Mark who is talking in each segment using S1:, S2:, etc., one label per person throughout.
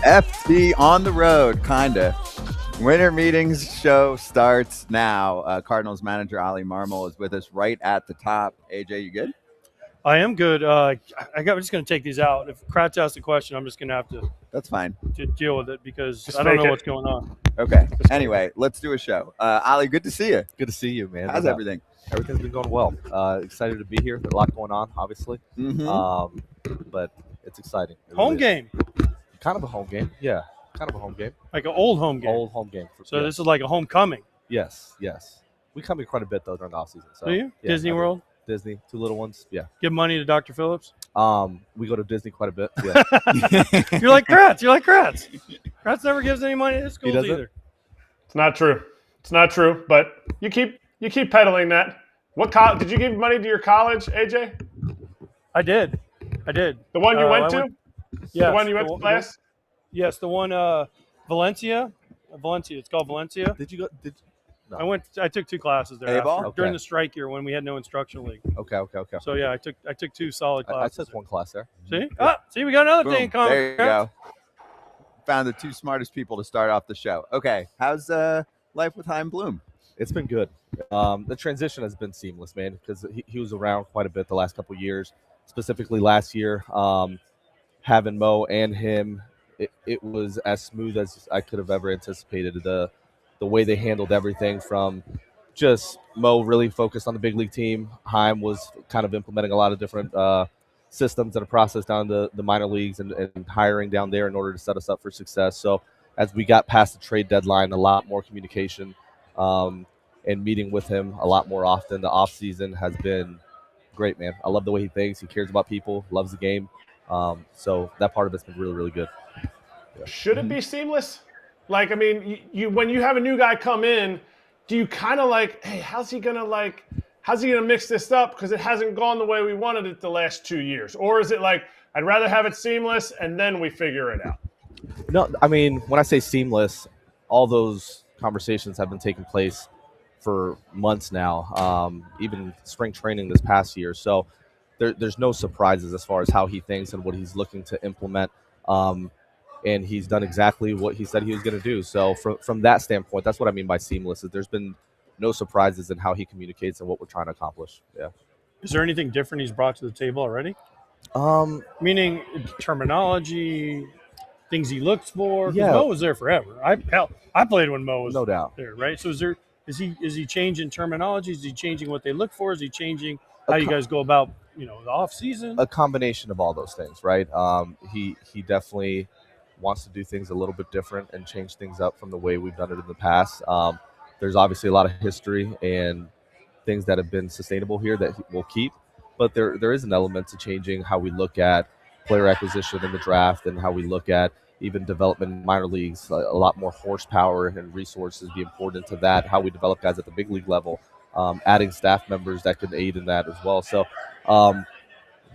S1: FT on the road, kinda. Winter Meetings show starts now. Cardinals manager Oli Marmol is with us right at the top. AJ, you good?
S2: I am good. I'm just going to take these out. If Kratz asks a question, I'm just going to have to
S1: That's fine.
S2: deal with it because
S3: Just
S2: I don't know
S3: fake it.
S2: what's going on.
S1: Okay. Anyway, let's do a show. Oli, good to see you.
S4: Good to see you, man.
S1: How's everything?
S4: Everything's been going well. Excited to be here. There's a lot going on, obviously. But it's exciting.
S2: Home game.
S4: Kind of a home game. Yeah. Kind of a home game.
S2: Like an old home game.
S4: Old home game.
S2: So this is like a homecoming.
S4: Yes. We come here quite a bit, though, during the offseason. So,
S2: do you?
S4: Yeah,
S2: Disney World?
S4: Disney. 2 little ones. Yeah.
S2: Give money to Dr. Phillips?
S4: We go to Disney quite a bit. Yeah.
S2: You're like Kratz. Kratz never gives any money to schools either.
S3: It's not true. But you keep peddling that. What college did you give money to your college, AJ?
S2: I did.
S3: The one you went to?
S2: Yes.
S3: The one you went to class?
S2: Yes, the one Valencia. It's called Valencia.
S4: Did you go? No.
S2: I took 2 classes there during the strike year when we had no instructional league.
S4: Okay.
S2: So yeah, I took 2 solid classes.
S4: I took 1 class there.
S2: See? See, we got another thing in common.
S1: There you go. Found the 2 smartest people to start off the show. Okay, how's life with Chaim Bloom?
S4: It's been good. The transition has been seamless, man, because he was around quite a bit the last couple of years, specifically last year. Having Mo and him, it was as smooth as I could have ever anticipated. The way they handled everything from just Mo really focused on the big league team. Chaim was kind of implementing a lot of different systems and a process down to the minor leagues and hiring down there in order to set us up for success. So as we got past the trade deadline, a lot more communication and meeting with him a lot more often. The offseason has been great, man. I love the way he thinks. He cares about people, loves the game. So that part of it's been really, really good.
S3: Yeah. Should it be seamless? Like, I mean, you when you have a new guy come in, do you kind of like, hey, how's he gonna mix this up because it hasn't gone the way we wanted it the last 2 years? Or is it like, I'd rather have it seamless and then we figure it out?
S4: No, I mean, when I say seamless, all those conversations have been taking place for months now, even spring training this past year. So there's no surprises as far as how he thinks and what he's looking to implement. And he's done exactly what he said he was going to do. So from that standpoint, that's what I mean by seamless. Is there's been no surprises in how he communicates and what we're trying to accomplish. Yeah.
S2: Is there anything different he's brought to the table already? Meaning terminology, things he looks for. Yeah. Mo was there forever. I played when Mo was there, right? So is he changing terminology? Is he changing what they look for? Is he changing how you guys go about the off season?
S4: A combination of all those things, right? He definitely wants to do things a little bit different and change things up from the way we've done it in the past. There's obviously a lot of history and things that have been sustainable here that we'll keep, but there is an element to changing how we look at player acquisition in the draft and how we look at even development in minor leagues. A lot more horsepower and resources be important to that, how we develop guys at the big league level, adding staff members that could aid in that as well. So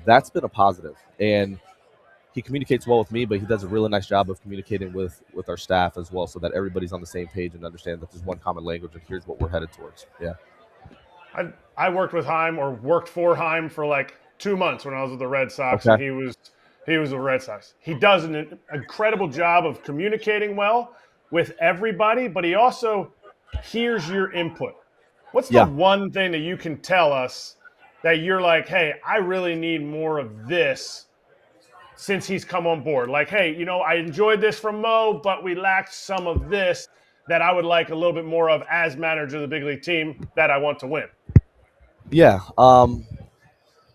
S4: that's been a positive. And he communicates well with me, but he does a really nice job of communicating with our staff as well so that everybody's on the same page and understand that there's one common language and here's what we're headed towards. Yeah.
S3: I worked with Chaim or worked for Chaim for like 2 months when I was with the Red Sox. Okay. And he was a Red Sox. He does an incredible job of communicating well with everybody, but he also hears your input. What's the one thing that you can tell us that you're like, hey, I really need more of this since he's come on board? Like, hey, I enjoyed this from Mo, but we lacked some of this that I would like a little bit more of as manager of the big league team that I want to win.
S4: Yeah.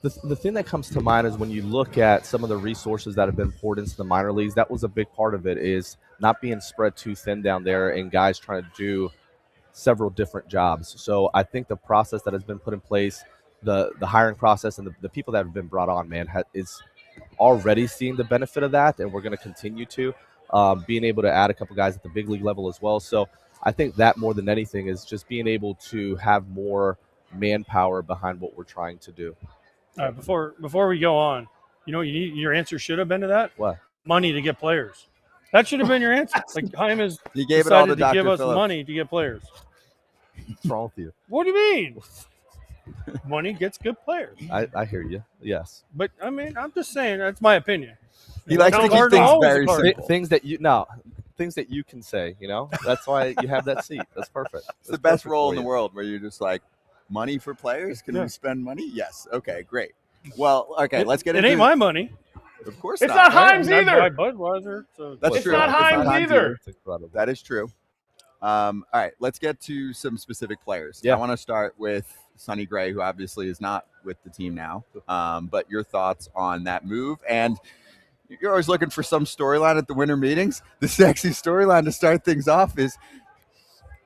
S4: The thing that comes to mind is when you look at some of the resources that have been poured into the minor leagues, that was a big part of it, is not being spread too thin down there and guys trying to do several different jobs. So I think the process that has been put in place, the hiring process and the people that have been brought on, man, is already seeing the benefit of that, and we're going to continue to being able to add a couple guys at the big league level as well. So I think that more than anything is just being able to have more manpower behind what we're trying to do.
S2: All right, before we go on, your answer should have been to that.
S4: What?
S2: Money to get players. That should have been your answer. Like Chaim has
S1: he gave it all to
S2: give us
S1: Phillips.
S2: money to get players.
S4: What's wrong with you?
S2: What do you mean? money gets good players.
S4: I hear you. Yes.
S2: But, I mean, I'm just saying, that's my opinion.
S1: He likes to keep things very simple.
S4: Things that you can say, That's why you have that seat. That's perfect.
S1: It's the best role in the world where you're just like, money for players? Can we spend money? Yes. Okay, great. Well, okay, let's get into
S2: it. It ain't my money.
S1: Of course
S3: it's not Himes
S2: either.
S3: either.
S2: Budweiser. So
S1: That's
S3: it's
S1: true.
S3: Not Himes either.
S1: That is true. All right, let's get to some specific players.
S4: Yeah.
S1: I want to start with Sonny Gray, who obviously is not with the team now. But your thoughts on that move. And you're always looking for some storyline at the winter meetings. The sexy storyline to start things off is,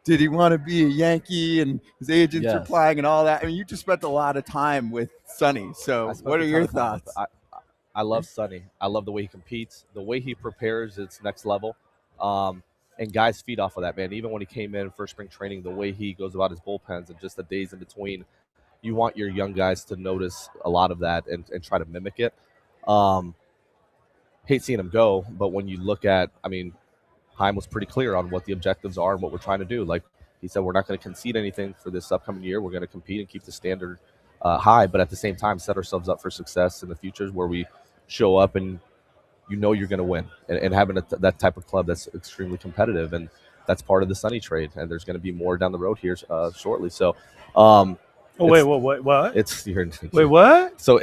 S1: did he want to be a Yankee and his agents are playing and all that? I mean, you just spent a lot of time with Sonny. So what are your thoughts?
S4: I love Sonny. I love the way he competes, the way he prepares. It's next level. And guys feed off of that, man. Even when he came in for spring training, the way he goes about his bullpens and just the days in between, you want your young guys to notice a lot of that and try to mimic it. Hate seeing him go, but when you look at, Heim was pretty clear on what the objectives are and what we're trying to do. Like he said, we're not going to concede anything for this upcoming year. We're going to compete and keep the standard high, but at the same time, set ourselves up for success in the futures where we show up and you're going to win. And having that type of club that's extremely competitive, and that's part of the Sonny trade. And there's going to be more down the road here shortly. So,
S2: wait, what?
S4: It's
S2: wait, what?
S4: So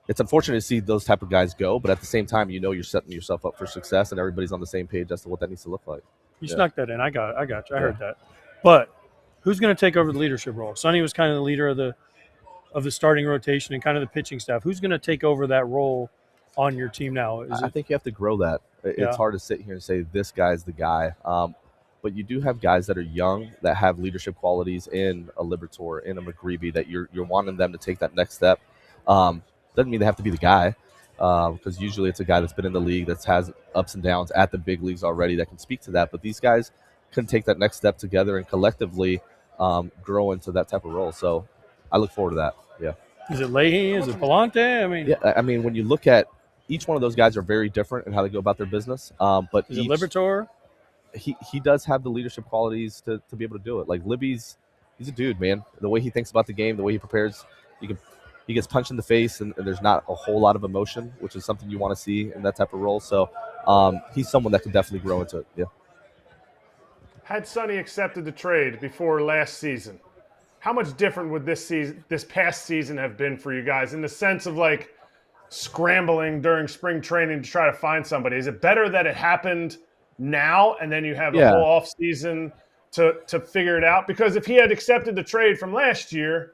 S4: it's unfortunate to see those type of guys go, but at the same time, you're setting yourself up for success, and everybody's on the same page as to what that needs to look like.
S2: You snuck that in. I got you. I heard that. But who's going to take over the leadership role? Sonny was kind of the leader of the starting rotation and kind of the pitching staff. Who's going to take over that role on your team now?
S4: I think you have to grow that. It's hard to sit here and say this guy's the guy. But you do have guys that are young that have leadership qualities in a Liberatore, in a McGreevy, that you're wanting them to take that next step. Doesn't mean they have to be the guy, because usually it's a guy that's been in the league, that has ups and downs at the big leagues already, that can speak to that. But these guys can take that next step together and collectively grow into that type of role. So I look forward to that. Yeah.
S2: Is it Leahy? Is it Palante?
S4: When you look at each one of those guys are very different in how they go about their business. But
S2: is it Liberatore?
S4: He does have the leadership qualities to be able to do it. Like Libby's, he's a dude, man. The way he thinks about the game, the way he prepares, he gets punched in the face, and there's not a whole lot of emotion, which is something you want to see in that type of role. So he's someone that can definitely grow into it. Yeah.
S3: Had Sonny accepted the trade before last season, how much different would this past season have been for you guys in the sense of like scrambling during spring training to try to find somebody? Is it better that it happened now and then you have a whole off season to figure it out? Because if he had accepted the trade from last year,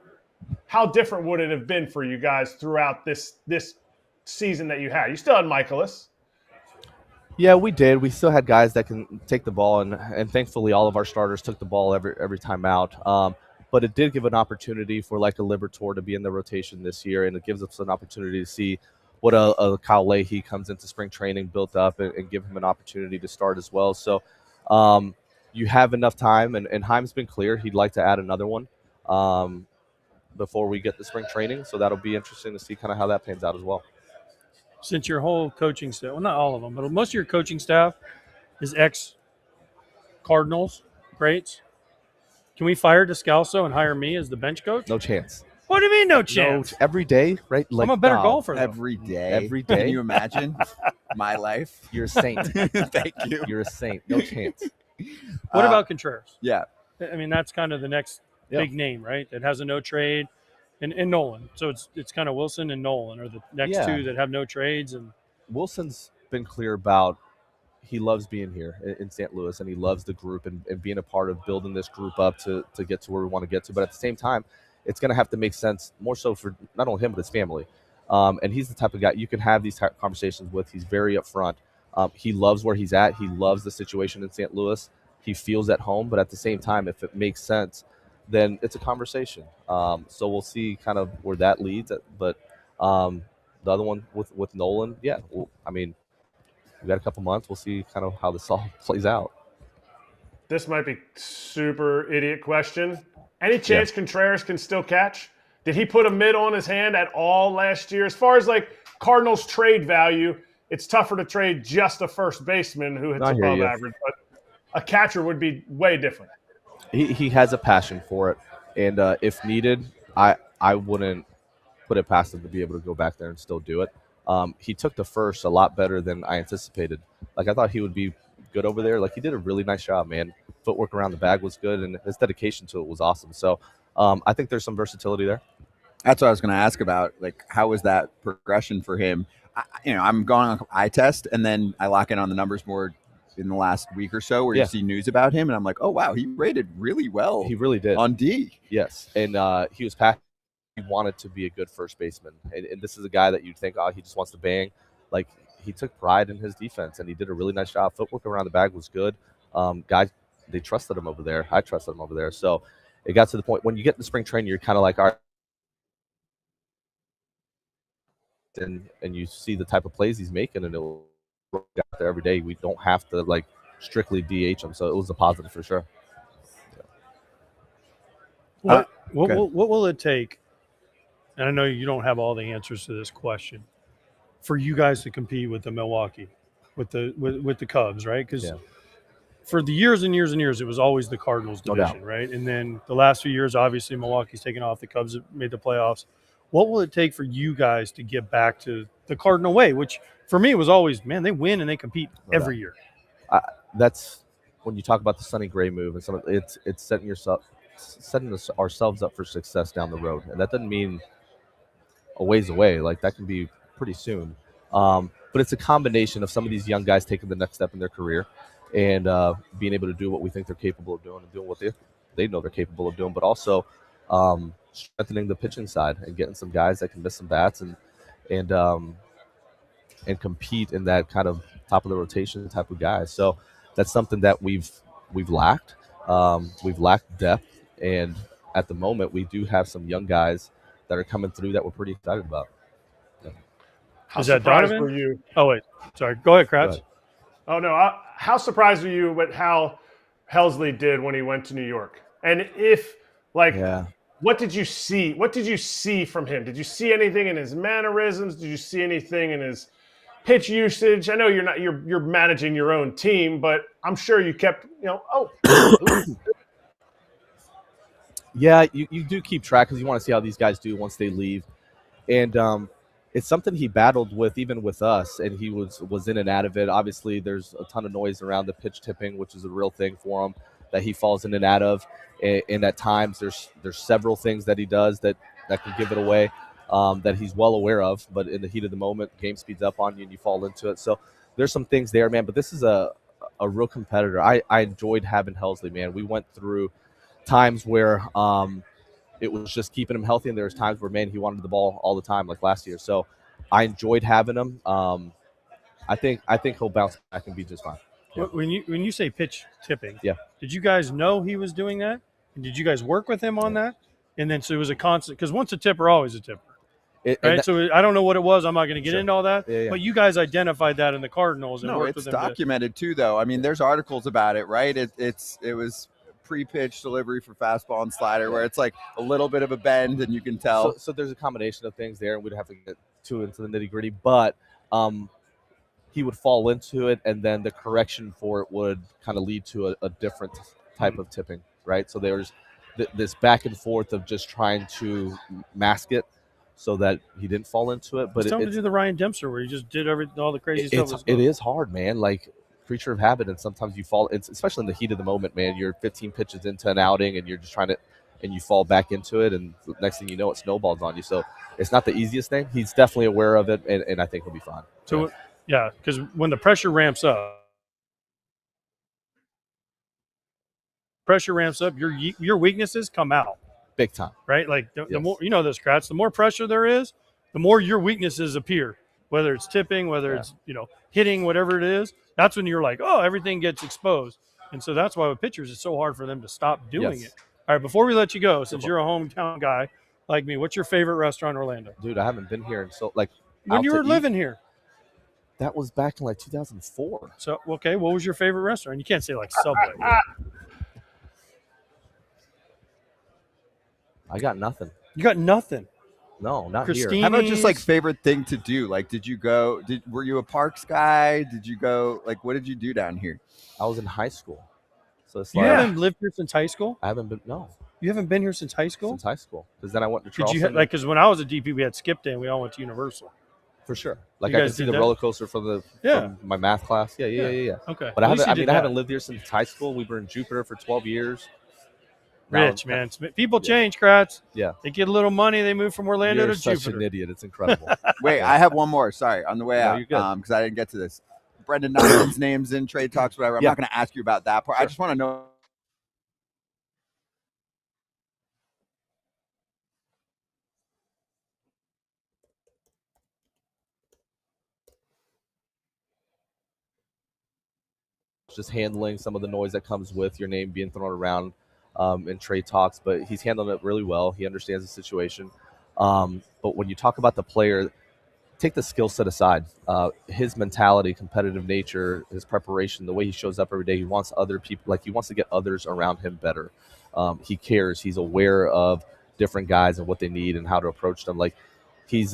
S3: how different would it have been for you guys throughout this season that you had? You still had Michaelis.
S4: Yeah, we did. We still had guys that can take the ball, and thankfully all of our starters took the ball every time out. But it did give an opportunity for like a Liberatore to be in the rotation this year, and it gives us an opportunity to see what a Kyle Leahy comes into spring training built up and give him an opportunity to start as well. So you have enough time, and Heim's been clear he'd like to add another one before we get the spring training. So that'll be interesting to see kind of how that pans out as well.
S2: Since your whole coaching staff, well, not all of them, but most of your coaching staff is ex-Cardinals greats, can we fire Descalso and hire me as the bench coach?
S4: No chance.
S2: What do you mean no chance?
S4: No, every day, right? Like,
S2: I'm a better golfer, though.
S1: Every day.
S4: Every day.
S1: Can you imagine my life?
S4: You're a saint.
S1: Thank you.
S4: You're a saint. No chance.
S2: What about Contreras?
S1: Yeah.
S2: I mean, that's kind of the next big name, right? That has a no trade. And Nolan. So it's kind of Wilson and Nolan are the next two that have no trades. And
S4: Wilson's been clear about he loves being here in St. Louis, and he loves the group and being a part of building this group up to get to where we want to get to. But at the same time, it's going to have to make sense more so for not only him but his family. And he's the type of guy you can have these type of conversations with. He's very upfront. He loves where he's at. He loves the situation in St. Louis. He feels at home. But at the same time, if it makes sense, then it's a conversation. So we'll see kind of where that leads. But the other one with Nolan, we got a couple months. We'll see kind of how this all plays out.
S3: This might be super idiot question. Any chance Contreras can still catch? Did he put a mid on his hand at all last year? As far as like Cardinals trade value, it's tougher to trade just a first baseman who hits above average, but a catcher would be way different.
S4: He has a passion for it. And if needed, I wouldn't put it past him to be able to go back there and still do it. He took the first a lot better than I anticipated. Like, I thought he would be good over there. Like, he did a really nice job, man. Footwork around the bag was good, and his dedication to it was awesome. So I think there's some versatility there.
S1: That's what I was going to ask about. Like, how was that progression for him? I'm going on eye test, and then I lock in on the numbers board in the last week or so where you see news about him, and I'm like, oh, wow, he rated really well.
S4: He really did.
S1: On D.
S4: Yes, and he was passionate. He wanted to be a good first baseman, and this is a guy that you'd think, oh, he just wants to bang. Like, he took pride in his defense, and he did a really nice job. Footwork around the bag was good. Guys, they trusted him over there. I trusted him over there. So it got to the point when you get in spring training, you're kind of like, all right. And you see the type of plays he's making, and it'll get out there every day. We don't have to like strictly DH him, so it was a positive for sure.
S2: What will it take? And I know you don't have all the answers to this question, for you guys to compete with the Milwaukee, with the Cubs, right? Because for the years and years and years, it was always the Cardinals division, right? And then the last few years, obviously, Milwaukee's taken off. The Cubs have made the playoffs. What will it take for you guys to get back to the Cardinal way, which for me was always, man, they win and they compete every year.
S4: That's when you talk about the Sonny Gray move, and it's setting ourselves up for success down the road, and that doesn't mean a ways away. Like, that can be pretty soon. But it's a combination of some of these young guys taking the next step in their career and being able to do what we think they're capable of doing and doing what they know they're capable of doing, but also strengthening the pitching side and getting some guys that can miss some bats and compete in that kind of top of the rotation type of guys. So that's something that we've lacked. We've lacked depth, and at the moment we do have some young guys that are coming through that we're pretty excited about.
S3: How surprised were you?
S2: Oh wait, sorry. Go ahead, Kratz.
S3: Oh no, how surprised were you with how Helsley did when he went to New York? And if what did you see? What did you see from him? Did you see anything in his mannerisms? Did you see anything in his pitch usage? I know you're managing your own team, but I'm sure you kept,
S4: Yeah, you do keep track because you want to see how these guys do once they leave. And it's something he battled with even with us, and he was in and out of it. Obviously, there's a ton of noise around the pitch tipping, which is a real thing for him that he falls in and out of. And at times there's several things that he does that can give it away that he's well aware of. But in the heat of the moment, game speeds up on you and you fall into it. So there's some things there, man. But this is a real competitor. I enjoyed having Helsley, man. We went through times where it was just keeping him healthy, and there was times where, man, he wanted the ball all the time, like last year. So I enjoyed having him. I think he'll bounce back and be just fine.
S2: Yeah. When you say pitch tipping, did you guys know he was doing that? And did you guys work with him on that? And then so it was a constant, because once a tipper, always a tipper. Right? So I don't know what it was. I'm not going to get into all that. But you guys identified that in the Cardinals and worked with them.
S1: It's documented too, though. I mean, there's articles about it, right? It was pre-pitch delivery for fastball and slider where it's like a little bit of a bend and you can tell.
S4: So there's a combination of things there, and we'd have to get too into the nitty-gritty. But he would fall into it, and then the correction for it would kind of lead to a different type of tipping, right? So there was this back and forth of just trying to mask it so that he didn't fall into it. But
S2: it's time to do the Ryan Dempster where he just did all the crazy stuff.
S4: It is hard, man. Like, creature of habit, and sometimes you fall. It's especially in the heat of the moment, man. You're 15 pitches into an outing, and you're just trying to, and you fall back into it, and the next thing you know, it snowballs on you. So it's not the easiest thing. He's definitely aware of it, and I think he'll be fine.
S2: So yeah, because when the pressure ramps up, your weaknesses come out
S4: big time,
S2: right? Like the more, this, Kratz, the more pressure there is, the more your weaknesses appear. Whether it's tipping, whether it's hitting, whatever it is, that's when you're like, oh, everything gets exposed. And so that's why with pitchers, it's so hard for them to stop doing it. All right, before we let you go, since you're a hometown guy like me, what's your favorite restaurant in Orlando?
S4: Dude, I haven't been here
S2: when you were living here.
S4: That was back in 2004.
S2: So okay, what was your favorite restaurant? You can't say like Subway.
S4: I got nothing.
S2: You got nothing.
S4: No, not
S2: Christine's.
S4: here.
S1: How about just favorite thing to do? Like, were you a parks guy? Did you go, what did you do down here?
S4: I was in high school. So it's
S2: you haven't lived here since high school?
S4: I haven't been, no.
S2: You haven't been here since high school?
S4: Since high school. Because then I went to Charleston.
S2: Did you because when I was a DP, we had skip day and we all went to Universal.
S4: For sure. Like I could see the roller coaster from my math class. Yeah.
S2: Okay.
S4: But I haven't lived here since high school. We were in Jupiter for 12 years.
S2: Rich, man. People change, Kratz.
S4: Yeah.
S2: They get a little money, they move from Orlando to Jupiter.
S4: You're such an idiot. It's incredible.
S1: Wait, I have one more. Sorry, on the way out.
S4: You're good.
S1: Because I didn't get to this. Brendan Nelson's name's in trade talks, whatever. I'm not going to ask you about that part. Sure. I just want to know.
S4: Just handling some of the noise that comes with your name being thrown around in trade talks, but he's handled it really well. He understands the situation. But when you talk about the player, take the skill set aside. His mentality, competitive nature, his preparation, the way he shows up every day, he wants other people, he wants to get others around him better. He cares. He's aware of different guys and what they need and how to approach them. He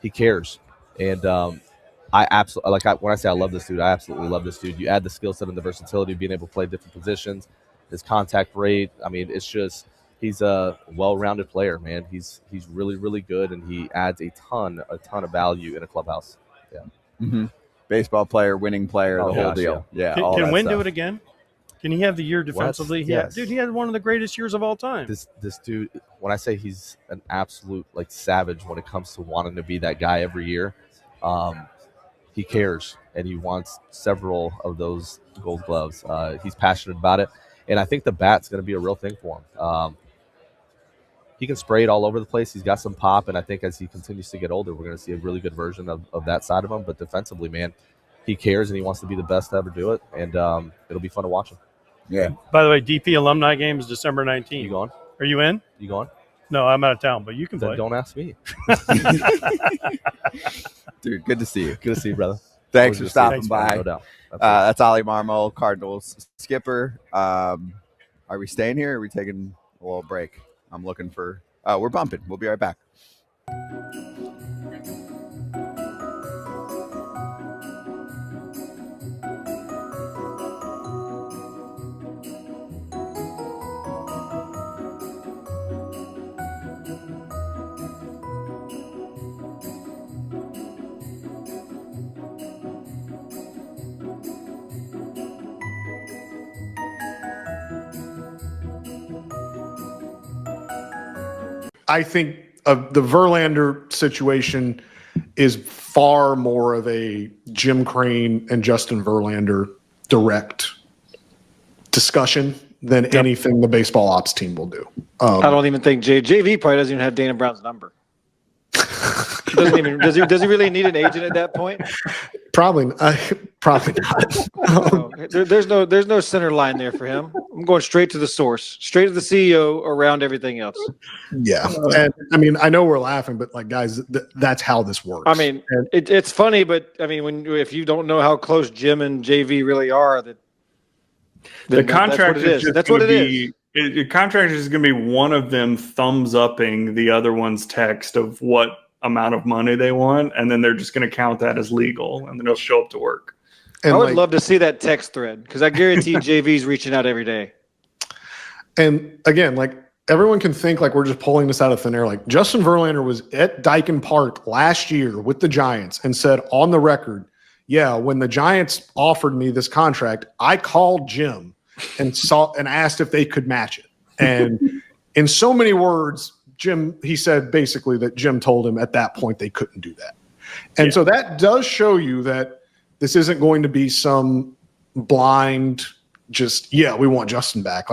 S4: cares. And I absolutely when I say I love this dude, I absolutely love this dude. You add the skill set and the versatility, being able to play different positions, his contact rate. I mean, it's just he's a well-rounded player, man. He's really, really good, and he adds a ton of value in a clubhouse. Yeah.
S1: Mm-hmm. Baseball player, winning player, the whole deal. Yeah.
S2: Can Wynn do it again? Can he have the year defensively?
S4: Yes.
S2: Dude, he had one of the greatest years of all time.
S4: This dude, when I say he's an absolute savage when it comes to wanting to be that guy every year, he cares, and he wants several of those gold gloves. He's passionate about it, and I think the bat's going to be a real thing for him. He can spray it all over the place. He's got some pop, and I think as he continues to get older, we're going to see a really good version of that side of him. But defensively, man, he cares, and he wants to be the best to ever do it, and it'll be fun to watch him.
S1: Yeah.
S2: By the way, DP alumni game is December 19th.
S4: You going?
S2: Are you in?
S4: You going?
S2: No, I'm out of town, but you can play.
S4: Don't ask me.
S1: Dude, good to see you.
S4: Good to see you, brother.
S1: Thanks for stopping by.
S4: No doubt.
S1: That's Oli Marmol, Cardinals skipper. Are we staying here or are we taking a little break? I'm looking for – we're bumping. We'll be right back.
S3: I think the Verlander situation is far more of a Jim Crane and Justin Verlander direct discussion than anything the baseball ops team will do.
S5: I don't even think JV probably doesn't even have Dana Brown's number. Does he really need an agent at that point?
S3: Probably not.
S5: There's no center line there for him. I'm going straight to the source, straight to the CEO around everything else.
S3: Yeah, and I mean, I know we're laughing, but guys, that's how this works.
S5: I mean, it's funny, but I mean, if you don't know how close Jim and JV really are,
S6: the contract
S5: that's what it is.
S6: The contract is going to be one of them thumbs upping the other one's text of what amount of money they want, and then they're just going to count that as legal, and then they'll show up to work.
S5: And I would love to see that text thread because I guarantee JV's reaching out every day.
S3: And again, everyone can think we're just pulling this out of thin air. Justin Verlander was at Daikin Park last year with the Giants and said on the record, yeah, when the Giants offered me this contract, I called Jim and asked if they could match it. And in so many words, he said basically that Jim told him at that point they couldn't do that. And so that does show you that this isn't going to be some blind we want Justin back.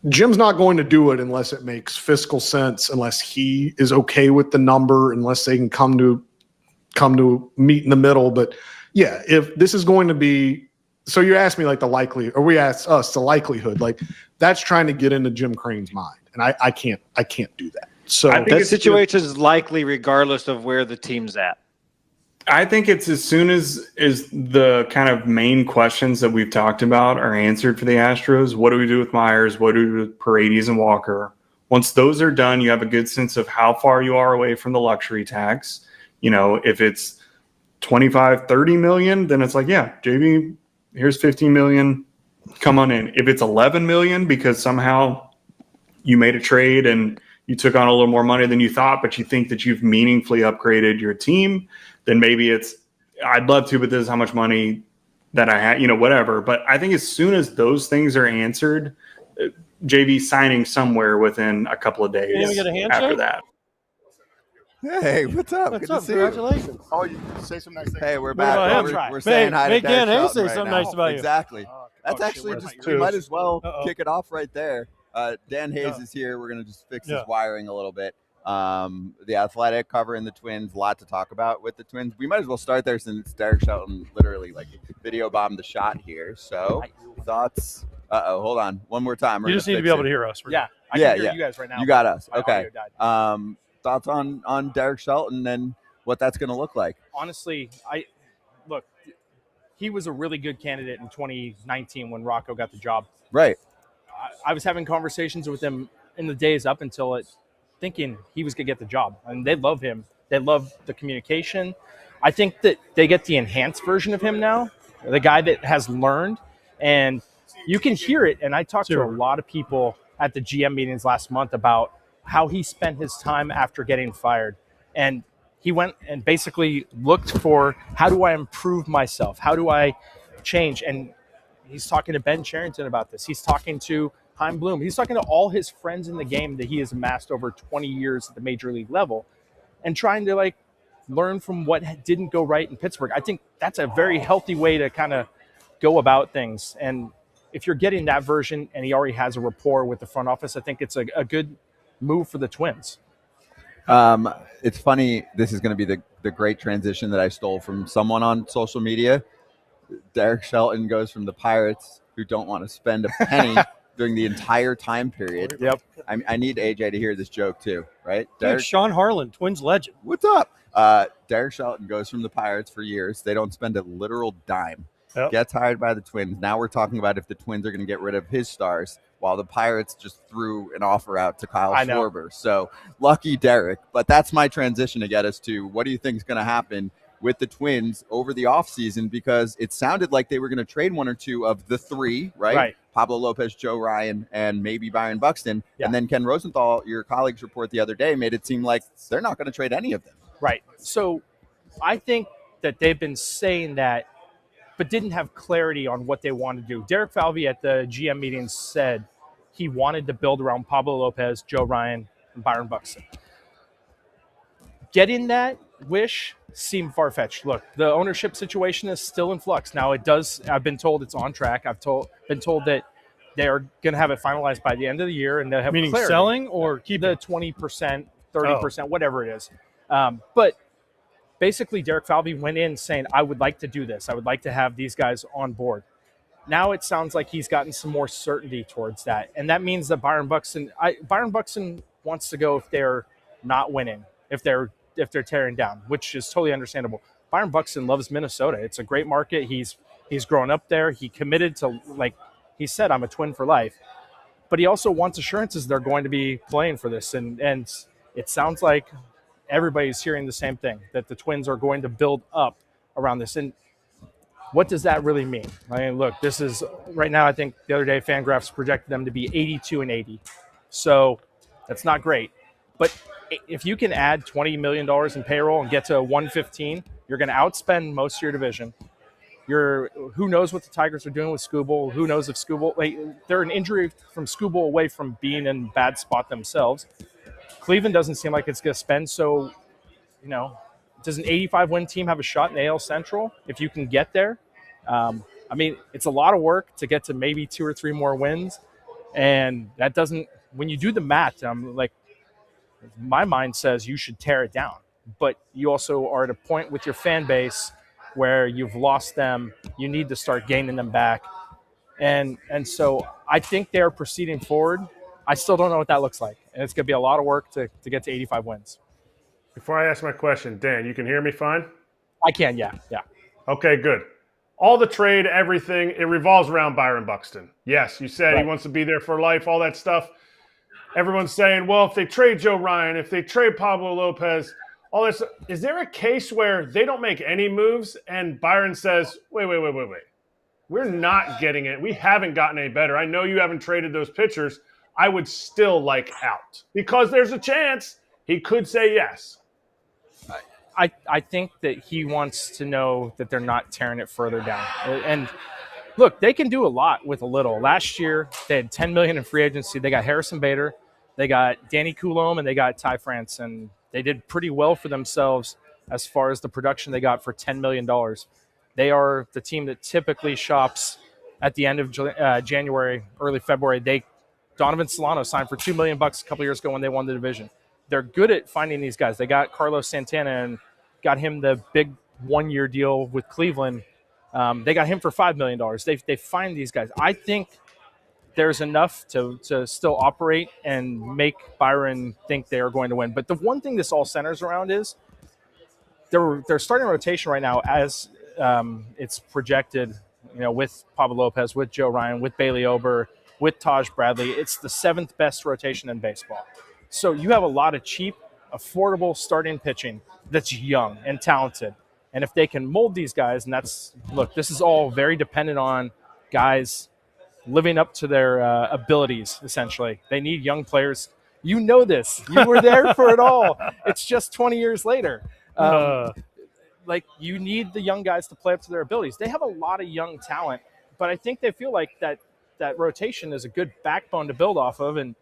S3: Jim's not going to do it unless it makes fiscal sense, unless he is okay with the number, unless they can come to meet in the middle. But yeah, if this is going to be – so you asked me the likelihood, or we asked us the likelihood. That's trying to get into Jim Crane's mind. And I can't do that. So
S5: that situation is likely regardless of where the team's at.
S6: I think it's as soon as the kind of main questions that we've talked about are answered for the Astros. What do we do with Myers? What do we do with Paredes and Walker? Once those are done, you have a good sense of how far you are away from the luxury tax. If it's 25, 30 million, then it's JV, here's 15 million. Come on in. If it's 11 million because somehow you made a trade and you took on a little more money than you thought, but you think that you've meaningfully upgraded your team, then maybe it's, I'd love to, but this is how much money that I had, whatever. But I think as soon as those things are answered, JV signing somewhere within a couple of days after that.
S1: Hey, what's up?
S7: What's
S1: Good
S7: up?
S1: to see
S7: Congratulations.
S1: you.
S8: Oh, you say some nice things.
S1: Hey, we're
S7: What
S1: back.
S7: about him?
S1: We're saying hi to
S7: Make
S1: Derek
S7: Aunt Hay
S1: Shelton
S7: say
S1: right
S7: something
S1: now.
S7: nice about you.
S1: Exactly. That's
S3: Oh,
S1: actually
S3: shit,
S1: just,
S3: where's
S1: we
S3: my
S1: might as well
S2: Uh-oh.
S1: kick it off right there. Dan Hayes is here. We're going to just fix his wiring a little bit. The Athletic covering the Twins, a lot to talk about with the Twins. We might as well start there since Derek Shelton literally video bombed the shot here. So, thoughts? Hold on. One more time.
S2: You just need to be able to hear us.
S9: Yeah, I can hear you guys right now.
S1: You got us.
S9: My
S1: Okay.
S9: audio died.
S1: Thoughts on Derek Shelton and what that's going to look like?
S9: Honestly, he was a really good candidate in 2019 when Rocco got the job.
S1: Right.
S9: I was having conversations with him in the days up until it, thinking he was going to get the job. And they love him. They love the communication. I think that they get the enhanced version of him now, the guy that has learned. And you can hear it. And I talked to a lot of people at the GM meetings last month about how he spent his time after getting fired. And he went and basically looked for, how do I improve myself? How do I change? And he's talking to Ben Cherington about this. He's talking to Heim Bloom. He's talking to all his friends in the game that he has amassed over 20 years at the major league level and trying to learn from what didn't go right in Pittsburgh. I think that's a very healthy way to kind of go about things. And if you're getting that version and he already has a rapport with the front office, I think it's a good move for the Twins.
S1: It's funny. This is going to be the great transition that I stole from someone on social media. Derek Shelton goes from the Pirates, who don't want to spend a penny during the entire time period.
S9: Yep.
S1: I need AJ to hear this joke too, right?
S2: Dude, Sean Harlan, Twins legend.
S1: What's up? Derek Shelton goes from the Pirates for years. They don't spend a literal dime.
S2: Yep.
S1: Gets hired by the Twins. Now we're talking about if the Twins are going to get rid of his stars, while the Pirates just threw an offer out to Kyle Schwarber. So lucky Derek. But that's my transition to get us to what do you think is going to happen with the Twins over the offseason, because it sounded like they were going to trade one or two of the three, right? Pablo Lopez, Joe Ryan, and maybe Byron Buxton. Yeah. And then Ken Rosenthal, your colleague's report the other day, made it seem like they're not going to trade any of them.
S9: Right. So I think that they've been saying that, but didn't have clarity on what they want to do. Derek Falvey at the GM meetings said he wanted to build around Pablo Lopez, Joe Ryan, and Byron Buxton. Getting that wish seemed far-fetched. Look, the ownership situation is still in flux. Now it does, I've been told it's on track. Been told that they are going to have it finalized by the end of the year, and they'll have
S2: meaning
S9: clarity.
S2: Selling or keep
S9: the 20%, 30%, whatever it is. But basically Derek Falvey went in saying, I would like to do this. I would like to have these guys on board. Now it sounds like he's gotten some more certainty towards that. And that means that Byron Buxton wants to go if they're not winning, if they're tearing down, which is totally understandable. Byron Buxton loves Minnesota. It's a great market. He's grown up there. He committed to, he said, I'm a Twin for life. But he also wants assurances they're going to be playing for this. And it sounds like everybody's hearing the same thing, that the Twins are going to build up around this. And what does that really mean? I mean, look, this is right now, I think the other day Fangraphs projected them to be 82-80. So that's not great. But if you can add $20 million in payroll and get to 115, you're going to outspend most of your division. Who knows what the Tigers are doing with Skubal? Who knows if Skubal, they're an injury from Skubal away from being in a bad spot themselves. Cleveland doesn't seem like it's going to spend. So, does an 85-win team have a shot in the AL Central if you can get there? I mean, it's a lot of work to get to maybe 2 or 3 more wins. And that doesn't, when you do the math, my mind says you should tear it down. But you also are at a point with your fan base where you've lost them. You need to start gaining them back. And so I think they're proceeding forward. I still don't know what that looks like. And it's going to be a lot of work to get to 85 wins.
S3: Before I ask my question, Dan, you can hear me fine?
S9: I can, yeah.
S3: Okay, good. All the trade, everything, it revolves around Byron Buxton. Yes, you said he wants to be there for life, all that stuff. Everyone's saying, well, if they trade Joe Ryan, if they trade Pablo Lopez, all this, is there a case where they don't make any moves and Byron says, wait. We're not getting it. We haven't gotten any better. I know you haven't traded those pitchers. I would still like out because there's a chance he could say yes.
S9: I think that he wants to know that they're not tearing it further down. And look, they can do a lot with a little. Last year, they had $10 million in free agency. They got Harrison Bader, they got Danny Coulombe, and they got Ty France. And they did pretty well for themselves as far as the production they got for $10 million. They are the team that typically shops at the end of January, early February. Donovan Solano signed for $2 million a couple years ago when they won the division. They're good at finding these guys. They got Carlos Santana and got him the big one-year deal with Cleveland. They got him for $5 million. They find these guys. I think there's enough to still operate and make Byron think they are going to win. But the one thing this all centers around is they're starting rotation right now as it's projected, with Pablo Lopez, with Joe Ryan, with Bailey Ober, with Taj Bradley. It's the 7th best rotation in baseball. So you have a lot of cheap, affordable starting pitching that's young and talented. And if they can mold these guys, and this is all very dependent on guys living up to their abilities, essentially. They need young players. You know this. You were there for it all. It's just 20 years later. You need the young guys to play up to their abilities. They have a lot of young talent, but I think they feel like that rotation is a good backbone to build off of, and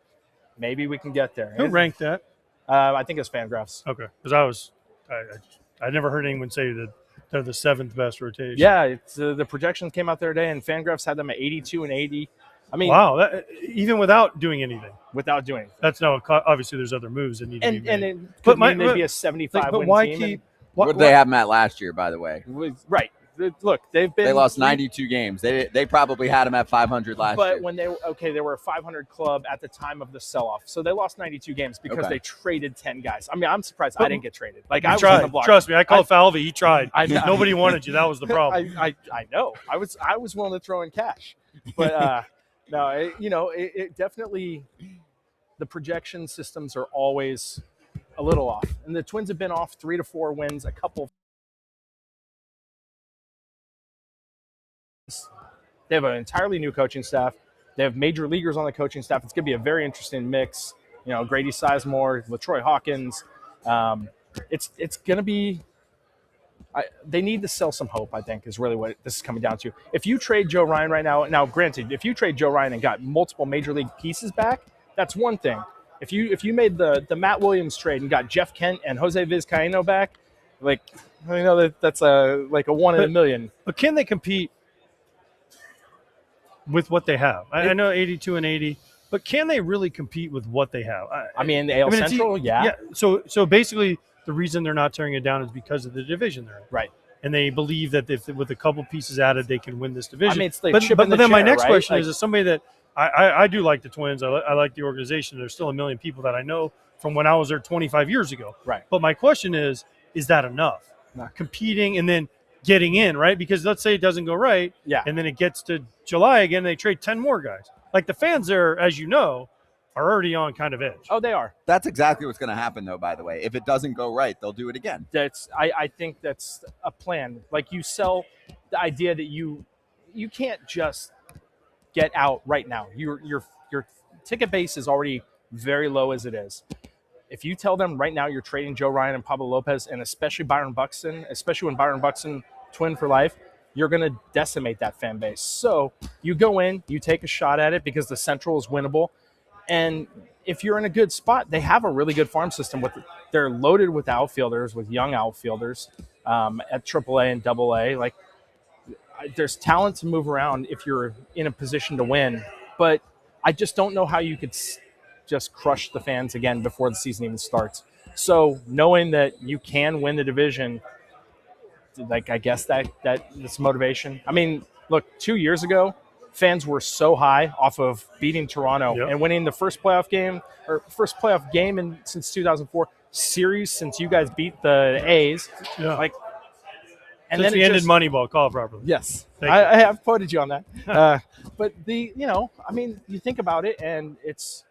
S9: maybe we can get there.
S2: Who ranked that?
S9: I think it's Fangraphs.
S2: Okay, because I never heard anyone say that they're the 7th best rotation.
S9: Yeah, it's the projections came out the other day, and Fangraphs had them at 82 and 80. I mean,
S2: wow, even without doing anything.
S9: Without doing anything.
S2: That's no. Obviously, there's other moves that need to be made.
S9: And it could mean maybe a 75
S2: but
S9: win
S2: why
S9: team.
S2: keep?
S1: What did they have Matt last year, by the way?
S9: Right. Look, they
S1: lost 92 games. They probably had him at 500 last year.
S9: But when they were a 500 club at the time of the sell-off, so they lost 92 games because they traded 10 guys. I mean, I'm surprised I didn't get traded. I was on the block.
S2: Trust me, I called Falvey. He tried. Nobody wanted you. That was the problem.
S9: I know. I was willing to throw in cash, but no, it definitely, the projection systems are always a little off, and the Twins have been off 3 to 4 wins, a couple. They have an entirely new coaching staff. They have major leaguers on the coaching staff. It's going to be a very interesting mix. Grady Sizemore, LaTroy Hawkins. It's going to be. They need to sell some hope, I think, is really what this is coming down to. If you trade Joe Ryan right now, granted, if you trade Joe Ryan and got multiple major league pieces back, that's one thing. If you made the Matt Williams trade and got Jeff Kent and Jose Vizcaíno back, that's a 1 in a million.
S2: But can they compete with what they have? I know 82 and 80, but can they really compete with what they have?
S9: The AL Central, yeah.
S2: So basically, the reason they're not tearing it down is because of the division they're in.
S9: Right.
S2: And they believe that if with a couple pieces added, they can win this division.
S9: It's like
S2: but then my next question
S9: is
S2: somebody that I do like the Twins. I like the organization. There's still a million people that I know from when I was there 25 years ago.
S9: Right.
S2: But my question is that enough?
S9: No.
S2: Competing and then getting in, right? Because let's say it doesn't go right, and then it gets to July again, and they trade 10 more guys. Like the fans there, as you know, are already on kind of edge.
S9: Oh, they are.
S1: That's exactly what's going to happen, though, by the way. If it doesn't go right, they'll do it again.
S9: I think that's a plan. Like, you sell the idea that you can't just get out right now. Your ticket base is already very low as it is. If you tell them right now you're trading Joe Ryan and Pablo Lopez, and especially Byron Buxton, especially when Byron Buxton Twin for life, you're going to decimate that fan base. So you go in, you take a shot at it because the Central is winnable. And if you're in a good spot, they have a really good farm system. They're loaded with outfielders, with young outfielders at AAA and AA. Like, there's talent to move around if you're in a position to win. But I just don't know how you could just crush the fans again before the season even starts. So knowing that you can win the division, like, I guess that's motivation. I mean, look, 2 years ago, fans were so high off of beating Toronto and winning the first playoff game since 2004 series since you guys beat the A's.
S2: Yeah.
S9: Like, and
S2: since
S9: then
S2: we ended Moneyball, call it properly.
S9: Yes,
S2: I
S9: have quoted you on that. But you think about it, and it's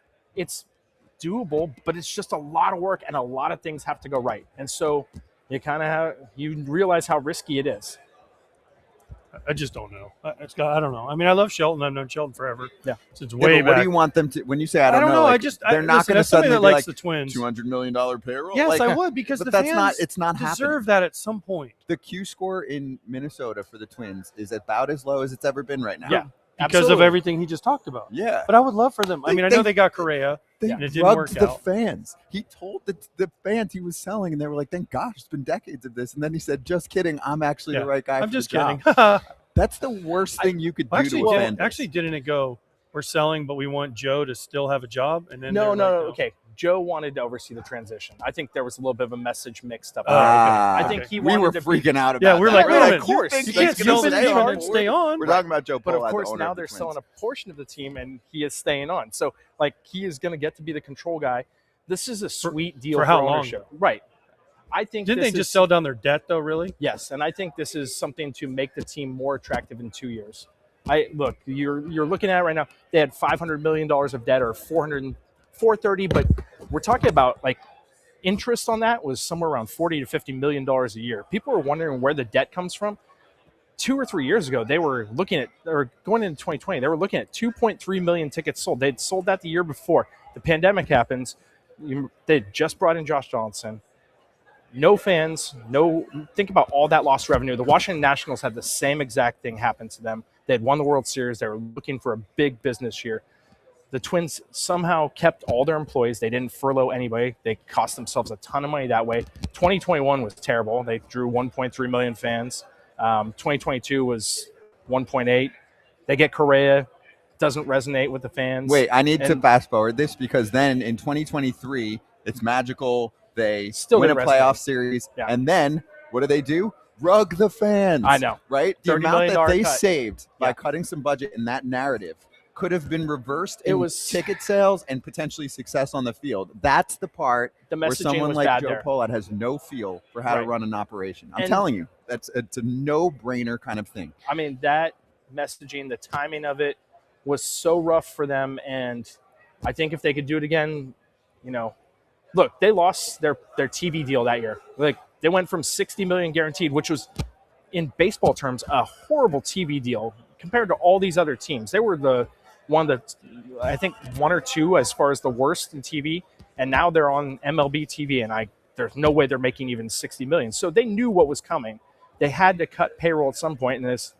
S9: doable, but it's just a lot of work, and a lot of things have to go right. And so you realize how risky it is.
S2: I just don't know. I don't know. I mean, I love Shelton. I've known Shelton forever.
S9: Yeah.
S2: Since way back.
S1: What do you want them to? When you say I don't know,
S2: like,
S1: they're not going to suddenly
S2: that
S1: be
S2: likes
S1: like
S2: the Twins.
S1: $200 million payroll.
S2: Yes, I would, because the fans
S1: it's not
S2: deserve
S1: happening.
S2: that at some point.
S1: The Q score in Minnesota for the Twins is about as low as it's ever been right now.
S2: Yeah, because of everything he just talked about.
S1: Yeah.
S2: But I would love for them. I mean, I know they got Correa.
S1: They
S2: and it didn't work
S1: drugged the
S2: out.
S1: fans. He told the fans he was selling, and they were like, "Thank God, it's been decades of this." And then he said, "Just kidding. I'm actually the right guy."
S2: I'm just
S1: the
S2: kidding.
S1: job." That's the worst thing you could do to a fan base.
S2: Actually, didn't it go? We're selling, but we want Joe to still have a job. And then
S9: no. Okay, Joe wanted to oversee the transition. I think there was a little bit of a message mixed up.
S1: I
S9: think he
S1: we
S9: wanted
S1: were
S9: to
S1: freaking out about.
S2: Yeah, we're
S1: that.
S2: like, wait a minute,
S9: of course,
S2: you can't jump in and stay on.
S1: We're talking about Joe
S9: But
S1: Paul,
S9: of course,
S1: the owner
S9: now
S1: of the
S9: they're
S1: Twins.
S9: selling a portion of the team, and he is staying on. So, like, he is going to get to be the control guy. This is a sweet deal
S2: for how long?
S9: ownership. Right. I think
S2: Didn't they just sell down their debt though? Really?
S9: Yes, and I think this is something to make the team more attractive in 2 years. Look, you're looking at it right now. They had $500 million of debt, or 430, but we're talking about like interest on that was somewhere around $40 to $50 million a year. People are wondering where the debt comes from. 2 or 3 years ago, they were looking at, or going into 2020, they were looking at 2.3 million tickets sold. They'd sold that the year before. The pandemic happens. They just brought in Josh Donaldson. No fans, think about all that lost revenue. The Washington Nationals had the same exact thing happen to them. They had won the World Series. They were looking for a big business year. The Twins somehow kept all their employees. They didn't furlough anybody. They cost themselves a ton of money that way. 2021 was terrible. They drew 1.3 million fans. 2022 was 1.8. They get Correa. Doesn't resonate with the fans.
S1: Wait, I need to fast forward this, because then in 2023, it's magical. They
S9: still
S1: win a playoff series. Yeah. And then what do? Rug the fans.
S9: I know.
S1: Right? The amount that they
S9: cut.
S1: saved by cutting some budget in that narrative could have been reversed. It was ticket sales and potentially success on the field. That's the part where someone like Joe Pollard has no feel for how to run an operation. I'm telling you, it's a no-brainer kind of thing.
S9: I mean, that messaging, the timing of it was so rough for them. And I think if they could do it again, look, they lost their TV deal that year. Like, they went from $60 million guaranteed, which was, in baseball terms, a horrible TV deal compared to all these other teams. They were the one that, I think, 1 or 2 as far as the worst in TV, and now they're on MLB TV, and there's no way they're making even $60 million. So they knew what was coming. They had to cut payroll at some point, and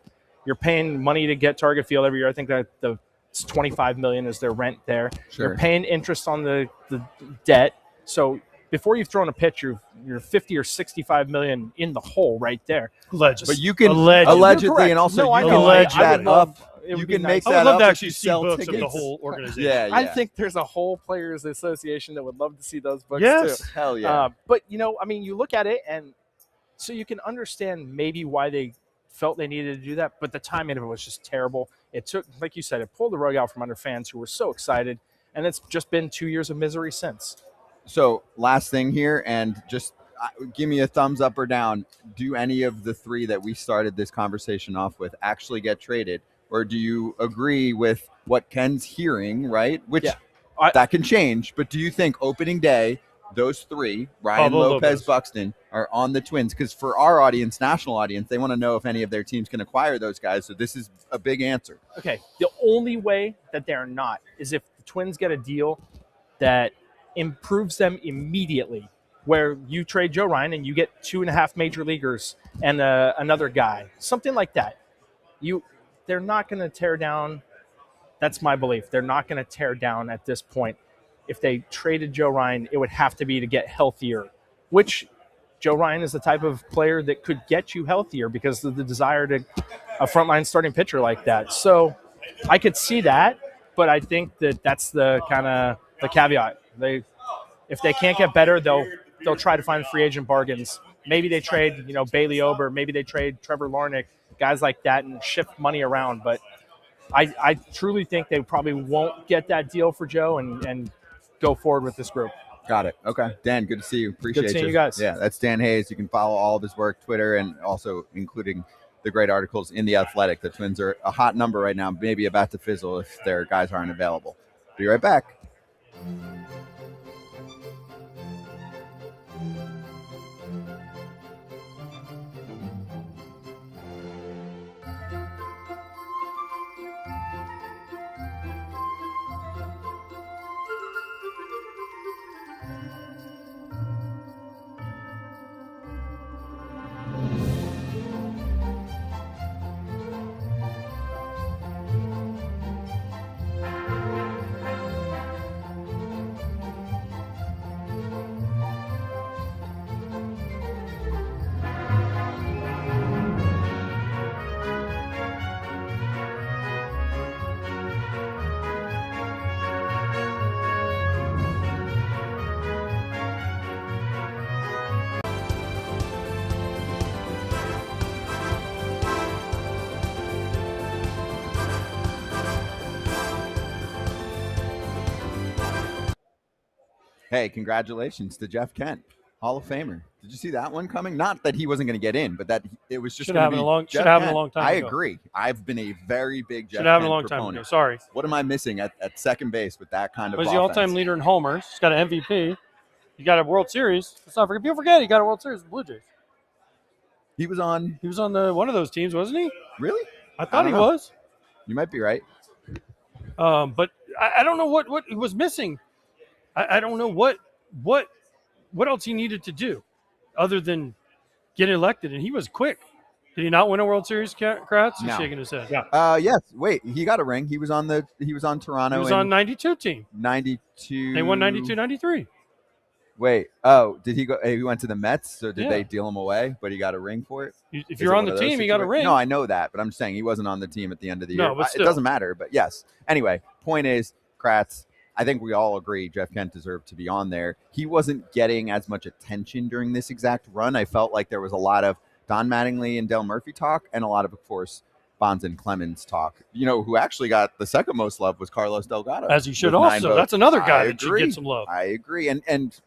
S9: you're paying money to get Target Field every year. I think that it's $25 million is their rent there.
S1: Sure.
S9: You're paying interest on the debt. So before you've thrown a pitch, you're 50 or 65 million in the hole right there.
S1: But you can allegedly, and also you can ledge that up. You can make that up.
S2: I would love to
S1: if
S2: actually
S1: you
S2: see
S1: sell
S2: books
S1: tickets.
S2: of the whole organization.
S1: Yeah.
S9: I think there's a whole players association that would love to see those books
S2: yes.
S9: too.
S1: Hell yeah.
S9: But you look at it, and so you can understand maybe why they felt they needed to do that, but the timing of it was just terrible. It took, like you said, it pulled the rug out from under fans who were so excited, and it's just been 2 years of misery since.
S1: So last thing here, and just give me a thumbs up or down. Do any of the 3 that we started this conversation off with actually get traded? Or do you agree with what Ken's hearing, right? Which that can change. But do you think opening day, those 3, Ryan, Lopez, Buxton, are on the Twins? Because for our audience, national audience, they want to know if any of their teams can acquire those guys. So this is a big answer.
S9: Okay. The only way that they're not is if the Twins get a deal that improves them immediately, where you trade Joe Ryan and you get 2.5 major leaguers and another guy, something like that. They're not going to tear down. That's my belief. They're not going to tear down at this point. If they traded Joe Ryan, it would have to be to get healthier, which Joe Ryan is the type of player that could get you healthier because of the desire to a frontline starting pitcher like that. So I could see that, but I think that's the kind of the caveat. If they can't get better, they'll try to find free agent bargains. Maybe they trade, Bailey Ober. Maybe they trade Trevor Larnach, guys like that, and shift money around. But I truly think they probably won't get that deal for Joe and go forward with this group.
S1: Got it. Okay. Dan, good to see you. Appreciate
S9: Good seeing you guys.
S1: Yeah, that's Dan Hayes. You can follow all of his work, Twitter, and also including the great articles in The Athletic. The Twins are a hot number right now, maybe about to fizzle if their guys aren't available. Be right back. Hey, congratulations to Jeff Kent, Hall of Famer. Did you see that one coming? Not that he wasn't going to get in, but that it was just
S2: should
S1: going
S2: have
S1: to be
S2: a long
S1: Jeff
S2: should have
S1: Kent.
S2: a long time
S1: I
S2: ago.
S1: agree. I've been a very big Jeff
S2: Should have
S1: Kent
S2: a long time
S1: proponent.
S2: ago. Sorry.
S1: What am I missing at second base with that kind of
S2: Was
S1: offense?
S2: the all-time leader in homers. He's got an MVP. He got a World Series. Let's not forget. People forget he got a World Series with the Blue Jays.
S1: He was on.
S2: He was on one of those teams, wasn't he?
S1: Really?
S2: I thought he
S1: don't know.
S2: was.
S1: You might be right.
S2: But I don't know what he was missing. I don't know what else he needed to do other than get elected, and he was quick. Did he not win a World Series, Kratz? He's
S1: No.
S2: shaking his head.
S3: Yeah.
S1: Yes. Wait, he got a ring. He was on Toronto.
S2: He was on 92 team.
S1: 92.
S2: They won 92, 93.
S1: Wait. Oh, did he go? He went to the Mets. So did
S2: Yeah.
S1: they deal him away? But he got a ring for it.
S2: If
S1: Is
S2: you're
S1: it
S2: on
S1: one
S2: the
S1: of those
S2: team, you got a
S1: situations?
S2: ring.
S1: No, I know that, but I'm saying he wasn't on the team at the end of the
S2: No,
S1: year.
S2: but
S1: It
S2: still.
S1: doesn't matter. But yes. Anyway, point is, Kratz. I think we all agree Jeff Kent deserved to be on there. He wasn't getting as much attention during this exact run. I felt like there was a lot of Don Mattingly and Dale Murphy talk, and a lot of course, Bonds and Clemens talk. You know, who actually got the second most love was Carlos Delgado.
S2: As he should
S1: with 9
S2: also.
S1: votes.
S2: That's another guy
S1: I
S2: that should
S1: agree.
S2: get some love.
S1: I agree. And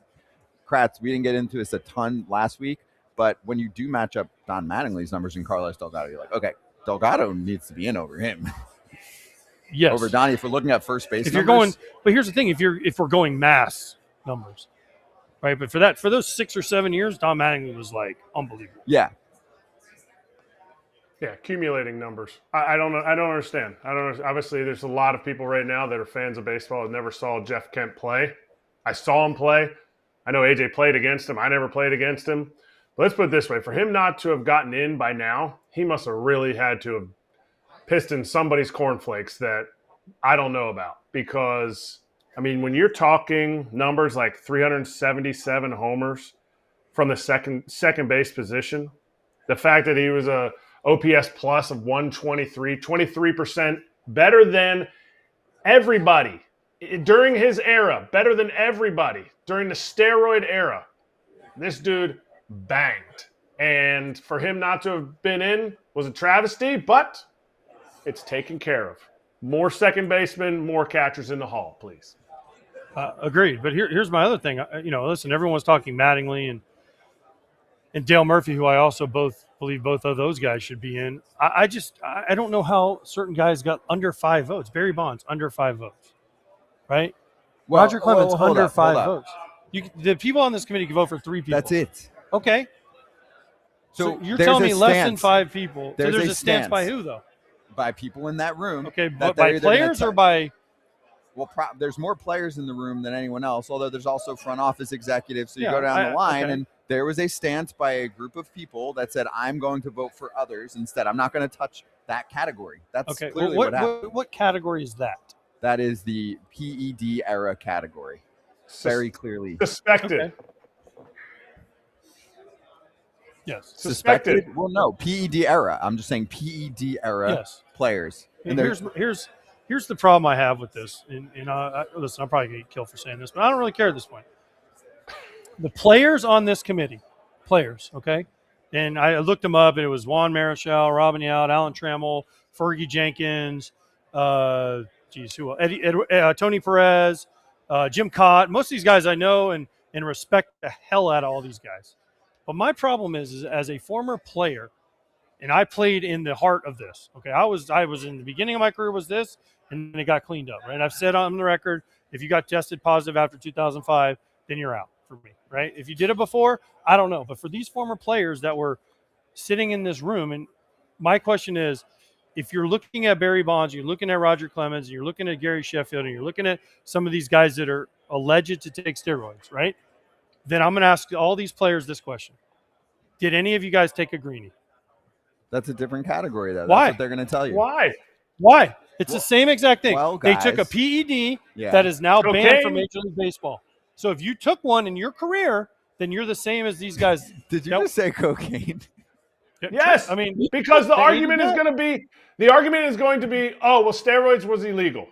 S1: Kratz, we didn't get into this a ton last week, but when you do match up Don Mattingly's numbers and Carlos Delgado, you're like, okay, Delgado needs to be in over him.
S2: Yes.
S1: Over Donnie, if we're looking at first base
S2: If you're
S1: numbers.
S2: going, but here's the thing: if we're going mass numbers, right? But for those 6 or 7 years, Don Mattingly was like unbelievable.
S1: Yeah.
S3: Yeah, accumulating numbers. I don't know. I don't understand. Obviously, there's a lot of people right now that are fans of baseball that never saw Jeff Kent play. I saw him play. I know AJ played against him. I never played against him. But let's put it this way. For him not to have gotten in by now, he must have really had to have pissed in somebody's cornflakes that I don't know about. Because, I mean, when you're talking numbers like 377 homers from the second base position, the fact that he was a OPS plus of 123, 23% better than everybody during his era, better than everybody during the steroid era. This dude banged. And for him not to have been in was a travesty, but it's taken care of. More second basemen, more catchers in the hall, please.
S2: Agreed. But here's my other thing. Listen, everyone's talking Mattingly and Dale Murphy, who I also believe both of those guys should be in. I don't know how certain guys got under 5 votes. Barry Bonds, under 5 votes, right?
S1: Well,
S2: Roger Clemens,
S1: hold
S2: under
S1: up,
S2: 5
S1: hold up.
S2: votes. The people on this committee can vote for 3 people.
S1: That's it.
S2: Okay. So you're
S1: there's
S2: telling
S1: a
S2: me less than
S1: stance.
S2: 5 people.
S1: There's
S2: so there's
S1: a
S2: a stance by
S1: stance.
S2: who, though?
S1: By people in that room.
S2: Okay,
S1: that
S2: but
S1: they're
S2: by
S1: either gonna
S2: players or
S1: tell-
S2: by
S1: Well, there's more players in the room than anyone else, although there's also front office executives. So you
S2: Yeah,
S1: go down the line,
S2: okay.
S1: and there was a stance by a group of people that said, I'm going to vote for others instead. I'm not going to touch that category. That's
S2: okay.
S1: clearly
S2: Well,
S1: what happened.
S2: what category is that?
S1: That is the PED era category. Very clearly.
S3: Suspected.
S2: Okay. Yes.
S3: Suspected.
S1: Well, no, PED era. I'm just saying PED era
S2: Yes.
S1: players. And
S2: Here's the problem I have with this. Listen, I'm probably going to get killed for saying this, but I don't really care at this point. The players on this committee, okay? And I looked them up, and it was Juan Marichal, Robin Yount, Alan Trammell, Fergie Jenkins, who else? Tony Perez, Jim Cott. Most of these guys I know and respect the hell out of all these guys. But my problem is as a former player, and I played in the heart of this. Okay, I was in the beginning of my career was this, and then it got cleaned up. Right, I've said on the record, if you got tested positive after 2005, then you're out for me. Right, if you did it before, I don't know. But for these former players that were sitting in this room, and my question is, if you're looking at Barry Bonds, you're looking at Roger Clemens, and you're looking at Gary Sheffield, and you're looking at some of these guys that are alleged to take steroids, right? Then I'm going to ask all these players this question: did any of you guys take a greenie?
S1: That's a different category, though.
S2: Why?
S1: That's what they're going to tell you.
S2: Why? It's the same exact thing.
S1: Well,
S2: they took a
S1: guys.
S2: PED
S1: Yeah.
S2: that is now banned
S3: Cocaine.
S2: from Major League Baseball. So if you took one in your career, then you're the same as these guys.
S1: Did you
S2: Nope.
S1: just say cocaine?
S3: Yes.
S2: I mean,
S3: because the
S2: they
S3: argument is
S2: did
S3: going to be, oh, well, steroids was illegal.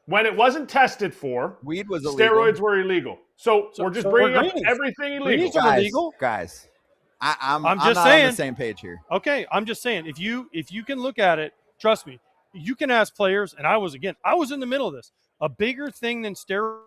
S3: When it wasn't tested for,
S1: Weed was illegal.
S3: steroids were illegal. So we're just bringing up
S2: greenies.
S3: everything illegal.
S2: Greenies are illegal.
S1: Guys, I'm
S2: just
S1: not
S2: saying.
S1: on the same page here.
S2: Okay, I'm just saying, if you can look at it, trust me, you can ask players, and I was in the middle of this. A bigger thing than steroids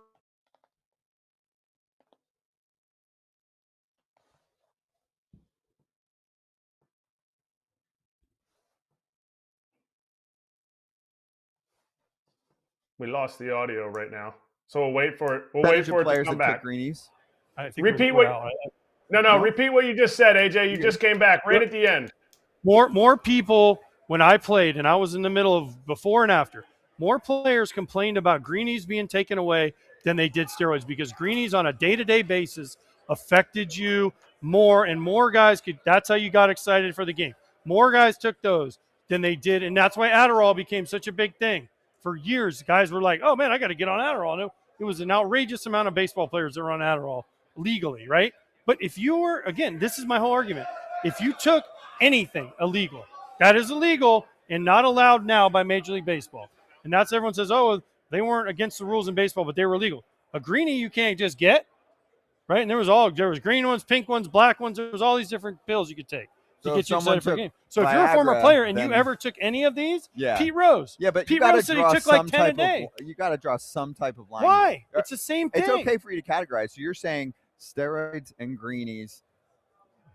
S3: We lost the audio right now, so we'll wait for it. We'll
S1: Percentage
S3: wait for
S1: of
S3: it to
S1: players
S3: come
S1: that
S3: back.
S1: took greenies.
S2: I think
S3: Repeat
S2: we're
S3: what?
S2: out.
S3: No. Repeat what you just said, AJ. You just came back right at the end.
S2: More people when I played, and I was in the middle of before and after. More players complained about greenies being taken away than they did steroids, because greenies on a day-to-day basis affected you more, and more guys could. That's how you got excited for the game. More guys took those than they did, and that's why Adderall became such a big thing. For years, guys were like, "Oh man, I got to get on Adderall." No, it was an outrageous amount of baseball players that were on Adderall legally, right? But if you were, again, this is my whole argument. If you took anything illegal, that is illegal and not allowed now by Major League Baseball. And that's everyone says, oh, they weren't against the rules in baseball, but they were illegal. A greenie you can't just get, right? And there was green ones, pink ones, black ones. There was all these different pills you could take to get you excited for a game. So if you're a former player and you ever took any of these, Pete Rose.
S1: Yeah, but
S2: Pete Rose said he took like 10 a day.
S1: You got to draw some type of line.
S2: Why? It's the same thing.
S1: It's okay for you to categorize. So you're saying steroids and greenies,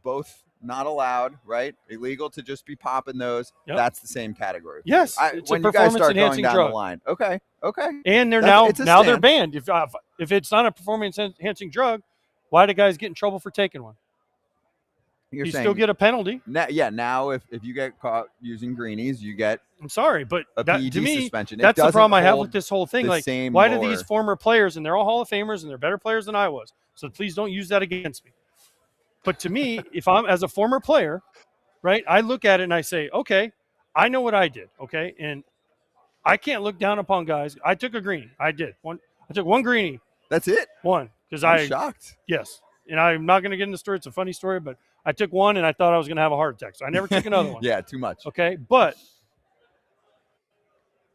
S1: both not allowed, right? Illegal to just be popping those. Yep. That's the same category.
S2: Yes,
S1: it's when a performance-enhancing drug. The line. Okay.
S2: And they're now they're banned. If it's not a performance-enhancing drug, why do guys get in trouble for taking one? You still get a penalty.
S1: Now if you get caught using greenies, you get.
S2: I'm sorry, but
S1: PED
S2: to me,
S1: suspension.
S2: That's the problem I have with this whole thing. Like, why do these
S1: lore.
S2: former players, and they're all Hall of Famers, and they're better players than I was, so please don't use that against me. But to me, if I'm as a former player, right, I look at it and I say, okay, I know what I did, okay, and I can't look down upon guys. I took a greenie. I took one greenie.
S1: That's it?
S2: One. Because
S1: I'm shocked.
S2: Yes. And I'm not going to get into the story. It's a funny story, but I took one and I thought I was going to have a heart attack. So I never took another one.
S1: Yeah, too much.
S2: Okay. But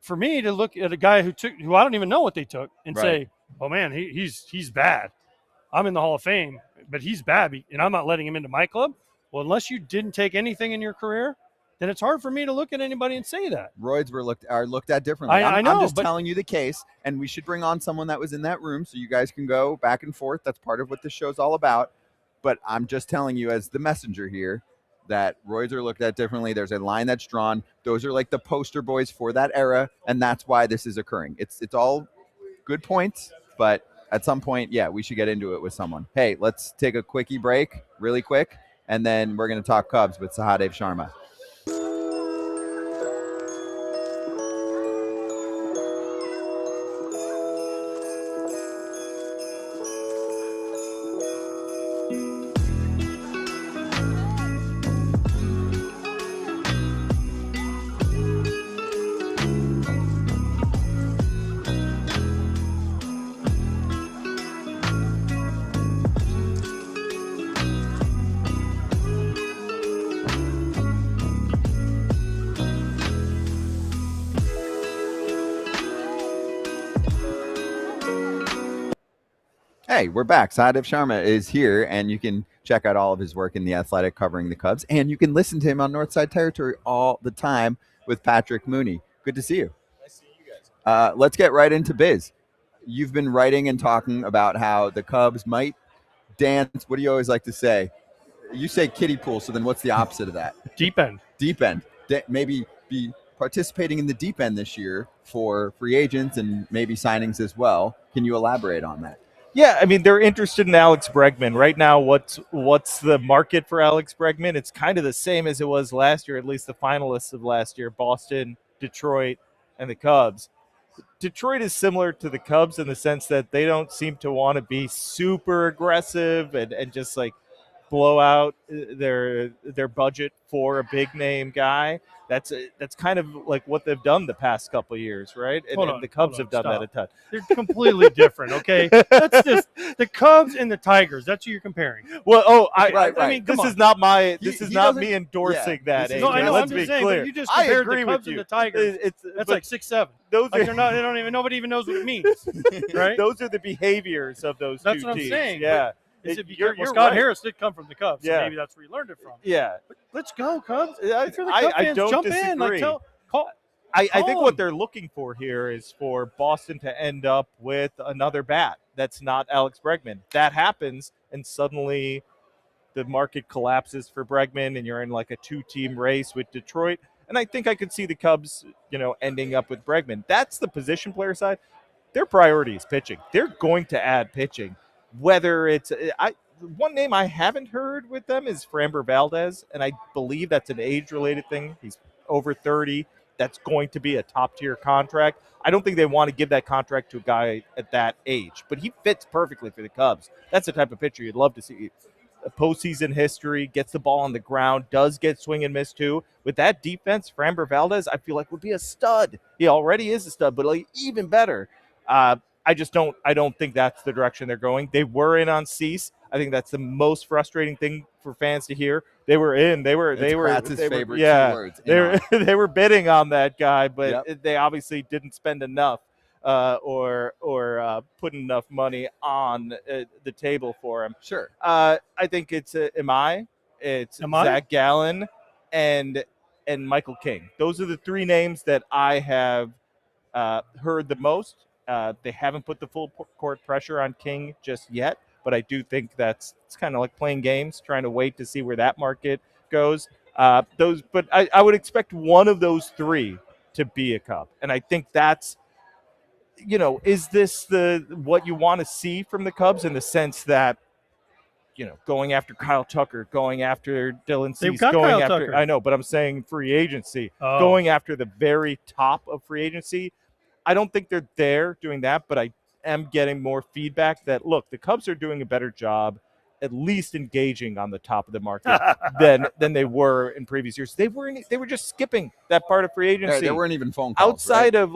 S2: for me to look at a guy who I don't even know what they took and say, oh man, he's bad. I'm in the Hall of Fame, but he's bad, and I'm not letting him into my club. Well, unless you didn't take anything in your career, then it's hard for me to look at anybody and say that.
S1: Roids are looked at differently.
S2: I know,
S1: I'm just telling you the case, and we should bring on someone that was in that room so you guys can go back and forth. That's part of what this show's all about. But I'm just telling you as the messenger here that roids are looked at differently. There's a line that's drawn. Those are like the poster boys for that era, and that's why this is occurring. It's all good points, but at some point, we should get into it with someone. Hey, let's take a quickie break, really quick, and then we're going to talk Cubs with Sahadev Sharma. Hey, we're back. Sahadev Sharma is here, and you can check out all of his work in The Athletic covering the Cubs, and you can listen to him on Northside Territory all the time with Patrick Mooney. Good to see you.
S7: Nice to see you guys.
S1: Let's get right into biz. You've been writing and talking about how the Cubs might dance. What do you always like to say? You say kiddie pool, so then what's the opposite of that?
S2: Deep end.
S1: Deep end. Maybe be participating in the deep end this year for free agents and maybe signings as well. Can you elaborate on that?
S7: Yeah, I mean, they're interested in Alex Bregman. Right now, what's the market for Alex Bregman? It's kind of the same as it was last year, at least the finalists of last year, Boston, Detroit, and the Cubs. Detroit is similar to the Cubs in the sense that they don't seem to want to be super aggressive and just like blow out their budget for a big name guy. That's kind of like what they've done the past couple of years, right? And the Cubs have done that a ton.
S2: They're completely different, okay? That's just the Cubs and the Tigers. That's who you're comparing.
S7: Well,
S1: right.
S7: I mean, this is not me endorsing that.
S2: No, I know.
S7: Let's
S2: I'm
S7: be
S2: just saying.
S7: clear.
S2: But you just compared the Cubs and the Tigers. That's like 6-7. Nobody even knows what it means, right?
S7: Those are the behaviors of those two teams.
S2: That's what I'm saying.
S7: Yeah.
S2: Scott
S7: right.
S2: Harris did come from the Cubs, so maybe that's where he learned it from.
S7: Yeah.
S2: But let's go, Cubs. If you're the Cubs fans,
S7: don't
S2: jump
S7: disagree.
S2: in. Like,
S7: I think what they're looking for here is for Boston to end up with another bat that's not Alex Bregman. That happens, and suddenly the market collapses for Bregman, and you're in like a two-team race with Detroit. And I think I could see the Cubs, ending up with Bregman. That's the position player side. Their priority is pitching. They're going to add pitching. Whether it's one name I haven't heard with them is Framber Valdez, and I believe that's an age-related thing. He's over 30. That's going to be a top-tier contract. I don't think they want to give that contract to a guy at that age, but he fits perfectly for the Cubs. That's the type of pitcher you'd love to see. A postseason history, gets the ball on the ground, does get swing and miss too. With that defense, Framber Valdez, I feel like would be a stud. He already is a stud, but even better. I don't think that's the direction they're going. They were in on Cease. I think that's the most frustrating thing for fans to hear. They were
S1: Kratz's favorite two words.
S7: They were bidding on that guy, but they obviously didn't spend enough or put enough money on the table for him.
S1: Sure.
S7: I think it's Zach Gallen and Michael King. Those are the three names that I have heard the most. They haven't put the full court pressure on King just yet, but I do think it's kind of like playing games, trying to wait to see where that market goes. But I would expect one of those three to be a Cub, and I think that's, is this what you want to see from the Cubs in the sense that, going after Kyle Tucker, going after Dylan Cease, going after Tucker. I know, but I'm saying free agency, going after the very top of free agency. I don't think they're there doing that, but I am getting more feedback that, look, the Cubs are doing a better job at least engaging on the top of the market than they were in previous years. They were just skipping that part of free agency.
S1: There weren't even phone calls.
S7: Outside of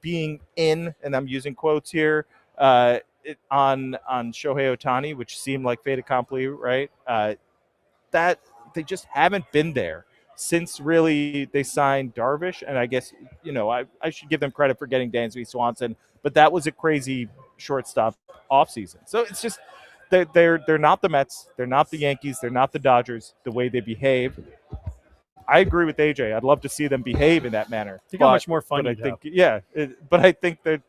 S7: being in, and I'm using quotes here, on Shohei Ohtani, which seemed like fait accompli, right? That they just haven't been there since really they signed Darvish. And I guess, I should give them credit for getting Dansby Swanson, but that was a crazy shortstop offseason. So it's just they're not the Mets, they're not the Yankees, they're not the Dodgers the way they behave. I agree with AJ. I'd love to see them behave in that manner.
S2: Think how much more fun
S7: I think, but I think that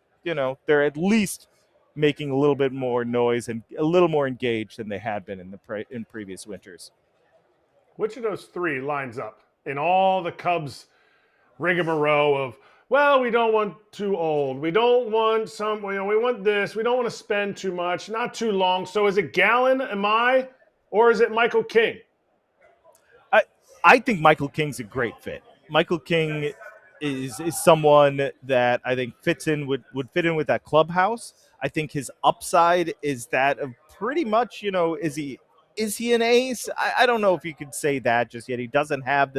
S7: they're at least making a little bit more noise and a little more engaged than they had been in previous winters.
S3: Which of those three lines up in all the Cubs rigmarole of, well, we don't want too old. We don't want we want this. We don't want to spend too much, not too long. So is it Gallen, or is it Michael King?
S7: I think Michael King's a great fit. Michael King is someone that I think would fit in with that clubhouse. I think his upside is that of pretty much, is he an ace? I don't know if you could say that just yet. He doesn't have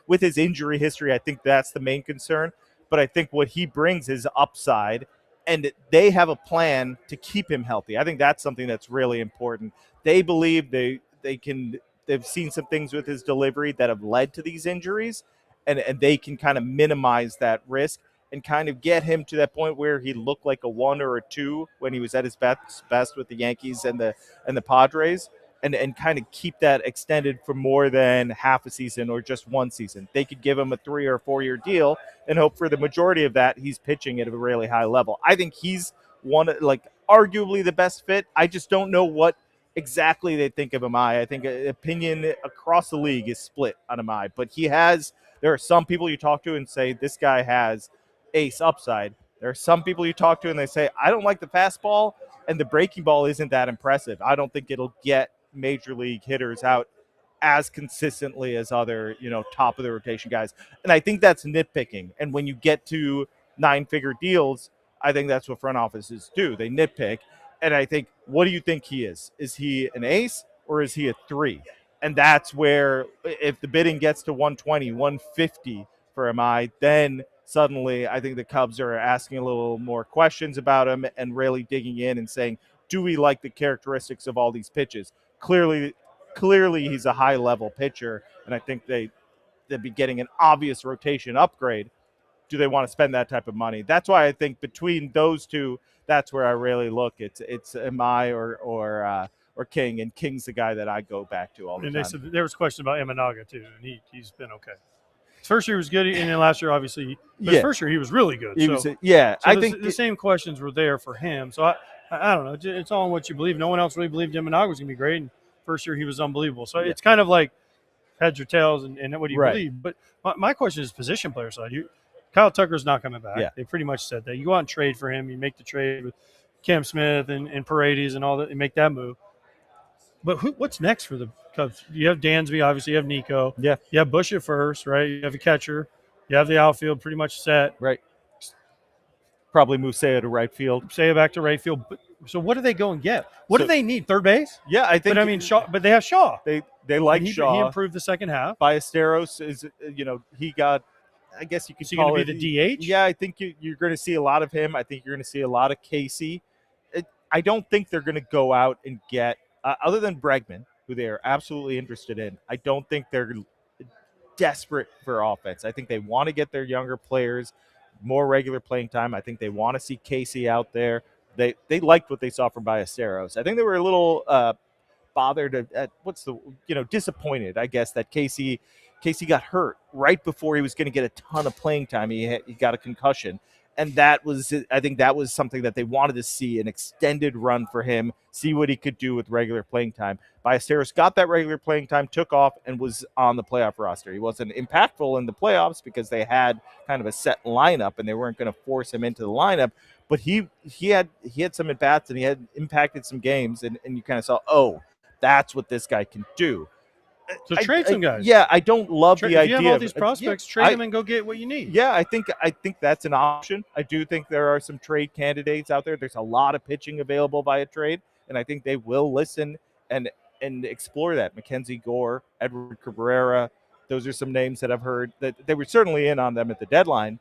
S7: with his injury history, I think that's the main concern. But I think what he brings is upside, and they have a plan to keep him healthy. I think that's something that's really important. They believe they've seen some things with his delivery that have led to these injuries, and they can kind of minimize that risk and kind of get him to that point where he looked like a 1 or a 2 when he was at his best with the Yankees and the Padres. And kind of keep that extended for more than half a season or just one season. They could give him a 3 or 4 year deal and hope for the majority of that he's pitching at a really high level. I think he's arguably the best fit. I just don't know what exactly they think of Amai. I think opinion across the league is split on Amai, but there are some people you talk to and say this guy has ace upside. There are some people you talk to and they say, I don't like the fastball and the breaking ball isn't that impressive. I don't think it'll get major league hitters out as consistently as other, top of the rotation guys. And I think that's nitpicking. And when you get to 9-figure deals, I think that's what front offices do. They nitpick. And I think, what do you think he is? Is he an ace or is he a 3? And that's where if the bidding gets to 120, 150 for MI, then suddenly I think the Cubs are asking a little more questions about him and really digging in and saying, do we like the characteristics of all these pitches? Clearly he's a high-level pitcher, and I think they'd be getting an obvious rotation upgrade. Do they want to spend that type of money? That's why I think between those two, that's where I really look. It's MI or King, and King's the guy that I go back to all the time.
S2: And they said there was a question about Imanaga too, and he's been okay. His first year was good, and then last year obviously, his first year he was really good. I think the same questions were there for him. So I don't know. It's all in what you believe. No one else really believed Imanaga was going to be great. And first year he was unbelievable. So it's kind of like heads or tails and what do you believe. But my question is position player side. Kyle Tucker's not coming back.
S7: Yeah.
S2: They pretty much said that. You go out and trade for him. You make the trade with Cam Smith and Paredes and all that. You make that move. But what's next for the Cubs? You have Dansby, obviously. You have Nico.
S7: Yeah.
S2: You have Bush at first, right? You have a catcher. You have the outfield pretty much set.
S7: Right. Probably move Seiya to right field.
S2: Seiya back to right field. So what do they go and get? What do they need? Third base?
S7: Yeah, I think.
S2: But I mean, Shaw. But they have Shaw.
S7: They like Shaw.
S2: He improved the second half.
S7: Ballesteros is, he got. I guess you could call
S2: going to be the DH.
S7: Yeah, I think you're going to see a lot of him. I think you're going to see a lot of Casey. I don't think they're going to go out and get other than Bregman, who they are absolutely interested in. I don't think they're desperate for offense. I think they want to get their younger players more regular playing time. I think they want to see Casey out there. They liked what they saw from Ballesteros. I think they were a little bothered at disappointed, I guess, that Casey got hurt right before he was going to get a ton of playing time. He got a concussion. And I think that was something that they wanted to see, an extended run for him, see what he could do with regular playing time. Ballesteros got that regular playing time, took off, and was on the playoff roster. He wasn't impactful in the playoffs because they had kind of a set lineup and they weren't going to force him into the lineup. But he had some at-bats and he had impacted some games, and you kind of saw, oh, that's what this guy can do.
S2: So trade some guys.
S7: Yeah, I don't love the idea.
S2: If you have all these prospects, trade them and go get what you need.
S7: Yeah, I think that's an option. I do think there are some trade candidates out there. There's a lot of pitching available via trade, and I think they will listen and explore that. Mackenzie Gore, Edward Cabrera, those are some names that I've heard that they were certainly in on them at the deadline,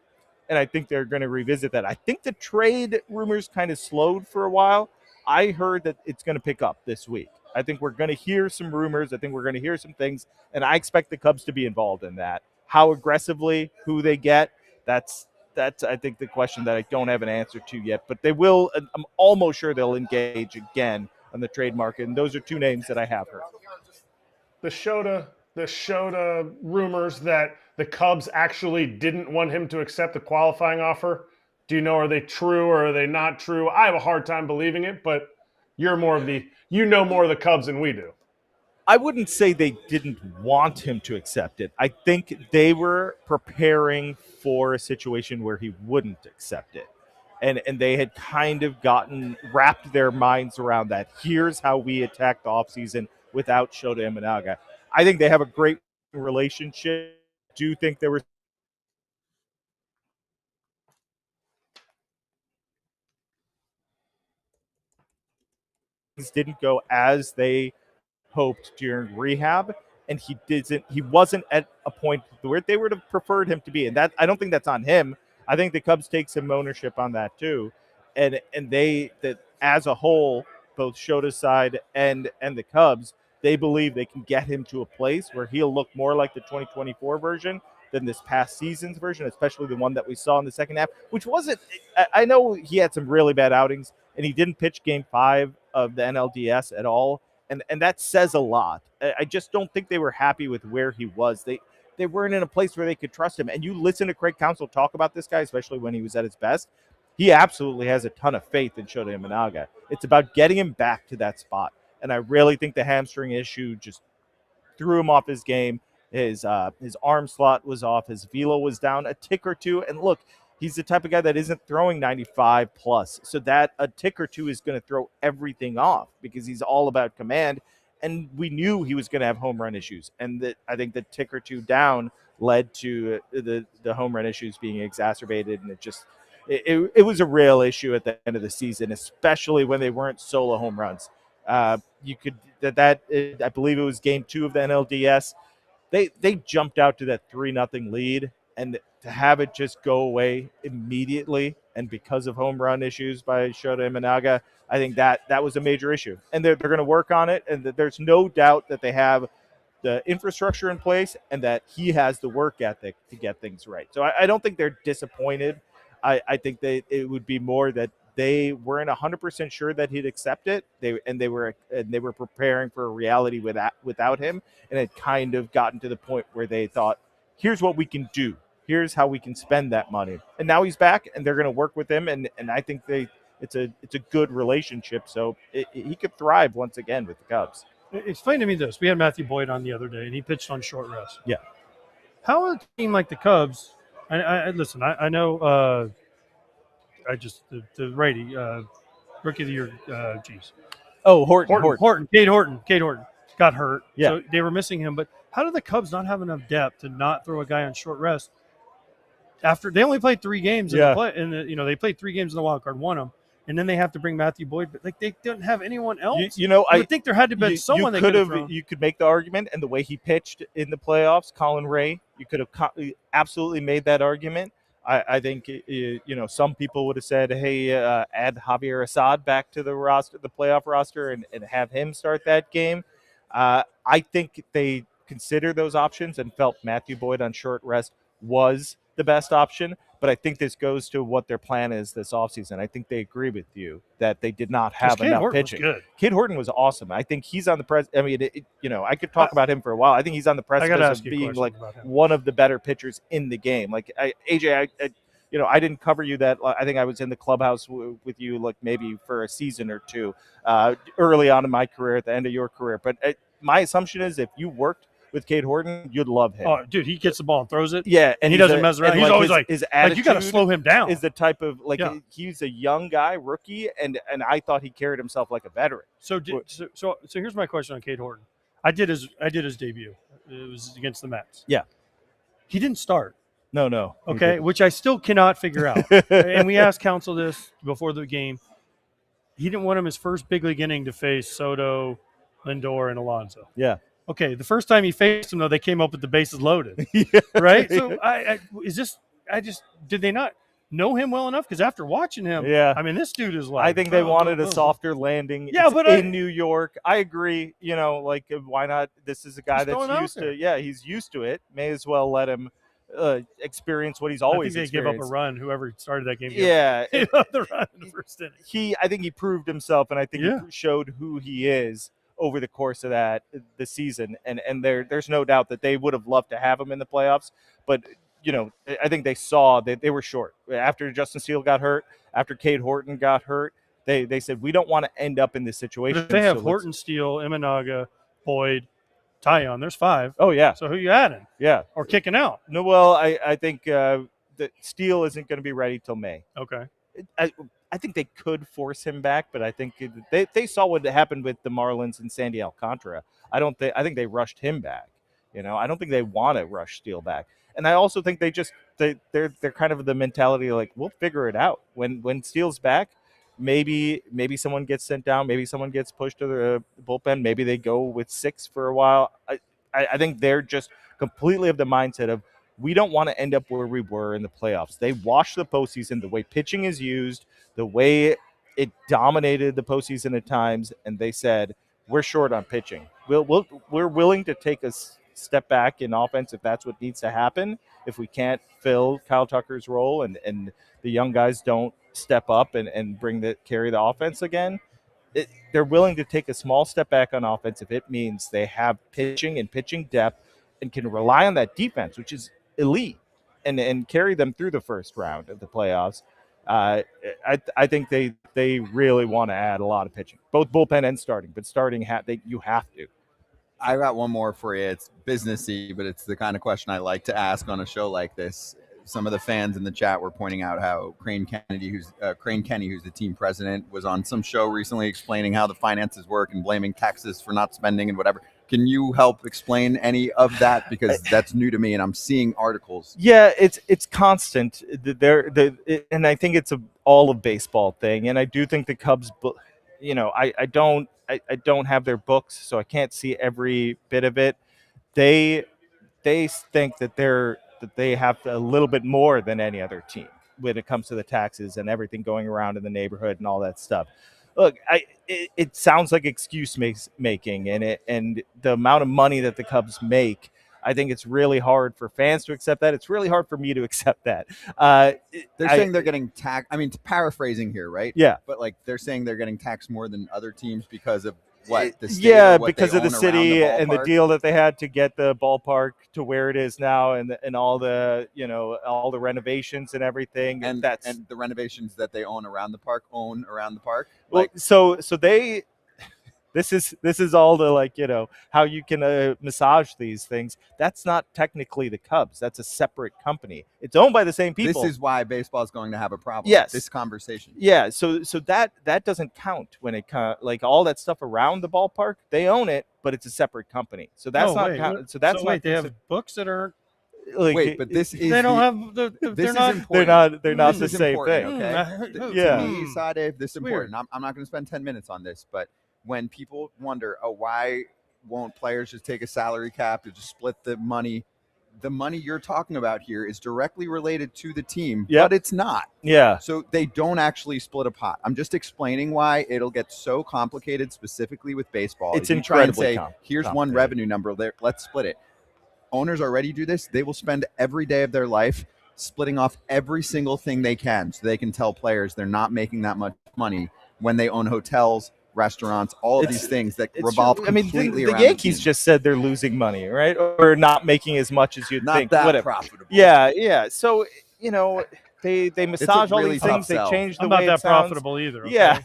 S7: and I think they're going to revisit that. I think the trade rumors kind of slowed for a while. I heard that it's going to pick up this week. I think we're going to hear some rumors. I think we're going to hear some things, and I expect the Cubs to be involved in that. How aggressively, who they get, that's I think the question that I don't have an answer to yet. But they will. I'm almost sure they'll engage again on the trade market, and those are two names that I have heard.
S3: The Shota rumors that the Cubs actually didn't want him to accept the qualifying offer. Do you know, are they true or are they not true? I have a hard time believing it, but you're more of the Cubs than we do.
S7: I wouldn't say they didn't want him to accept it. I think they were preparing for a situation where he wouldn't accept it. And they had kind of wrapped their minds around that. Here's how we attack the offseason without Shota Imanaga. I think they have a great relationship. I do think there was didn't go as they hoped during rehab, and he wasn't at a point where they would have preferred him to be, and that I don't think that's on him. I think the Cubs take some ownership on that too, and that as a whole, both Shota's side and the Cubs, they believe they can get him to a place where he'll look more like the 2024 version than this past season's version, especially the one that we saw in the second half, which wasn't. I know he had some really bad outings, and he didn't pitch Game 5 of the NLDS at all, and that says a lot. I just don't think they were happy with where he was. They weren't in a place where they could trust him. And you listen to Craig Counsell talk about this guy, especially when he was at his best. He absolutely has a ton of faith in Shota Imanaga. It's about getting him back to that spot. And I really think the hamstring issue just threw him off his game. His arm slot was off. His velo was down a tick or two. And look, he's the type of guy that isn't throwing 95 plus. So that a tick or two is going to throw everything off because he's all about command. And we knew he was going to have home run issues. And I think the tick or two down led to the home run issues being exacerbated. And it was a real issue at the end of the season, especially when they weren't solo home runs. I believe it was Game 2 of the NLDS. They jumped out to that 3-0 lead, and to have it just go away immediately, and because of home run issues by Shota Imanaga, I think that was a major issue. And they're going to work on it, and there's no doubt that they have the infrastructure in place and that he has the work ethic to get things right. So I don't think they're disappointed. I think that it would be more that they weren't 100% sure that he'd accept it. They were preparing for a reality without him, and it kind of gotten to the point where they thought, here's what we can do. Here's how we can spend that money. And now he's back, and they're going to work with him, and I think it's a good relationship. So he could thrive once again with the Cubs.
S2: Explain to me this. We had Matthew Boyd on the other day, and he pitched on short rest.
S7: Yeah.
S2: How a team like the Cubs, listen, I know the righty, rookie of the year,
S7: Horton.
S2: Cade Horton got hurt.
S7: Yeah.
S2: So they were missing him. But how do the Cubs not have enough depth to not throw a guy on short rest? After they only played 3 games they played 3 games in the wild card, won them. And then they have to bring Matthew Boyd, but like they didn't have anyone else. I would think there had to be someone they could have.
S7: You could make the argument, and the way he pitched in the playoffs, Colin Ray, you could have absolutely made that argument. I think some people would have said, "Hey, add Javier Assad back to the roster, the playoff roster, and have him start that game." I think they considered those options and felt Matthew Boyd on short rest was the best option. But I think this goes to what their plan is this offseason. I think they agree with you that they did not have enough pitching. Cade Horton was awesome. I think he's on the I could talk about him for a while. I think he's on the precipice of being like one of the better pitchers in the game. Like AJ, I didn't cover you that. I think I was in the clubhouse with you like maybe for a season or two early on in my career, at the end of your career. But my assumption is if you worked with Cade Horton, you'd love him.
S2: Oh, dude, he gets the ball and throws it.
S7: Yeah,
S2: and he doesn't mess around. He's always
S7: his attitude,
S2: you got to slow him down.
S7: Is the type of he's a young guy, rookie, and I thought he carried himself like a veteran.
S2: So here's my question on Cade Horton. I did his debut. It was against the Mets.
S7: Yeah,
S2: he didn't start.
S7: No.
S2: Okay, which I still cannot figure out. And we asked Counsell this before the game. He didn't want him his first big league inning to face Soto, Lindor, and Alonso.
S7: Yeah.
S2: Okay, the first time he faced him, though, they came up with the bases loaded.
S7: Yeah.
S2: Right? So did they not know him well enough? Because after watching him,
S7: yeah,
S2: I mean, this dude is like.
S7: I think they wanted a softer landing.
S2: Yeah, but
S7: in New York, I agree. Why not? This is a guy that's used to. Yeah, he's used to it. May as well let him experience what he's always.
S2: I think they give up a run. Whoever started that game.
S7: Yeah,
S2: gave up the run in the first inning.
S7: I think he proved himself, and I think he showed who he is over the course of the season, and there's no doubt that they would have loved to have him in the playoffs, but I think they saw that they were short after Justin Steele got hurt, after Cade Horton got hurt. They said we don't want to end up in this situation.
S2: But if they have Horton, Steele, Imanaga, Boyd, Tyon, there's 5.
S7: Oh yeah.
S2: So who you adding?
S7: Yeah,
S2: or kicking out?
S7: No, well, I think that Steele isn't going to be ready till May.
S2: Okay.
S7: I think they could force him back, but I think they saw what happened with the Marlins and Sandy Alcantara. I think they rushed him back. I don't think they want to rush Steele back. And I also think they're kind of the mentality like we'll figure it out when Steele's back. Maybe someone gets sent down. Maybe someone gets pushed to the bullpen. Maybe they go with 6 for a while. I think they're just completely of the mindset of we don't want to end up where we were in the playoffs. They watched the postseason, the way pitching is used, the way it dominated the postseason at times, and they said, we're short on pitching. We're willing to take a step back in offense if that's what needs to happen. If we can't fill Kyle Tucker's role and the young guys don't step up and carry the offense again, they're willing to take a small step back on offense if it means they have pitching and pitching depth and can rely on that defense, which is elite, and carry them through the first round of the playoffs. I think they really want to add a lot of pitching, both bullpen and starting. But starting, you have to.
S1: I got one more for you. It's businessy, but it's the kind of question I like to ask on a show like this. Some of the fans in the chat were pointing out how Crane Kenny, who's the team president, was on some show recently explaining how the finances work and blaming Texas for not spending and whatever. Can you help explain any of that? Because that's new to me, and I'm seeing articles.
S7: Yeah, it's constant. And I think it's all of baseball thing. And I do think the Cubs, I don't have their books, so I can't see every bit of it. They think that they have a little bit more than any other team when it comes to the taxes and everything going around in the neighborhood and all that stuff. Look, it sounds like excuse making, and the amount of money that the Cubs make, I think it's really hard for fans to accept that. It's really hard for me to accept that.
S1: They're saying they're getting taxed. I mean, paraphrasing here, right?
S7: Yeah.
S1: But they're saying they're getting taxed more than other teams because of what? The state,
S7: yeah,
S1: what
S7: because of the city and the deal that they had to get the ballpark to where it is now, and all the all the renovations and everything,
S1: and the renovations that they own around the park.
S7: Well, so they This is all the, like, you know, how you can massage these things. That's not technically the Cubs. That's a separate company. It's owned by the same people.
S1: This is why baseball is going to have a problem.
S7: Yes.
S1: This conversation.
S7: Yeah. So that doesn't count when it like all that stuff around the ballpark. They own it, but it's a separate company. So that's not count. So that's not.
S2: They have books that are.
S7: Like,
S1: wait, but this is
S2: they don't have
S1: they're
S7: not the same thing.
S1: Okay.
S7: Yeah.
S1: To me, Sahadev, this is important. I'm not going to spend 10 minutes on this, but when people wonder, why won't players just take a salary cap to just split the money? The money you're talking about here is directly related to the team, but it's not.
S7: Yeah.
S1: So they don't actually split a pot. I'm just explaining why it'll get so complicated specifically with baseball.
S7: It's
S1: incredibly
S7: complicated.
S1: Here's one revenue number there. Let's split it. Owners already do this. They will spend every day of their life splitting off every single thing they can so they can tell players they're not making that much money when they own hotels, restaurants, all of these things that revolve completely around
S7: the Yankees just said they're losing money, right? Or not making as much as you'd think.
S1: Not that
S7: Whatever.
S1: profitable.
S7: Yeah. So, you know, they massage all these things. They change the way
S2: not that
S7: it sounds.
S2: Profitable either. Okay?
S7: Yeah.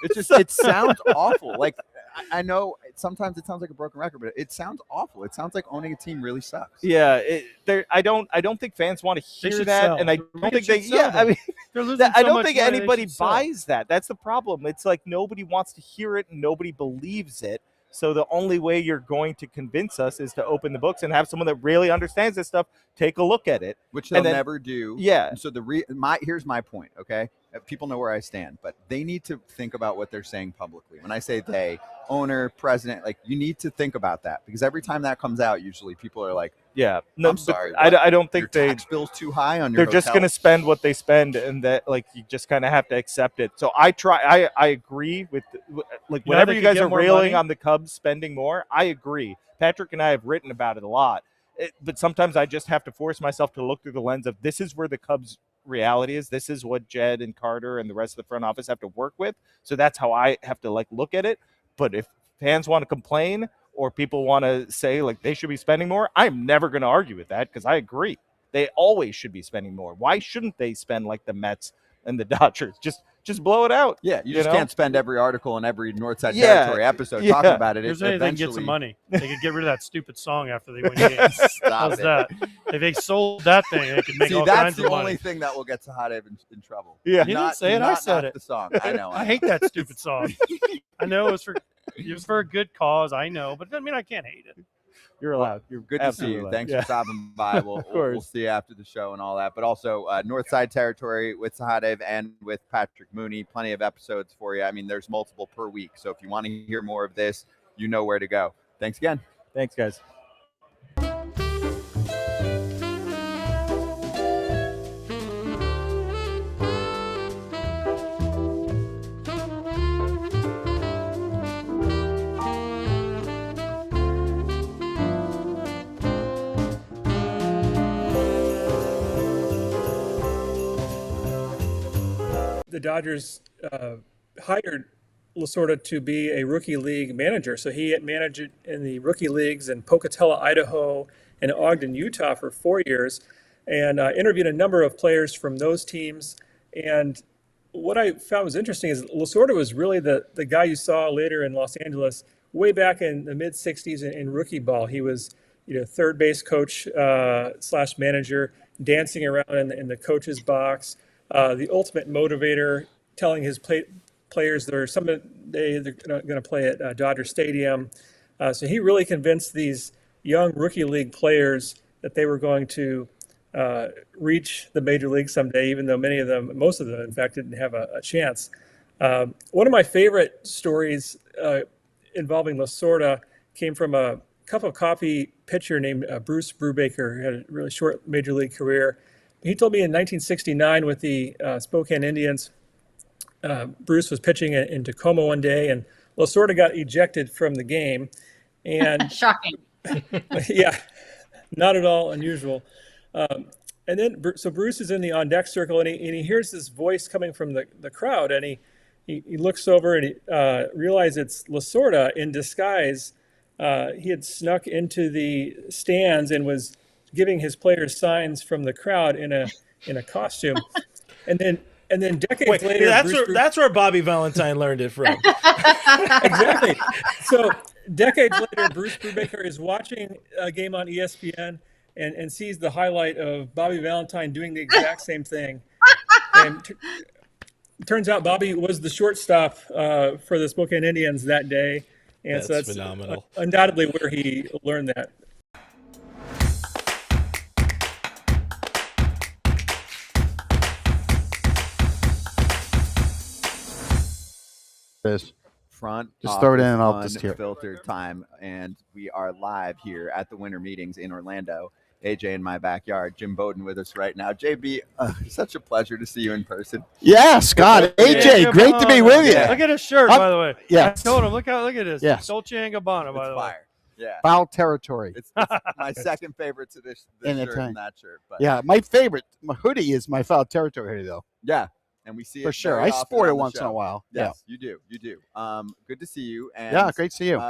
S1: It sounds awful. Like, I know sometimes it sounds like a broken record, but it sounds awful. It sounds like owning a team really sucks.
S7: Yeah, I don't think fans want to hear that,
S2: sell.
S7: and I don't think they.
S2: Sell
S7: Yeah,
S2: them.
S7: I mean,
S2: They're losing
S7: I
S2: so
S7: don't
S2: much
S7: think
S2: money, they
S7: anybody
S2: should sell.
S7: buys that. That's the problem. It's like nobody wants to hear it, and nobody believes it. So the only way you're going to convince us is to open the books and have someone that really understands this stuff take a look at it,
S1: which they'll never do.
S7: Yeah.
S1: And so here's my point. Okay, people know where I stand, but they need to think about what they're saying publicly. When I say they, owner, president, like, you need to think about that, because every time that comes out, usually people are like,
S7: "Yeah, no,
S1: I'm sorry,
S7: I don't think
S1: your tax bill's too high on your
S7: They're just
S1: hotels."
S7: going to spend what they spend, and that, like, you just kind of have to accept it. So I agree with, like, whenever you guys are railing on the Cubs spending more, I agree. Patrick and I have written about it a lot, but sometimes I just have to force myself to look through the lens of, this is where the Cubs reality is. This is what Jed and Carter and the rest of the front office have to work with. So that's how I have to, like, look at it. But if fans want to complain, or people want to say, like, they should be spending more, I'm never going to argue with that, because I agree. They always should be spending more. Why shouldn't they spend like the Mets and the Dodgers? Just blow it out.
S1: Yeah, you just can't spend every article and every Northside Territory episode talking about it.
S2: Here's they can get some money. They could get rid of that stupid song after they win games. How's that? If they sold that thing, they could make all kinds of money.
S1: That's the only thing that will get Sahadev in trouble.
S7: Yeah,
S2: he didn't say it. I said it.
S1: The song. I know.
S2: I hate that stupid song. I know it was for a good cause. I know, but I mean, I can't hate it.
S7: You're allowed. You're
S1: good to see you.
S7: allowed.
S1: Thanks for stopping by. We'll see you after the show and all that. But also Northside Territory with Sahadev and with Patrick Mooney. Plenty of episodes for you. I mean, there's multiple per week. So if you want to hear more of this, you know where to go. Thanks again.
S7: Thanks, guys.
S8: The Dodgers hired Lasorda to be a rookie league manager. So he had managed in the rookie leagues in Pocatello, Idaho, and Ogden, Utah for 4 years, and interviewed a number of players from those teams. And what I found was interesting is Lasorda was really the guy you saw later in Los Angeles way back in the mid-'60s in rookie ball. He was, third base coach / manager, dancing around in the coach's box. The ultimate motivator, telling his players they're going to play at Dodger Stadium. So he really convinced these young rookie league players that they were going to reach the major league someday, even though most of them, in fact, didn't have a chance. One of my favorite stories involving Lasorda came from a cup of coffee pitcher named Bruce Brubaker, who had a really short major league career. He told me in 1969 with the Spokane Indians, Bruce was pitching in Tacoma one day, and Lasorda got ejected from the game. And
S10: shocking.
S8: Yeah, not at all unusual. And then, so Bruce is in the on-deck circle, and he hears this voice coming from the crowd, and he looks over and he realizes it's Lasorda in disguise. He had snuck into the stands and was giving his players signs from the crowd in a costume. And then And then decades later,
S10: that's where Bobby Valentine learned it from.
S8: Exactly. So decades later, Bruce Brubaker is watching a game on ESPN and sees the highlight of Bobby Valentine doing the exact same thing. And turns out Bobby was the shortstop for the Spokane Indians that day. And
S10: that's
S8: so that's
S10: phenomenal.
S8: Undoubtedly where he learned that.
S1: Front
S11: just throw it in and I'll
S1: office
S11: just hear.
S1: Unfiltered time, and we are live here at the Winter Meetings in Orlando. AJ in my backyard. Jim Bowden with us right now. JB, such a pleasure to see you in person.
S11: Yeah, Scott. AJ, great to be with you.
S2: Look at his shirt, by the way.
S11: Yeah.
S2: I told him, look at this.
S11: Yes.
S2: Dolce & Gabbana, by the way.
S1: Yeah.
S11: Foul territory.
S1: It's my second favorite to this shirt and that shirt. But
S11: yeah, my favorite, my hoodie is my foul territory hoodie, though.
S1: Yeah. And we see it
S11: for sure.
S1: I
S11: sport it once in a while.
S1: Yes, you do. Good to see you. And
S11: yeah, great to see you.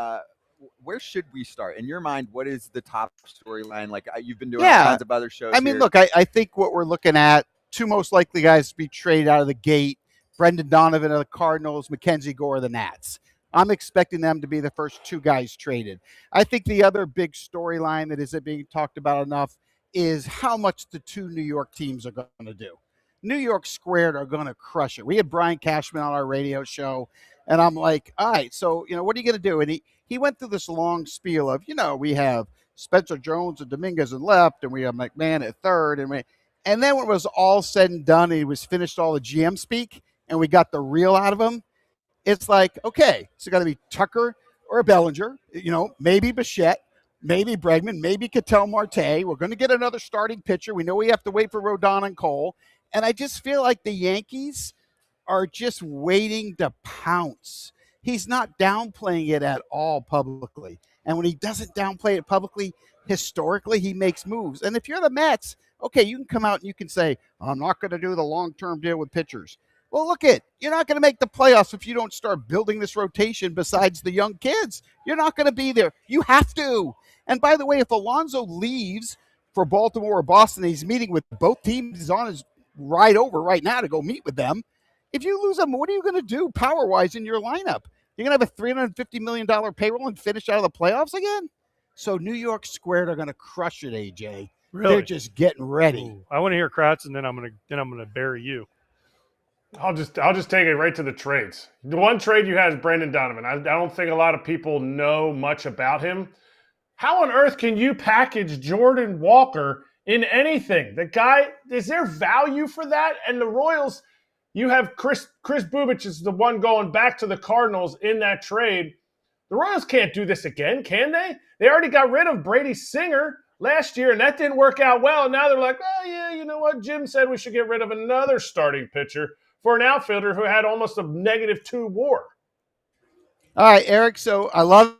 S1: Where should we start? In your mind, what is the top storyline? Like you've been doing all kinds of other shows.
S11: I mean, look, I think what we're looking at, two most likely guys to be traded out of the gate, Brendan Donovan of the Cardinals, Mackenzie Gore of the Nats. I'm expecting them to be the first two guys traded. I think the other big storyline that isn't being talked about enough is how much the two New York teams are going to do. New York Squared are going to crush it. We had Brian Cashman on our radio show, and I'm like, all right, so, what are you going to do? And he went through this long spiel of, we have Spencer Jones and Dominguez in left, and we have McMahon at third. And then when it was all said and done, and he was finished all the GM speak, and we got the real out of him, it's like, okay, so got to be Tucker or Bellinger, maybe Bichette, maybe Bregman, maybe Ketel Marte. We're going to get another starting pitcher. We know we have to wait for Rodon and Cole. And I just feel like the Yankees are just waiting to pounce. He's not downplaying it at all publicly. And when he doesn't downplay it publicly, historically, he makes moves. And if you're the Mets, okay, you can come out and you can say, I'm not going to do the long-term deal with pitchers. Well, look you're not going to make the playoffs if you don't start building this rotation besides the young kids. You're not going to be there. You have to. And by the way, if Alonso leaves for Baltimore or Boston, he's meeting with both teams. He's on his ride over right now to go meet with them. If you lose them, what are you going to do power-wise in your lineup? You're going to have a $350 million payroll and finish out of the playoffs again? So New York Squared are going to crush it, AJ.
S2: Really?
S11: They're just getting ready.
S2: Ooh, I want to hear Kratz, and then I'm gonna bury you.
S3: I'll just take it right to the trades. The one trade you had is Brendan Donovan. I don't think a lot of people know much about him. How on earth can you package Jordan Walker in anything? The guy, is there value for that? And the Royals, you have Chris Bubich is the one going back to the Cardinals in that trade. The Royals can't do this again, can they? They already got rid of Brady Singer last year, and that didn't work out well. And now they're like, oh, yeah, you know what? Jim said we should get rid of another starting pitcher for an outfielder who had almost a -2 WAR.
S11: All right, Erik. So I love,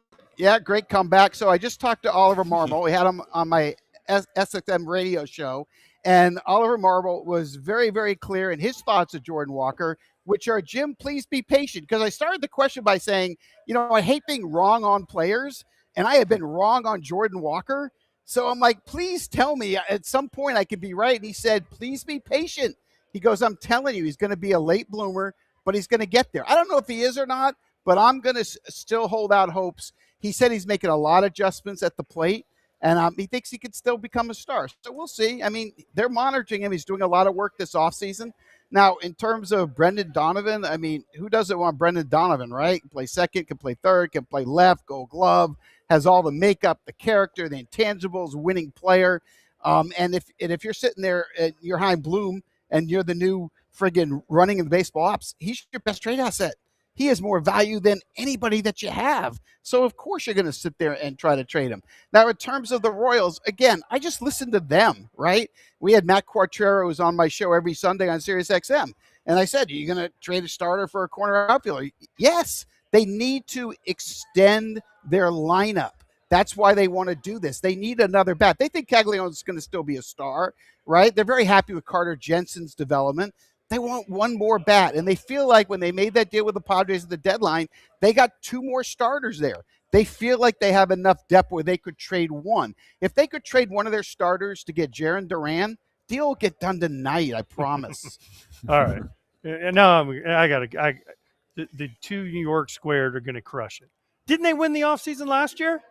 S11: great comeback. So I just talked to Oliver Marmol. We had him on my SXM radio show, and Oliver Marmol was very, very clear in his thoughts of Jordan Walker, which are, Jim, please be patient. Because I started the question by saying, I hate being wrong on players, and I have been wrong on Jordan Walker. So I'm like, please tell me at some point I could be right. And he said, please be patient. He goes, I'm telling you, he's going to be a late bloomer, but he's going to get there. I don't know if he is or not, but I'm going to still hold out hopes. He said he's making a lot of adjustments at the plate, and he thinks he could still become a star. So we'll see. I mean, they're monitoring him. He's doing a lot of work this offseason. Now, in terms of Brendan Donovan, I mean, who doesn't want Brendan Donovan, right? Can play second, can play third, can play left, Gold Glove, has all the makeup, the character, the intangibles, winning player. And if you're sitting there at your Chaim Bloom and you're the new friggin' running in the baseball ops, he's your best trade asset. He has more value than anybody that you have. So, of course, you're going to sit there and try to trade him. Now, in terms of the Royals, again, I just listened to them, right? We had Matt Quattrero, who's on my show every Sunday on SiriusXM. And I said, are you going to trade a starter for a corner outfielder? Yes. They need to extend their lineup. That's why they want to do this. They need another bat. They think Castellanos is going to still be a star, right? They're very happy with Carter Jensen's development. They want one more bat, and they feel like when they made that deal with the Padres at the deadline, they got two more starters there. They feel like they have enough depth where they could trade one. If they could trade one of their starters to get Jarren Duran, deal will get done tonight, I promise.
S2: All right. And now the two New York squared are going to crush it. Didn't they win the offseason last year?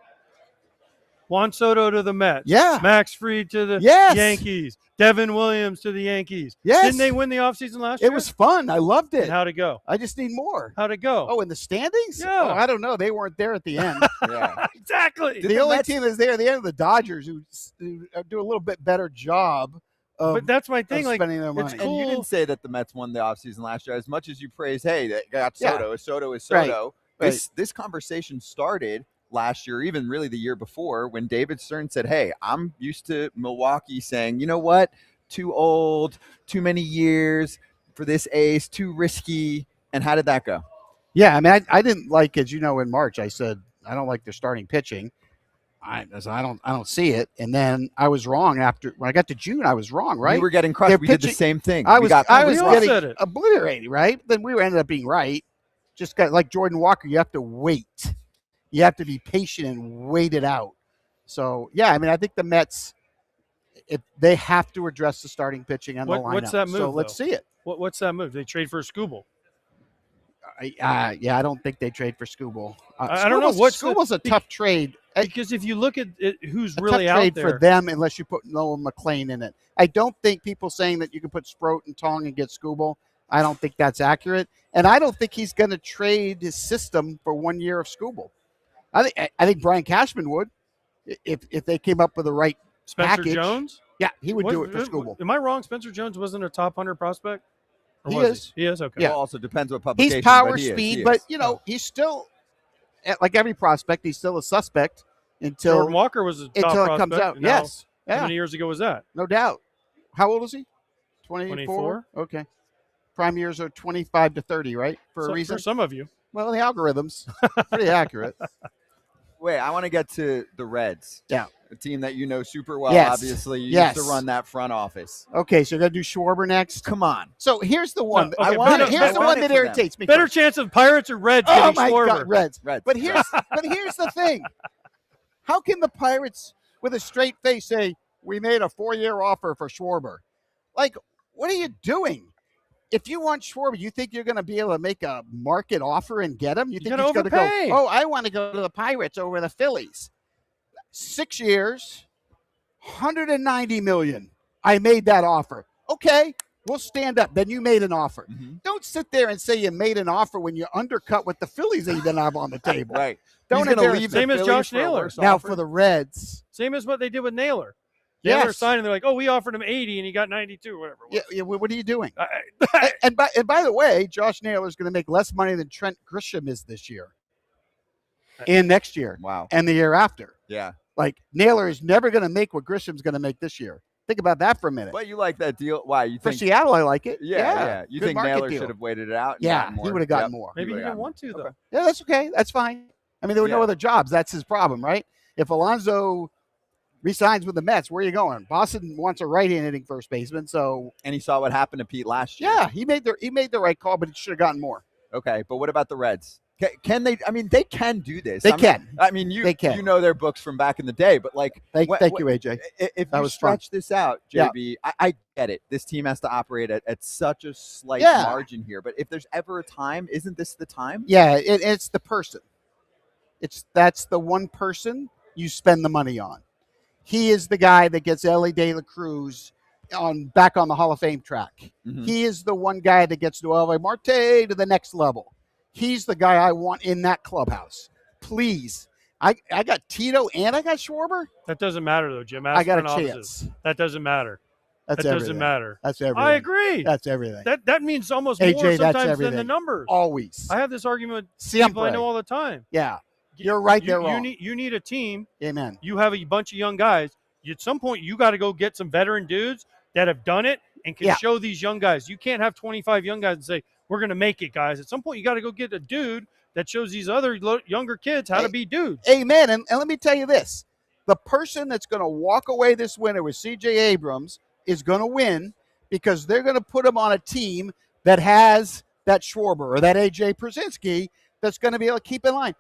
S2: Juan Soto to the Mets.
S11: Yeah.
S2: Max Fried to the
S11: Yes.
S2: Yankees. Devin Williams to the Yankees.
S11: Yes.
S2: Didn't they win the offseason last year?
S11: It was fun. I loved it.
S2: And how'd it go?
S11: I just need more.
S2: How'd it go?
S11: Oh, in the standings?
S2: Yeah.
S11: Oh, I don't know. They weren't there at the end.
S1: Yeah.
S2: Exactly.
S11: The only team that's there at the end of the Dodgers who do a little bit better job of,
S2: but that's my thing.
S11: of
S2: Like,
S11: spending their money.
S2: it's
S1: And you didn't say that the Mets won the offseason last year. As much as you praise, hey, they got Soto. Soto is Soto.
S11: Right.
S1: This conversation started last year, even really the year before, when David Stern said, hey, I'm used to Milwaukee saying, you know what, too old, too many years for this ace, too risky. And how did that go?
S11: Yeah, I mean, I didn't like, as you know, in March, I said, I don't like their starting pitching. I don't see it. And then I was wrong when I got to June. I was wrong, right?
S1: We were getting crushed. We did the same thing.
S11: I was getting
S2: it.
S11: obliterated, right? Then we ended up being right. Just got like Jordan Walker. You have to wait. You have to be patient and wait it out. So yeah, I mean, I think the Mets, if they have to address the starting pitching and the lineup.
S2: What's that move?
S11: So let's see it.
S2: What's that move? They trade for Skubal.
S11: Yeah, I don't think they trade for Skubal.
S2: I don't know.
S11: Skubal's a tough trade.
S2: Because if you look at it, who's
S11: a
S2: really
S11: tough
S2: out
S11: trade
S2: there
S11: for them, unless you put Noah McLean in it. I don't think people saying that you can put Sproat and Tong and get Skubal. I don't think that's accurate, and I don't think he's going to trade his system for 1 year of Skubal. I think Brian Cashman would, if they came up with the right
S2: Spencer
S11: package.
S2: Jones.
S11: Yeah, he would do it for Skubal.
S2: Am I wrong? Spencer Jones wasn't a top 100 prospect.
S11: He is.
S2: He is. Okay.
S11: Yeah.
S1: Well, also depends what publication.
S11: He's power
S1: but he
S11: speed,
S1: is.
S11: but he's still like every prospect. He's still a suspect until
S2: Jordan Walker was a top
S11: until it
S2: prospect.
S11: comes out.
S2: Now,
S11: Yes.
S2: How
S11: Yeah.
S2: many years ago was that?
S11: No doubt. How old is he? 24?
S2: 24.
S11: Okay. Prime years are 25 to 30, right? For a reason.
S2: For some of you.
S11: Well, the algorithms pretty accurate.
S1: Wait, I want to get to the Reds.
S11: Yeah.
S1: A team that you know super well,
S11: Yes.
S1: obviously. You
S11: Yes.
S1: used to run that front office.
S11: Okay, so you're going to do Schwarber next?
S1: Come on.
S11: So here's the one.
S2: Okay,
S11: Here's the one that irritates me.
S2: Better
S11: first.
S2: chance of Pirates or Reds
S11: Oh,
S2: getting
S11: my
S2: Schwarber.
S11: God, Reds.
S1: Reds.
S11: But here's the thing. How can the Pirates, with a straight face, say, we made a 4-year offer for Schwarber? Like, what are you doing? If you want Schwarber, you think you're going to be able to make a market offer and get him? You think he's going to go, oh, I want to go to the Pirates over the Phillies. 6 years, $190 million. I made that offer. Okay, we'll stand up. Then you made an offer.
S1: Mm-hmm.
S11: Don't sit there and say you made an offer when you undercut what the Phillies even have on the table.
S1: Right.
S11: Don't
S1: He's gonna
S11: embarrass
S1: leave
S11: them.
S2: Same as
S1: Phillies
S2: Josh
S1: for a
S2: Naylor.
S1: worse
S11: Now
S1: offer.
S11: for the Reds.
S2: Same as what they did with Naylor.
S11: Yes.
S2: Naylor signed and they're like, oh, we offered him 80 and he got 92, whatever it was.
S11: Yeah, what are you doing? and by the way, Josh Naylor is going to make less money than Trent Grisham is this year and next year.
S1: Wow.
S11: And the year after.
S1: Yeah.
S11: Like, Naylor is never going to make what Grisham's going to make this year. Think about that for a minute.
S1: But you like that deal. Why? You
S11: For
S1: think
S11: Seattle, I like it.
S1: Yeah. You
S11: Good
S1: think
S11: market
S1: Naylor
S11: deal.
S1: should have waited it out? And
S11: Yeah,
S1: gotten more?
S11: he would have gotten
S1: Yep.
S11: more.
S2: Maybe he
S1: would've
S2: didn't
S1: gotten
S2: want to, though.
S1: Okay.
S11: Yeah, that's okay. That's fine. I mean, there were no
S1: Yeah.
S11: other jobs. That's his problem, right? If Alonso resigns with the Mets, where are you going? Boston wants a right-hand hitting first baseman, so
S1: And he saw what happened to Pete last year.
S11: yeah, he made the right call, but he should have gotten more.
S1: Okay, but what about the Reds? Can they? I mean, they can do this.
S11: They can.
S1: I mean,
S11: They can.
S1: you know their books from back in the day, but like,
S11: Thank you, AJ.
S1: If
S11: That
S1: you
S11: was fun.
S1: stretch this out,
S11: Yeah.
S1: JB, I get it. This team has to operate at such a slight
S11: Yeah.
S1: margin here. But if there's ever a time, isn't this the time?
S11: Yeah, it's the person. That's the one person you spend the money on. He is the guy that gets Ellie De La Cruz back on the Hall of Fame track.
S1: Mhm.
S11: He is the one guy that gets Noel Marte to the next level. He's the guy I want in that clubhouse. Please. I got Tito and I got Schwarber.
S2: That doesn't matter, though, Jim.
S11: I got a
S2: Ask for an
S11: chance.
S2: opposite. That doesn't matter.
S11: That's
S2: That
S11: everything.
S2: doesn't matter.
S11: That's everything.
S2: I agree.
S11: That's everything.
S2: That means almost
S11: AJ,
S2: more
S11: that's
S2: sometimes than the
S11: everything.
S2: numbers.
S11: Always.
S2: I have this argument with people I
S11: Siempre.
S2: know all the time.
S11: Yeah. You're right,
S2: You-
S11: they're
S2: you
S11: wrong.
S2: need a team.
S11: Amen.
S2: You have a bunch of young guys. At some point, you got to go get some veteran dudes that have done it and can
S11: Yeah.
S2: show these young guys. You can't have 25 young guys and say, we're going to make it, guys. At some point, you got to go get a dude that shows these other younger kids how to be dudes.
S11: Amen. And let me tell you this. The person that's going to walk away this winter with C.J. Abrams is going to win because they're going to put him on a team that has that Schwarber or that A.J. Pierzynski that's going to be able to keep in line.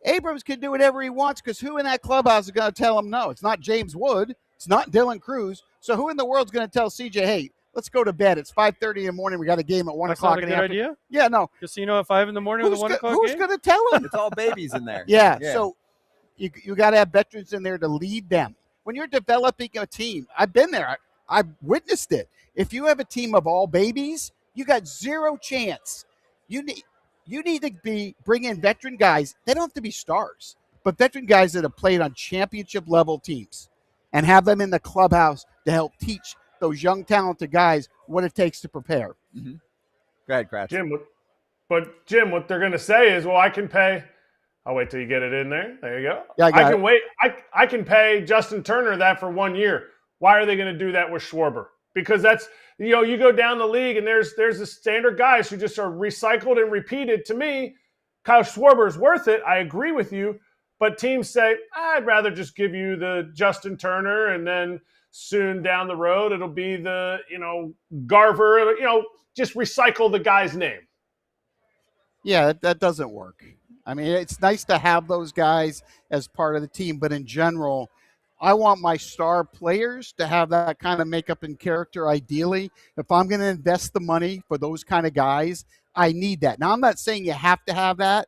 S11: Abrams can do whatever he wants because who in that clubhouse is going to tell him no? It's not James Wood. It's not Dylan Cruz. So who in the world's going to tell C.J., hey, Let's go to bed. It's 5:30 in the morning. We got a game at 1 o'clock in the afternoon.
S2: Idea?
S11: Yeah, no.
S2: Casino at 5 in the morning with a 1 o'clock
S11: Who's
S2: game?
S11: going to tell them?
S1: It's all babies in there.
S11: Yeah. So you got to have veterans in there to lead them. When you're developing a team, I've been there. I've witnessed it. If you have a team of all babies, you got zero chance. You need to bring in veteran guys. They don't have to be stars, but veteran guys that have played on championship level teams, and have them in the clubhouse to help teach those young talented guys what it takes to prepare.
S1: Mm-hmm. Go ahead, Kratz.
S3: Jim, what they're going to say is, well, I can pay. I'll wait till you get it in there. There you go.
S11: Yeah,
S3: I can wait. I can pay Justin Turner that for 1 year. Why are they going to do that with Schwarber? Because that's, you go down the league and there's the standard guys who just are recycled and repeated. To me, Kyle Schwarber is worth it. I agree with you. But teams say, I'd rather just give you the Justin Turner, and then soon down the road it'll be the, Garver, just recycle the guy's name.
S11: Yeah, that doesn't work. I mean, it's nice to have those guys as part of the team, but in general, I want my star players to have that kind of makeup and character ideally. If I'm going to invest the money for those kind of guys, I need that. Now, I'm not saying you have to have that.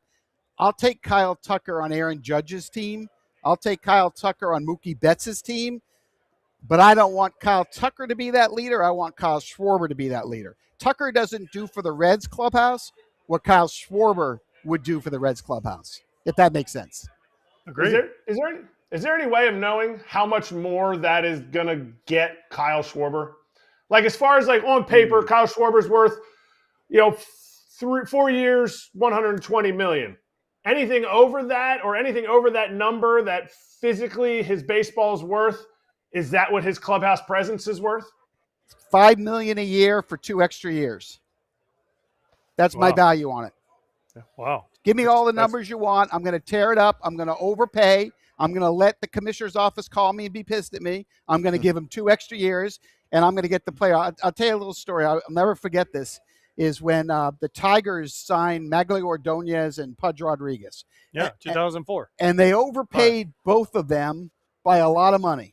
S11: I'll take Kyle Tucker on Aaron Judge's team. I'll take Kyle Tucker on Mookie Betts' team. But I don't want Kyle Tucker to be that leader. I want Kyle Schwarber to be that leader. Tucker doesn't do for the Reds clubhouse what Kyle Schwarber would do for the Reds clubhouse, if that makes sense.
S3: Agreed. Is there any way of knowing how much more that is going to get Kyle Schwarber? Like, as far as on paper, Kyle Schwarber's worth, 4 years, $120 million. Anything over that, or anything over that number that physically his baseball's worth, is that what his clubhouse presence is worth?
S11: $5 million a year for 2 extra years. That's my value on it.
S2: Wow.
S11: Give me all the numbers you want. I'm going to tear it up. I'm going to overpay. I'm going to let the commissioner's office call me and be pissed at me. I'm going to give him 2 extra years, and I'm going to get the player. I'll tell you a little story. I'll never forget this, is when the Tigers signed Magglio Ordonez and Pudge Rodriguez.
S2: Yeah, 2004.
S11: And they overpaid both of them by a lot of money.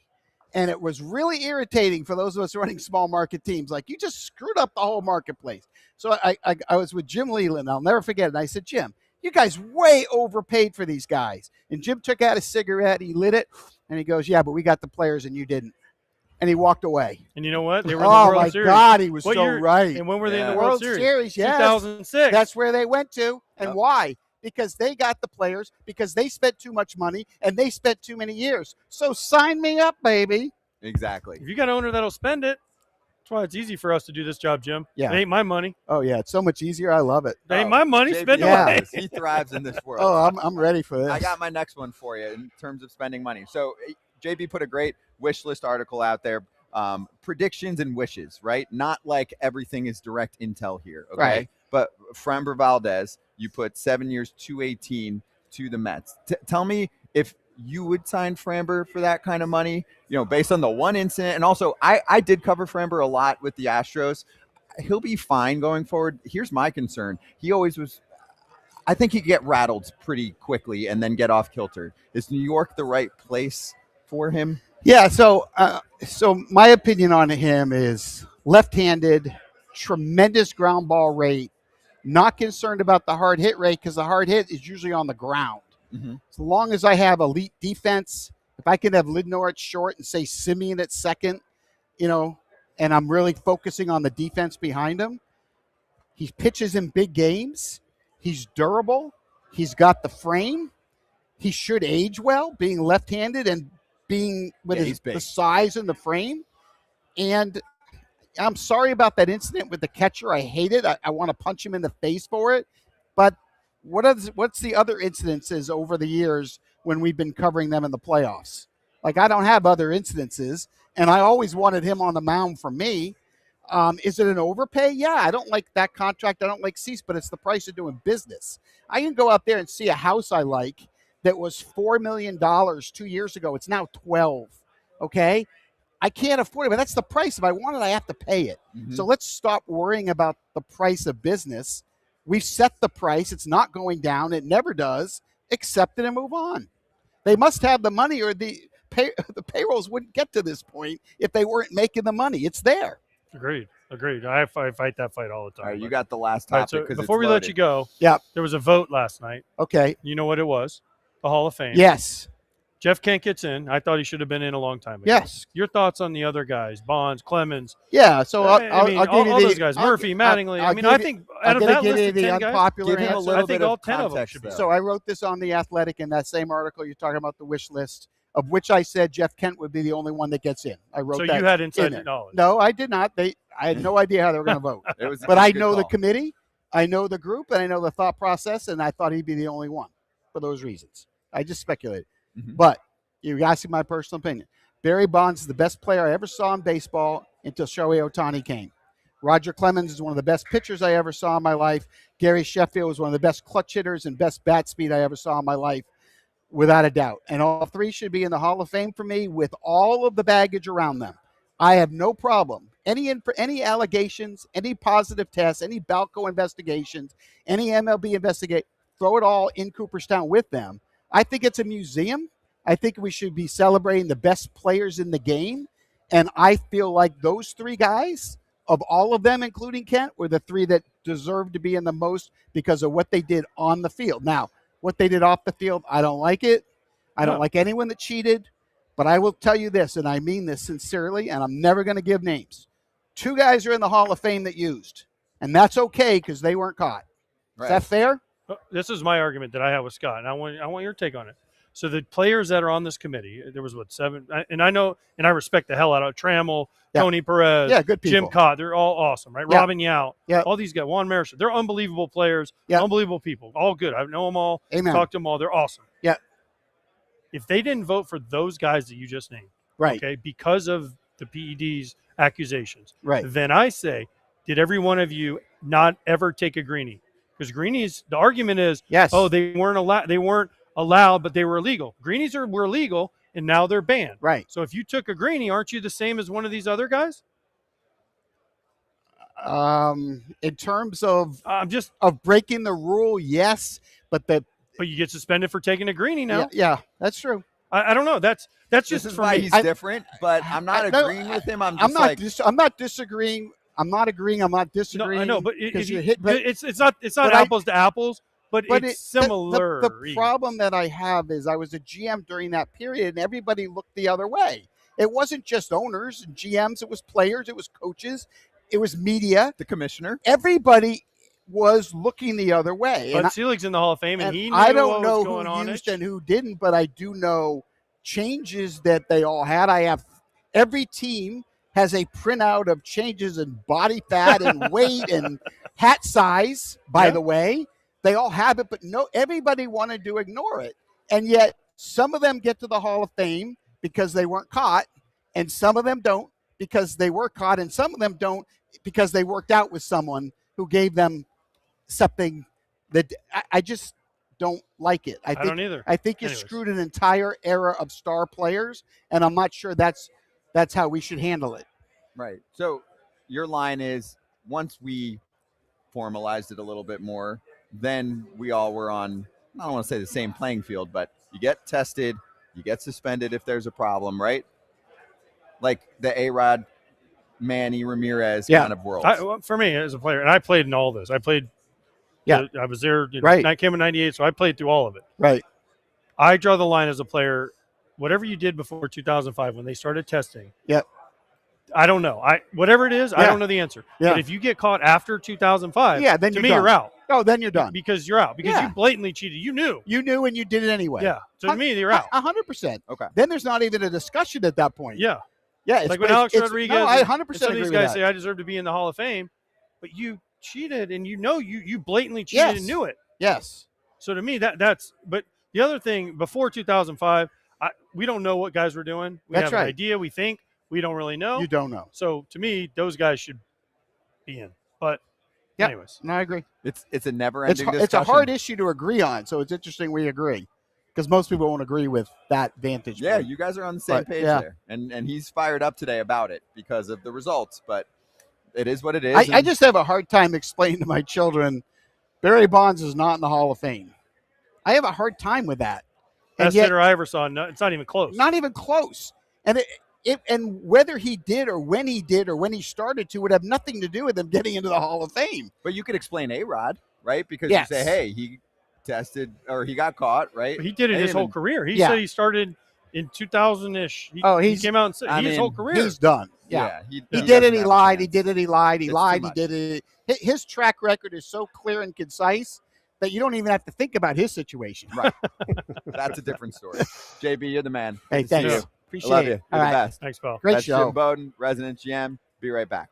S11: And it was really irritating for those of us running small market teams. Like, you just screwed up the whole marketplace. So I was with Jim Leland. I'll never forget it. And I said, Jim, you guys way overpaid for these guys. And Jim took out a cigarette. He lit it. And he goes, yeah, but we got the players and you didn't. And he walked away.
S2: And you know what? They were in the World Series.
S11: Oh, my God. He was
S2: what
S11: so
S2: year,
S11: right.
S2: And when were they in the World Series?
S11: Yes.
S2: 2006.
S11: That's where they went to. And why? Because they got the players, because they spent too much money, and they spent too many years. So sign me up, baby.
S1: Exactly.
S2: If you got an owner that'll spend it, that's why it's easy for us to do this job, Jim.
S11: Yeah.
S2: It ain't my money.
S11: Oh, yeah. It's so much easier. I love it.
S2: It ain't my money.
S1: JB,
S2: Spend it away.
S1: He thrives in this world.
S11: Oh, I'm ready for this.
S1: I got my next one for you in terms of spending money. So JB put a great wish list article out there. Predictions and wishes, right? Not like everything is direct intel here, okay?
S11: Right.
S1: But Framber Valdez, you put 7 years, 218 to the Mets. Tell me if you would sign Framber for that kind of money, based on the one incident. And also, I did cover Framber a lot with the Astros. He'll be fine going forward. Here's my concern. He always was. I think he could get rattled pretty quickly and then get off kilter. Is New York the right place for him?
S11: Yeah, so my opinion on him is left-handed, tremendous ground ball rate, not concerned about the hard hit rate because the hard hit is usually on the ground.
S1: Mm-hmm.
S11: As long as I have elite defense, if I can have Lindor at short and say Simeon at second, and I'm really focusing on the defense behind him, he pitches in big games. He's durable. He's got the frame. He should age well, being left-handed and being with the size and the frame. And I'm sorry about that incident with the catcher. I hate it. I want to punch him in the face for it. But what's the other incidences over the years when we've been covering them in the playoffs? Like, I don't have other incidences, and I always wanted him on the mound for me. Is it an overpay? Yeah, I don't like that contract. I don't like Cease, but it's the price of doing business. I can go out there and see a house I like that was $4 million 2 years ago. It's now 12. Okay. I can't afford it, but that's the price. If I want it, I have to pay it.
S1: Mm-hmm.
S11: So let's stop worrying about the price of business. We've set the price. It's not going down. It never does. Accept it and move on. They must have the money, or the payrolls wouldn't get to this point if they weren't making the money. It's there.
S2: Agreed. Agreed. I fight that fight all the time.
S1: All right, you got the last
S2: All right,
S1: topic.
S2: so
S1: 'cause
S2: before
S1: it's
S2: we let
S1: loaded.
S2: you go, there was a vote last night.
S11: Okay.
S2: You know what it was? The Hall of Fame.
S11: Yes.
S2: Jeff Kent gets in. I thought he should have been in a long time ago.
S11: Yes.
S2: Your thoughts on the other guys? Bonds, Clemens.
S11: Yeah. So
S2: I mean,
S11: I'll give
S2: all
S11: you the
S2: those guys. Murphy, Mattingly. I mean, I think out of
S11: I'm
S2: that
S11: gonna give
S2: list
S11: you
S2: of
S11: the
S2: 10 guys,
S11: unpopular
S1: Give him a
S11: answer.
S1: little
S2: I think
S1: bit
S2: all
S1: of
S2: 10 of them
S1: context,
S2: should be.
S1: though.
S11: So I wrote this on The Athletic in that same article. You're talking about the wish list, of which I said Jeff Kent would be the only one that gets in. I wrote
S2: So
S11: that
S2: you had
S11: in
S2: inside
S11: there.
S2: knowledge.
S11: No, I did not. I had no idea how they were going to vote. But I know the committee, I know the group, and I know the thought process, and I thought he'd be the only one for those reasons. I just speculated. But you asked me my personal opinion. Barry Bonds is the best player I ever saw in baseball until Shohei Ohtani came. Roger Clemens is one of the best pitchers I ever saw in my life. Gary Sheffield was one of the best clutch hitters and best bat speed I ever saw in my life, without a doubt. And all three should be in the Hall of Fame for me with all of the baggage around them. I have no problem. Any allegations, any positive tests, any Balco investigations, any MLB investigate, throw it all in Cooperstown with them. I think it's a museum. I think we should be celebrating the best players in the game. And I feel like those three guys, of all of them, including Kent, were the three that deserved to be in the most because of what they did on the field. Now, what they did off the field, I don't like it. I don't like anyone that cheated. But I will tell you this, and I mean this sincerely, and I'm never going to give names. Two guys are in the Hall of Fame that used, and that's okay because they weren't caught. Is that fair?
S2: This is my argument that I have with Scott, and I want your take on it. So the players that are on this committee, there was, 7? And I know, and I respect the hell out of Trammell, Tony Perez,
S11: good people.
S2: Jim Cott. They're all awesome, right?
S11: Yeah.
S2: Robin Yao, all these guys, Juan Marichal. They're unbelievable players, unbelievable people. All good. I know them all.
S11: Amen.
S2: Talked to them all. They're awesome.
S11: Yeah.
S2: If they didn't vote for those guys that you just named, okay, because of the PED's accusations, then I say, did every one of you not ever take a greenie? Because greenies, the argument is, they weren't allowed, but they were illegal. Greenies were illegal, and now they're banned.
S11: Right.
S2: So if you took a greenie, aren't you the same as one of these other guys?
S11: In terms of
S2: of
S11: breaking the rule, yes, but
S2: you get suspended for taking a greenie now.
S11: Yeah, that's true.
S2: I don't know. That's just
S1: This is
S2: for
S1: why
S2: me.
S1: he's different, but I'm not agreeing with him. I'm
S11: not disagreeing. I'm not agreeing. I'm not disagreeing.
S2: No, I know, but
S11: because
S2: it's not apples to apples, but it's similar.
S11: The problem that I have is I was a GM during that period, and everybody looked the other way. It wasn't just owners and GMs. It was players. It was coaches. It was media.
S1: The commissioner.
S11: Everybody was looking the other way.
S2: But Selig's in the Hall of Fame, and he knew
S11: I don't
S2: what
S11: know
S2: was going
S11: who
S2: on.
S11: used and who didn't, but I do know changes that they all had. I have every team has a printout of changes in body fat and weight and hat size, by the way. They all have it, but everybody wanted to ignore it. And yet some of them get to the Hall of Fame because they weren't caught, and some of them don't because they were caught, and some of them don't because they worked out with someone who gave them something that I just don't like it. I
S2: don't either.
S11: I think you screwed an entire era of star players, and I'm not sure that's how we should handle it.
S1: Right. So your line is, once we formalized it a little bit more, then we all were on, I don't want to say the same playing field, but you get tested, you get suspended if there's a problem, right? Like the A-Rod, Manny Ramirez kind of world.
S2: For me as a player, and I played in all this. I played. I was there. I came in '98, so I played through all of it.
S11: Right.
S2: I draw the line as a player. Whatever you did before 2005, when they started testing.
S11: Yep.
S2: I don't know. Whatever it is, I don't know the answer.
S11: Yeah.
S2: But if you get caught after 2005,
S11: then
S2: to me, you're out.
S11: Oh, then you're done.
S2: Because you're out. Because you blatantly cheated. You knew.
S11: You knew, and you did it anyway.
S2: Yeah. So to me, you're out.
S11: 100%.
S1: Okay.
S11: Then there's not even a discussion at that point.
S2: Yeah.
S11: Yeah.
S2: Like when Alex Rodriguez.
S11: No, I 100% agree
S2: some of these
S11: with
S2: guys
S11: that.
S2: say I deserve to be in the Hall of Fame, but you cheated, and you blatantly cheated and knew it.
S11: Yes.
S2: So to me, that's. But the other thing, before 2005, we don't know what guys were doing. We have an idea. We think. We don't really know.
S11: You don't know.
S2: So to me, those guys should be in. But anyways,
S11: no, I agree.
S1: It's a never-ending discussion.
S11: It's a hard issue to agree on, so it's interesting we agree, because most people won't agree with that vantage point.
S1: You guys are on the same page there, and he's fired up today about it because of the results. But it is what it is.
S11: I just have a hard time explaining to my children Barry Bonds is not in the Hall of Fame. I have a hard time with that.
S2: Best hitter I ever saw. No, it's not even close.
S11: Not even close. And and whether he did or when he started to would have nothing to do with him getting into the Hall of Fame.
S1: But you could explain A-Rod, right? Because
S11: Yes.
S1: you say, hey, he tested or he got caught, right?
S2: But he did it his whole career. He said he started in 2000-ish. He came out and said his whole career.
S11: He's done. Yeah. He did it. He lied. He did it. He lied. He lied. He did it. His track record is so clear and concise that you don't even have to think about his situation.
S1: Right. That's a different story. JB, you're the man.
S11: Hey,
S1: Good to see
S11: thanks.
S1: you.
S11: Appreciate
S1: I love
S11: it.
S1: you. You're
S11: All
S1: the
S11: right.
S1: best.
S2: Thanks, Paul.
S11: Great
S1: That's
S11: show.
S1: Jim Bowden, resident GM. Be right back.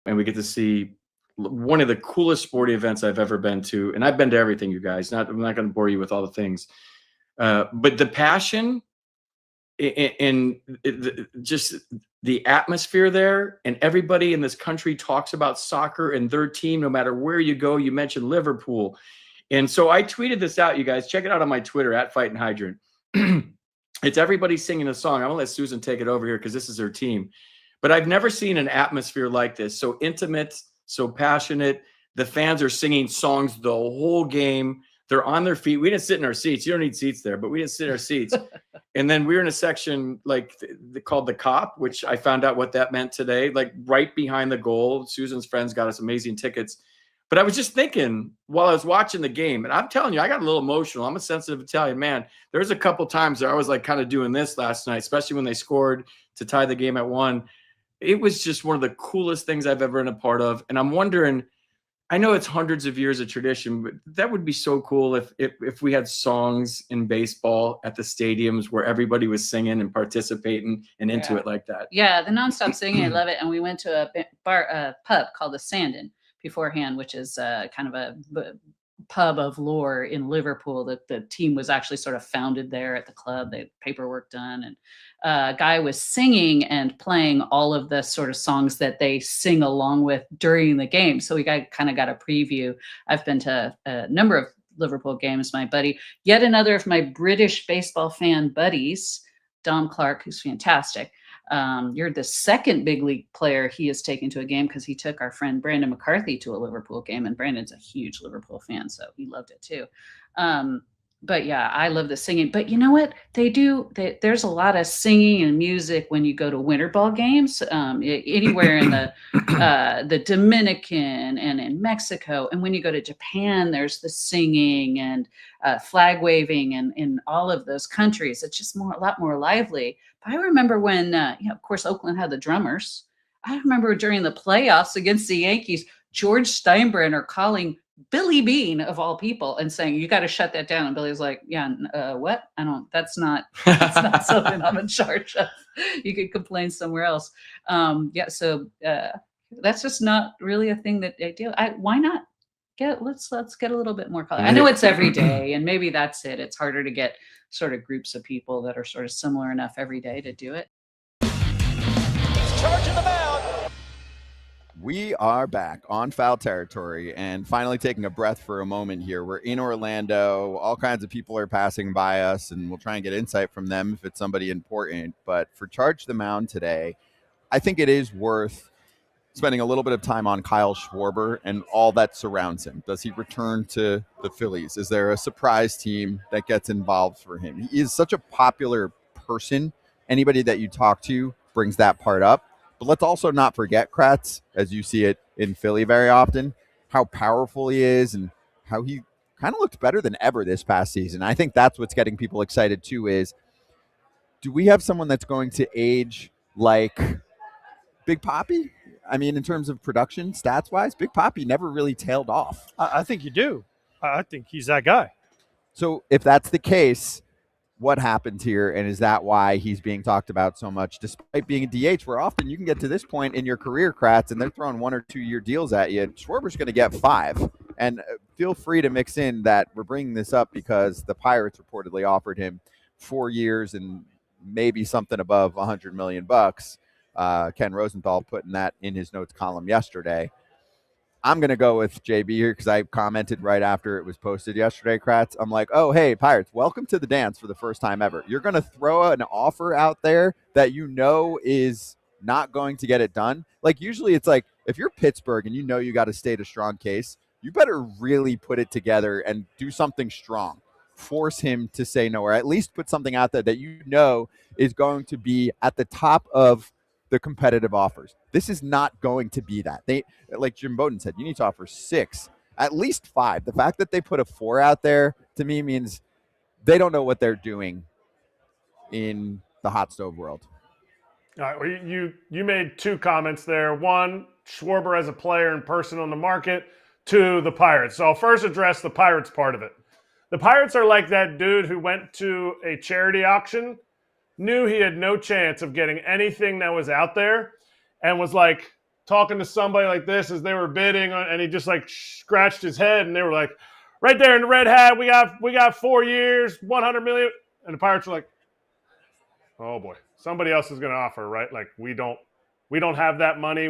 S12: And we get to see one of the coolest sporting events I've ever been to. And I've been to everything, you guys. I'm not going to bore you with all the things. But the passion and just the atmosphere there, and everybody in this country talks about soccer and their team, no matter where you go. You mentioned Liverpool. And so I tweeted this out, you guys. Check it out on my Twitter, @FightinHydrant. It's everybody singing a song. I'm going to let Susan take it over here because this is her team. But I've never seen an atmosphere like this, so intimate, so passionate. The fans are singing songs the whole game. They're on their feet. We didn't sit in our seats. You don't need seats there, but we didn't sit in our seats. And then we were in a section like called the Cop, which I found out what that meant today, like right behind the goal. Susan's friends got us amazing tickets. But I was just thinking while I was watching the game, and I'm telling you, I got a little emotional. I'm a sensitive Italian man. There was a couple times that I was like kind of doing this last night, especially when they scored to tie the game at 1. It was just one of the coolest things I've ever been a part of. And I'm wondering, I know it's hundreds of years of tradition, but that would be so cool if we had songs in baseball at the stadiums where everybody was singing and participating and into it like that.
S13: Yeah, the nonstop singing, I love it. And we went to a pub called the Sandon beforehand, which is kind of a pub of lore in Liverpool. That the team was actually sort of founded there at the club. They had paperwork done, and a guy was singing and playing all of the sort of songs that they sing along with during the game. So we kind of got a preview. I've been to a number of Liverpool games. My buddy, yet another of my British baseball fan buddies, Dom Clark, who's fantastic. You're the second big league player he has taken to a game, because he took our friend Brandon McCarthy to a Liverpool game, and Brandon's a huge Liverpool fan, so he loved it too. But yeah, I love the singing. But you know what they do? There's a lot of singing and music when you go to winter ball games, anywhere in the Dominican and in Mexico. And when you go to Japan, there's the singing and flag waving, and in all of those countries, it's just a lot more lively. But I remember when, of course, Oakland had the drummers. I remember during the playoffs against the Yankees, George Steinbrenner calling Billy Bean, of all people, and saying, "You got to shut that down." And Billy was like, "Yeah, what? That's not something I'm in charge of. You could complain somewhere else." So that's just not really a thing that they do. Why not? Let's get a little bit more color. I know it's every day, and maybe that's it. It's harder to get sort of groups of people that are sort of similar enough every day to do it.
S1: Charging the mound. We are back on foul territory and finally taking a breath for a moment here. We're in Orlando. All kinds of people are passing by us, and we'll try and get insight from them if it's somebody important. But for Charge the Mound today, I think it is worth spending a little bit of time on Kyle Schwarber and all that surrounds him. Does he return to the Phillies? Is there a surprise team that gets involved for him? He is such a popular person. Anybody that you talk to brings that part up. But let's also not forget, Kratz, as you see it in Philly very often, how powerful he is and how he kind of looked better than ever this past season. I think that's what's getting people excited too is, do we have someone that's going to age like Big Papi? I mean, in terms of production, stats-wise, Big Papi never really tailed off.
S2: I think you do. I think he's that guy.
S1: So if that's the case, what happened here, and is that why he's being talked about so much, despite being a DH, where often you can get to this point in your career, Kratz, and they're throwing 1 or 2 year deals at you. Schwarber's going to get 5. And feel free to mix in that we're bringing this up because the Pirates reportedly offered him 4 years and maybe something above $100 million. Ken Rosenthal putting that in his notes column yesterday. I'm going to go with JB here because I commented right after it was posted yesterday, Kratz. I'm like, oh, hey, Pirates, welcome to the dance for the first time ever. You're going to throw an offer out there that you know is not going to get it done. Like, usually it's like, if you're Pittsburgh and you know you got to state a strong case, you better really put it together and do something strong. Force him to say no, or at least put something out there that you know is going to be at the top of the competitive offers. This is not going to be that. They, like Jim Bowden said, you need to offer 6, at least 5. The fact that they put a 4 out there to me means they don't know what they're doing in the hot stove world.
S3: All right, well, you made 2 comments there. 1, Schwarber as a player and person on the market. 2, the Pirates. So I'll first address the Pirates part of it. The Pirates are like that dude who went to a charity auction, knew he had no chance of getting anything that was out there, and was like talking to somebody like this as they were bidding, and he just like scratched his head, and they were like, right there in the red hat, we got 4 years, 100 million, and the Pirates were like, oh boy, somebody else is going to offer, right? Like we don't have that money.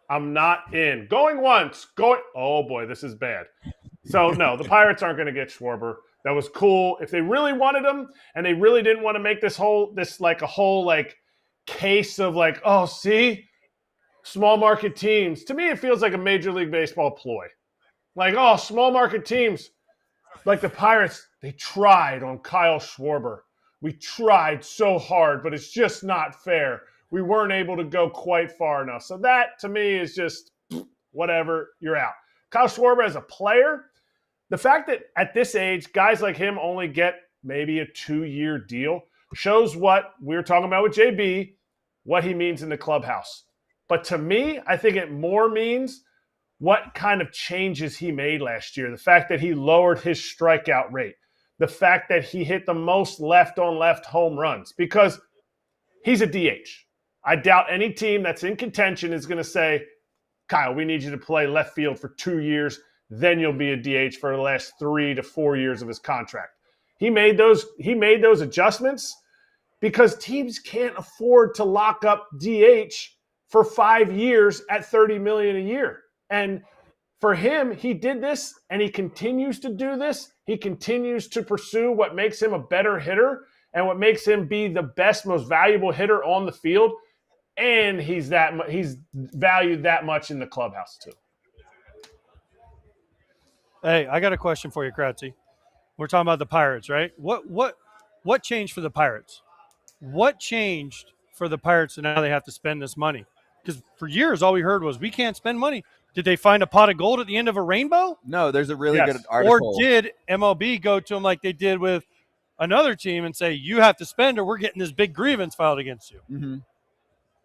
S3: I'm not in. Going once, oh boy, this is bad. So no, the Pirates aren't going to get Schwarber. That was cool. If they really wanted him and they really didn't want to make this whole case of like, oh, see, small market teams. To me, it feels like a Major League Baseball ploy. Like, oh, small market teams, like the Pirates, they tried on Kyle Schwarber. We tried so hard, but it's just not fair. We weren't able to go quite far enough. So that, to me, is just whatever, you're out. Kyle Schwarber as a player, the fact that at this age, guys like him only get maybe a 2-year deal shows what we were talking about with JB, what he means in the clubhouse. But to me, I think it more means what kind of changes he made last year. The fact that he lowered his strikeout rate. The fact that he hit the most left-on-left home runs. Because he's a DH. I doubt any team that's in contention is going to say, Kyle, we need you to play left field for 2 years. Then you'll be a DH for the last 3 to 4 years of his contract. He made those adjustments because teams can't afford to lock up DH for 5 years at $30 million a year. And for him, he did this and he continues to do this. He continues to pursue what makes him a better hitter and what makes him be the best, most valuable hitter on the field. And he's valued that much in the clubhouse too.
S2: Hey, I got a question for you, Kratzy. We're talking about the Pirates, right? What changed for the Pirates? What changed for the Pirates and now they have to spend this money? Because for years, all we heard was, we can't spend money. Did they find a pot of gold at the end of a rainbow?
S1: No, there's a really good article.
S2: Or did MLB go to them like they did with another team and say, you have to spend or we're getting this big grievance filed against you?
S1: Mm-hmm.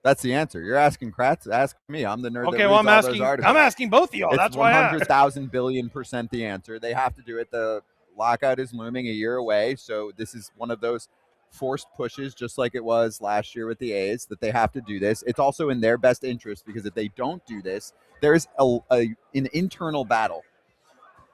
S1: That's the answer. You're asking Kratz. Ask me. I'm the nerd.
S2: Okay, well, I'm asking both of y'all.
S1: It's
S2: That's why I asked.
S1: 100,000 billion% the answer. They have to do it. The lockout is looming a year away, so this is one of those forced pushes, just like it was last year with the A's, that they have to do this. It's also in their best interest because if they don't do this, there is an internal battle.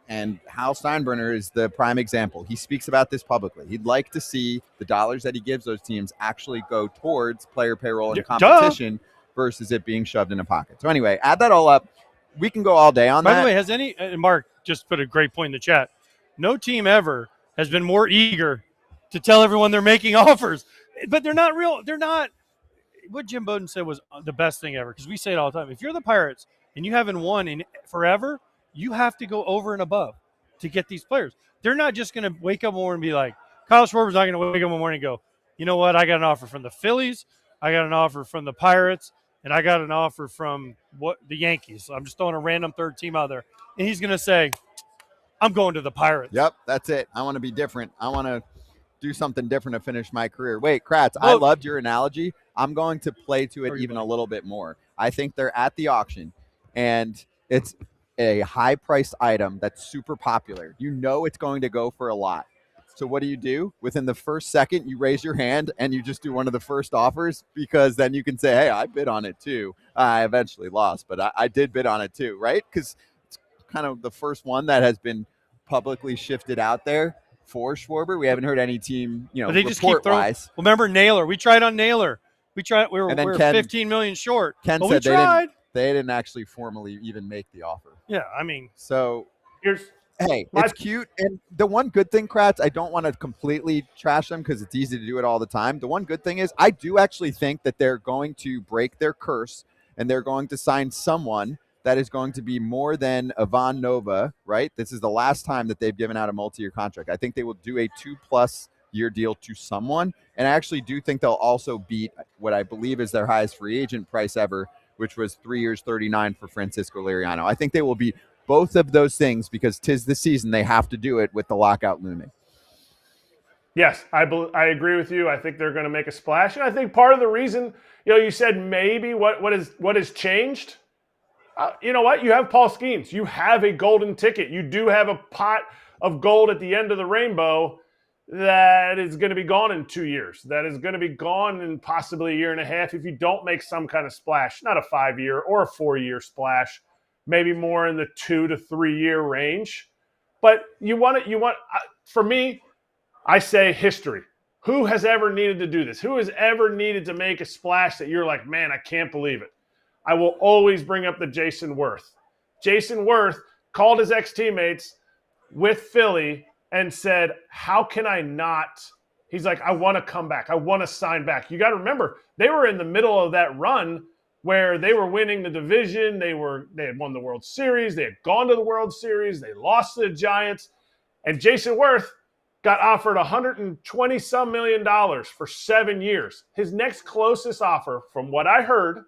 S1: And Hal Steinbrenner is the prime example. He speaks about this publicly. He'd like to see the dollars that he gives those teams actually go towards player payroll and competition versus it being shoved in a pocket. So anyway, add that all up. We can go all day on that.
S2: By the way, has any Mark just put a great point in the chat. No team ever has been more eager to tell everyone they're making offers. But they're not real. They're not. What Jim Bowden said was the best thing ever, because we say it all the time. If you're the Pirates and you haven't won in forever, you have to go over and above to get these players. They're not just going to wake up one morning and be like, Kyle Schwarber's not going to wake up one morning and go, you know what, I got an offer from the Phillies, I got an offer from the Pirates, and I got an offer from the Yankees. So I'm just throwing a random third team out there. And he's going to say, I'm going to the Pirates.
S1: Yep, that's it. I want to be different. I want to do something different to finish my career. Wait, Kratz, I loved your analogy. I'm going to play to it even a little bit more. I think they're at the auction, and it's a high-priced item that's super popular. You know it's going to go for a lot. So what do? Within the first second, you raise your hand, and you just do one of the first offers, because then you can say, hey, I bid on it too. I eventually lost, but I did bid on it too, right? Because it's kind of the first one that has been publicly shifted out there for Schwarber. We haven't heard any team,
S2: but they just keep throwing.
S1: Wise.
S2: Remember Naylor? We tried on Naylor. We were
S1: Ken,
S2: 15 million short.
S1: Ken
S2: but
S1: said
S2: we tried.
S1: They didn't actually formally even make the offer.
S2: Yeah, I mean,
S1: so
S3: hey,
S1: it's cute. And the one good thing, Kratz, I don't want to completely trash them because it's easy to do it all the time. The one good thing is I do actually think that they're going to break their curse, and they're going to sign someone that is going to be more than Ivan Nova, right? This is the last time that they've given out a multi-year contract. I think they will do a 2+ year deal to someone. And I actually do think they'll also beat what I believe is their highest free agent price ever, which was 3 years, $39 for Francisco Liriano. I think they will beat both of those things because 'tis the season. They have to do it with the lockout looming.
S3: Yes, I agree with you. I think they're going to make a splash. And I think part of the reason, you said maybe what has changed. You know what? You have Paul Skeens. You have a golden ticket. You do have a pot of gold at the end of the rainbow that is going to be gone in 2 years. That is going to be gone in possibly a year and a half if you don't make some kind of splash. Not a 5-year or a 4-year splash, maybe more in the 2 to 3 year range. But for me, I say history. Who has ever needed to do this? Who has ever needed to make a splash that you're like, man, I can't believe it? I will always bring up the Jason Worth. Jason Worth called his ex-teammates with Philly and said, how can I not? He's like, I want to come back. I want to sign back. You got to remember, they were in the middle of that run where they were winning the division. They had won the World Series. They had gone to the World Series. They lost to the Giants. And Jason Worth got offered $120-some million for 7 years. His next closest offer, from what I heard,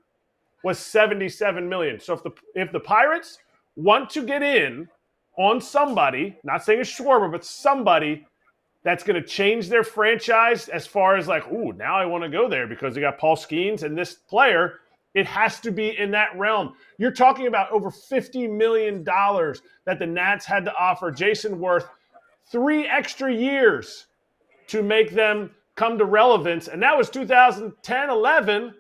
S3: was $77 million. So if the Pirates want to get in on somebody, not saying it's Schwarber, but somebody that's going to change their franchise as far as like, ooh, now I want to go there because they got Paul Skeens and this player, it has to be in that realm. You're talking about over $50 million that the Nats had to offer Jason Worth 3 extra years to make them come to relevance. And that was 2010-11.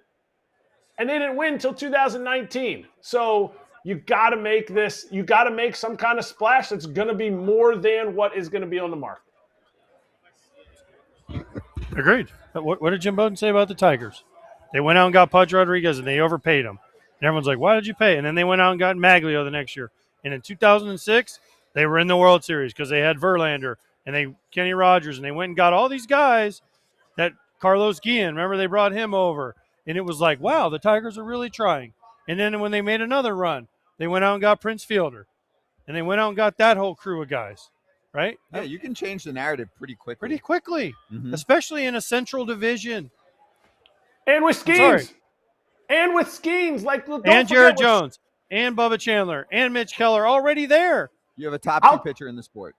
S3: And they didn't win until 2019. So you got to make this, you got to make some kind of splash that's going to be more than what is going to be on the market.
S2: Agreed. What did Jim Bowden say about the Tigers? They went out and got Pudge Rodriguez, and they overpaid him. And everyone's like, why did you pay? And then they went out and got Maglio the next year. And in 2006, they were in the World Series because they had Verlander and Kenny Rogers, and they went and got all these guys that Carlos Guillen, remember they brought him over. And it was like, wow, the Tigers are really trying. And then when they made another run, they went out and got Prince Fielder. And they went out and got that whole crew of guys, right?
S1: Yeah, you can change the narrative pretty quickly.
S2: Mm-hmm. Especially in a Central Division.
S3: And with Skeens. And with Skeens.
S2: And Jared Jones. And Bubba Chandler. And Mitch Keller already there.
S1: You have a top 2 pitcher in the sport.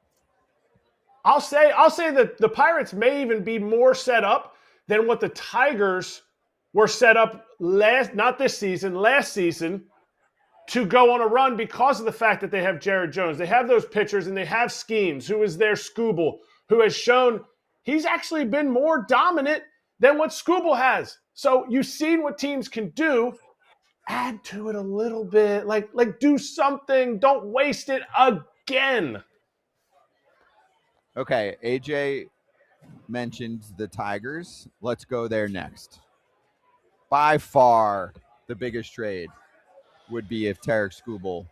S3: I'll say that the Pirates may even be more set up than what the Tigers were set up last season, to go on a run because of the fact that they have Jared Jones. They have those pitchers, and they have Skeens, who is their Skubal, who has shown he's actually been more dominant than what Skubal has. So you've seen what teams can do. Add to it a little bit. Like do something. Don't waste it again.
S1: Okay, AJ mentioned the Tigers. Let's go there next. By far, the biggest trade would be if Tarik Skubal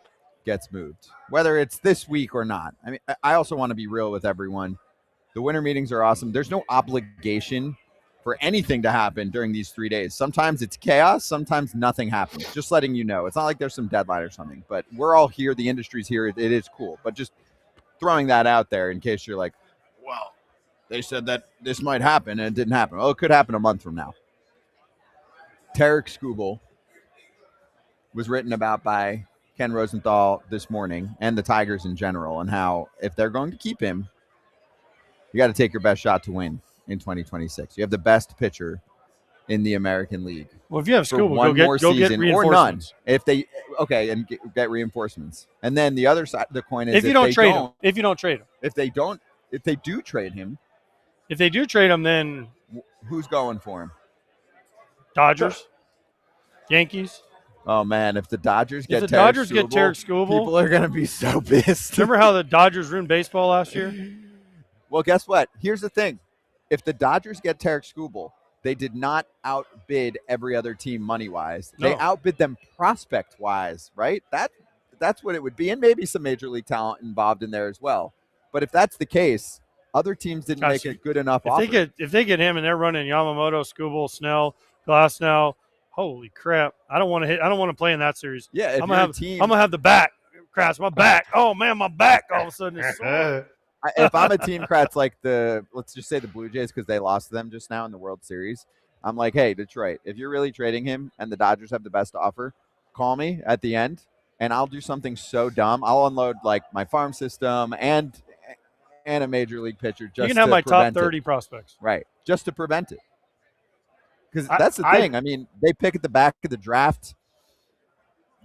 S1: gets moved, whether it's this week or not. I mean, I also want to be real with everyone. The winter meetings are awesome. There's no obligation for anything to happen during these 3 days. Sometimes it's chaos. Sometimes nothing happens. Just letting you know. It's not like there's some deadline or something, but we're all here. The industry's here. It is cool. But just throwing that out there in case you're like, well, they said that this might happen and it didn't happen. Oh, it could happen a month from now. Tarik Skubal was written about by Ken Rosenthal this morning, and the Tigers in general, and how if they're going to keep him, you got to take your best shot to win in 2026. You have the best pitcher in the American League.
S2: Well, if you have
S1: for
S2: Skubal,
S1: one more
S2: go get
S1: season or none.
S2: reinforcements.
S1: If they and get reinforcements, and then the other side of the coin is
S2: If you don't trade him, if you don't trade him,
S1: if they do trade him,
S2: then
S1: who's going for him?
S2: Dodgers, Yankees.
S1: Oh man, if the Dodgers get
S2: Tarik
S1: Skubal,
S2: Skubal,
S1: people are gonna be so pissed.
S2: Remember how the Dodgers ruined baseball last year?
S1: Well, guess what? Here's the thing: if the Dodgers get Tarik Skubal, they did not outbid every other team money-wise. They outbid them prospect-wise, right? That's what it would be, and maybe some major league talent involved in there as well. But if that's the case, other teams didn't make a good enough offer.
S2: If they get him and they're running Yamamoto, Skubal, Snell, Glasnow, holy crap! I don't want to play in that series.
S1: Yeah,
S2: I'm gonna have the back. Kratz, my back. Oh man, my back all of a sudden is sore.
S1: If I'm a team Kratz like let's just say the Blue Jays, because they lost to them just now in the World Series, I'm like, hey, Detroit, if you're really trading him and the Dodgers have the best offer, call me at the end and I'll do something so dumb. I'll unload like my farm system and a major league pitcher just
S2: you can have
S1: to
S2: my top
S1: prevent
S2: 30
S1: it.
S2: prospects.
S1: Right, just to prevent it. Because that's the thing. I mean, they pick at the back of the draft.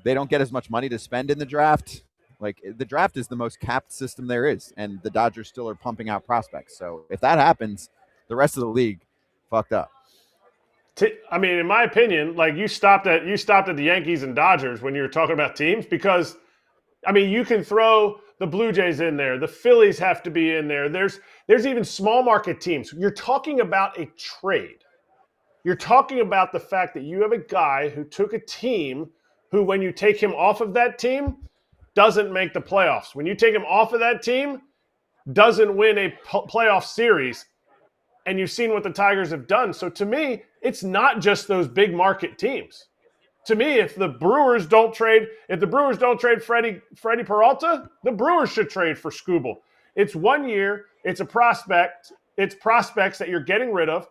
S1: They don't get as much money to spend in the draft. Like, the draft is the most capped system there is, and the Dodgers still are pumping out prospects. So if that happens, the rest of the league fucked up.
S3: I mean, in my opinion, like you stopped at the Yankees and Dodgers when you were talking about teams, because, I mean, you can throw the Blue Jays in there. The Phillies have to be in there. There's even small market teams. You're talking about a trade. You're talking about the fact that you have a guy who took a team who, when you take him off of that team, doesn't make the playoffs. When you take him off of that team, doesn't win a playoff series. And you've seen what the Tigers have done. So to me, it's not just those big market teams. To me, if the Brewers don't trade Freddie Peralta, the Brewers should trade for Skubal. It's 1 year. It's a prospect. It's prospects that you're getting rid of.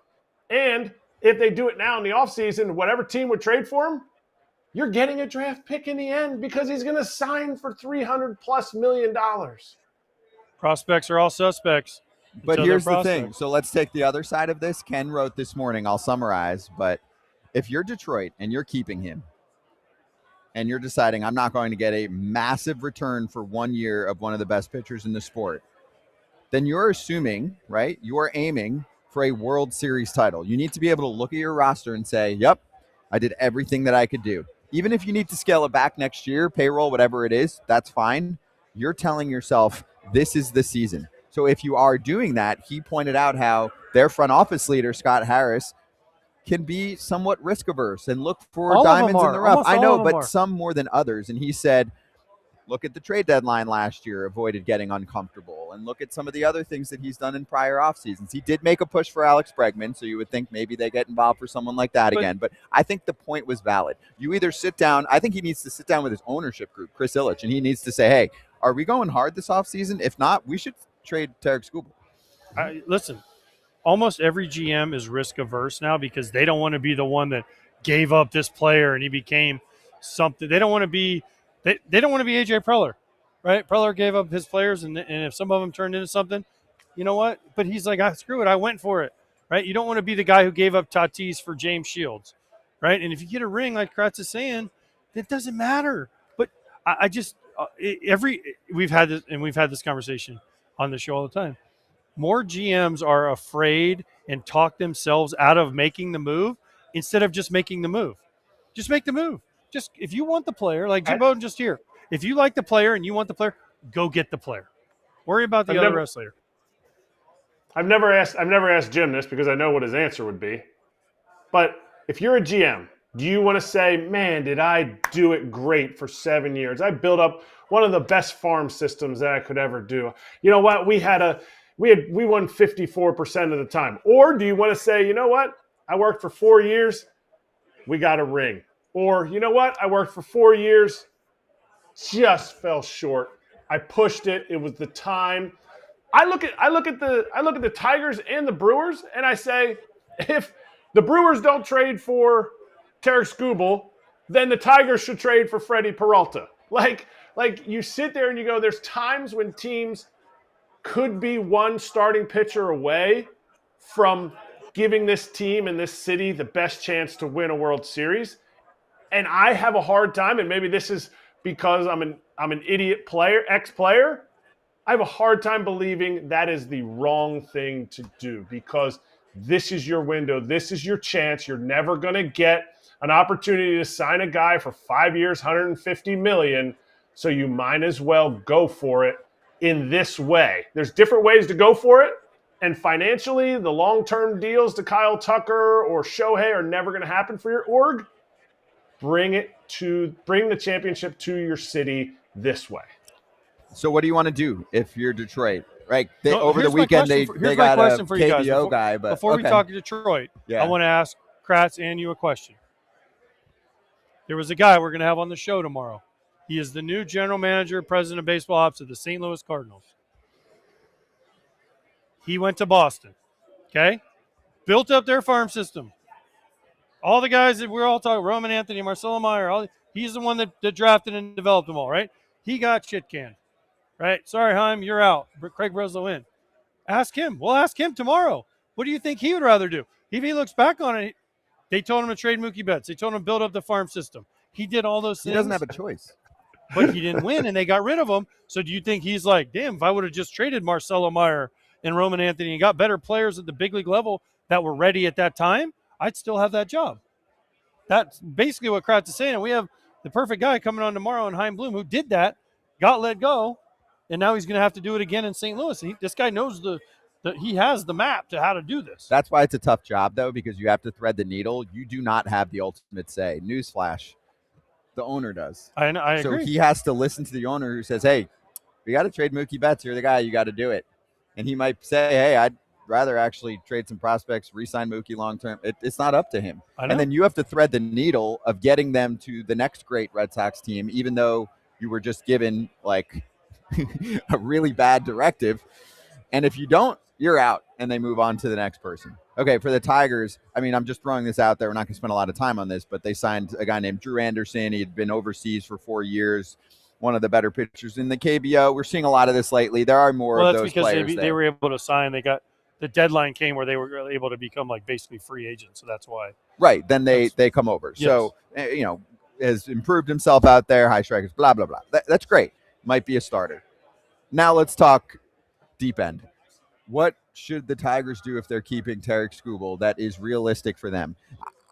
S3: And if they do it now in the offseason, whatever team would trade for him, you're getting a draft pick in the end because he's going to sign for $300+ million.
S2: Prospects are all suspects.
S1: But here's the thing. So let's take the other side of this. Ken wrote this morning, I'll summarize, but if you're Detroit and you're keeping him and you're deciding I'm not going to get a massive return for 1 year of one of the best pitchers in the sport, then you're assuming, right, you are aiming for a World Series title. You need to be able to look at your roster and say, yep, I did everything that I could do. Even if you need to scale it back next year, payroll, whatever it is, that's fine. You're telling yourself this is the season. So if you are doing that, he pointed out how their front office leader, Scott Harris, can be somewhat risk averse and look for diamonds in the rough. I know, but some more than others. And he said, look at the trade deadline last year, avoided getting uncomfortable, and look at some of the other things that he's done in prior off seasons. He did make a push for Alex Bregman, so you would think maybe they get involved for someone like that again. But I think the point was valid. You either sit down, I think he needs to sit down with his ownership group, Chris Ilitch, and he needs to say, hey, are we going hard this offseason? If not, we should trade Tarik Skubal.
S2: Listen, almost every GM is risk averse now because they don't want to be the one that gave up this player and he became something. They don't want to be they don't want to be AJ Preller, right? Preller gave up his players, and if some of them turned into something, you know what? But he's like, screw it, I went for it, right? You don't want to be the guy who gave up Tatis for James Shields, right? And if you get a ring, like Kratz is saying, it doesn't matter. But I just we've had this conversation on the show all the time. More GMs are afraid and talk themselves out of making the move instead of just making the move. Just make the move. Just if you want the player, like Jim Bowden just here, if you like the player and you want the player, go get the player. Worry about the other rest later.
S3: I've never asked Jim this because I know what his answer would be. But if you're a GM, do you want to say, man, did I do it great for 7 years? I built up one of the best farm systems that I could ever do. You know what? We won 54% of the time. Or do you want to say, you know what? I worked for 4 years. We got a ring. Or, you know what? I worked for 4 years. Just fell short. I pushed it. It was the time. I look at the Tigers and the Brewers, and I say, if the Brewers don't trade for Tarik Skubal, then the Tigers should trade for Freddie Peralta. Like you sit there and you go, there's times when teams could be one starting pitcher away from giving this team and this city the best chance to win a World Series. And I have a hard time, and maybe this is because I'm an idiot player, ex-player. I have a hard time believing that is the wrong thing to do, because this is your window. This is your chance. You're never going to get an opportunity to sign a guy for 5 years, $150 million. So you might as well go for it in this way. There's different ways to go for it. And financially, the long-term deals to Kyle Tucker or Shohei are never going to happen for your org. Bring the championship to your city this way.
S1: So what do you want to do if you're Detroit? Right. Over the
S2: Here's my
S1: weekend,
S2: question
S1: they
S2: here's my
S1: got a
S2: question for you guys.
S1: KBO guy. But
S2: before we
S1: okay.
S2: talk to Detroit,
S1: Yeah.
S2: I want to ask Kratz and you a question. There was a guy we're going to have on the show tomorrow. He is the new general manager, president of baseball ops of the St. Louis Cardinals. He went to Boston, okay? Built up their farm system. All the guys that we're all talking, Roman Anthony, Marcelo Meyer, he's the one that drafted and developed them all, right? He got shit canned, right? Sorry, Heim, you're out. Craig Breslow in. Ask him. We'll ask him tomorrow. What do you think he would rather do? If he looks back on it, they told him to trade Mookie Betts. They told him to build up the farm system. He did all those things.
S1: He doesn't have a choice.
S2: But he didn't win, and they got rid of him. So do you think he's like, damn, if I would have just traded Marcelo Meyer and Roman Anthony and got better players at the big league level that were ready at that time, I'd still have that job. That's basically what Kratz is saying. And we have the perfect guy coming on tomorrow in Heim Bloom who did that, got let go, and now he's going to have to do it again in St. Louis. This guy knows he has the map to how to do this.
S1: That's why it's a tough job, though, because you have to thread the needle. You do not have the ultimate say. Newsflash. The owner does.
S2: I agree.
S1: So he has to listen to the owner who says, hey, we got to trade Mookie Betts. You're the guy. You got to do it. And he might say, hey, I'd rather actually trade some prospects, re-sign Mookie long-term. It's not up to him. And then you have to thread the needle of getting them to the next great Red Sox team, even though you were just given like a really bad directive. And if you don't, you're out, and they move on to the next person. Okay, for the Tigers, I mean, I'm just throwing this out there. We're not going to spend a lot of time on this, but they signed a guy named Drew Anderson. He had been overseas for 4 years, one of the better pitchers in the KBO. We're seeing a lot of this lately. There are more of those players. Well, that's because
S2: they were able to sign. They got the deadline came where they were able to become like basically free agents, so that's why.
S1: Right, then they come over. Yes. So, has improved himself out there, high strikers, blah, blah, blah. That's great. Might be a starter. Now let's talk deep end. What should the Tigers do if they're keeping Tarik Skubal that is realistic for them?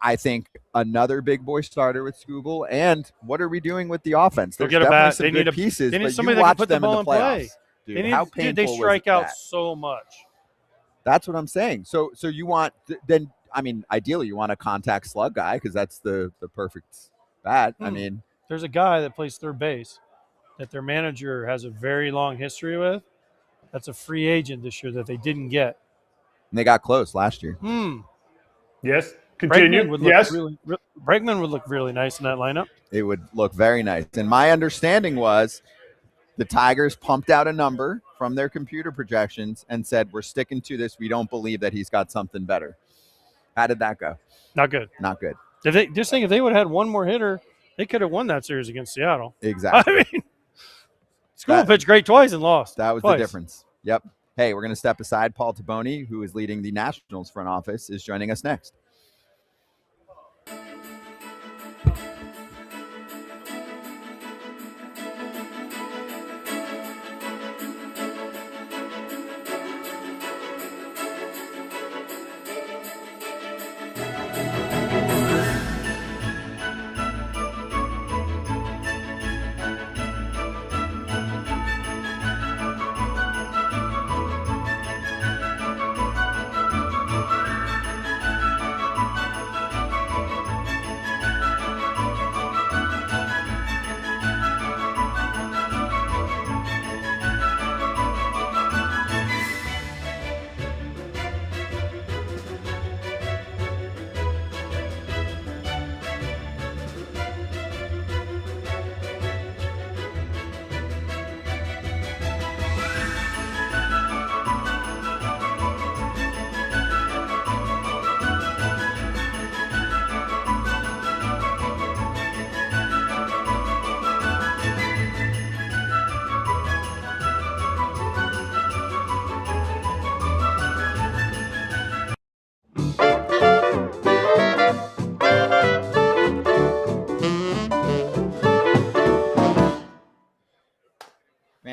S1: I think another big boy starter with Skubal. And what are we doing with the offense? There's definitely some good pieces,
S2: they need
S1: but
S2: somebody
S1: you watch
S2: that can put
S1: them
S2: the ball
S1: in the playoffs.
S2: Dude,
S1: how painful
S2: they strike out
S1: that?
S2: so much.
S1: That's what I'm saying. So you want then? I mean, ideally, you want a contact slug guy because that's the perfect bat. I mean,
S2: there's a guy that plays third base that their manager has a very long history with. That's a free agent this year that they didn't get.
S1: And they got close last year.
S3: Yes. Continue.
S2: Bregman would look really nice in that lineup.
S1: It would look very nice. And my understanding was the Tigers pumped out a number from their computer projections and said, we're sticking to this. We don't believe that he's got something better. How did that go?
S2: Not good.
S1: Not good.
S2: If they would have had one more hitter, they could have won that series against Seattle.
S1: Exactly.
S2: I mean, Skubal pitched great twice and lost.
S1: That was the difference. Yep. Hey, we're going to step aside. Paul Taboni, who is leading the Nationals front office, is joining us next.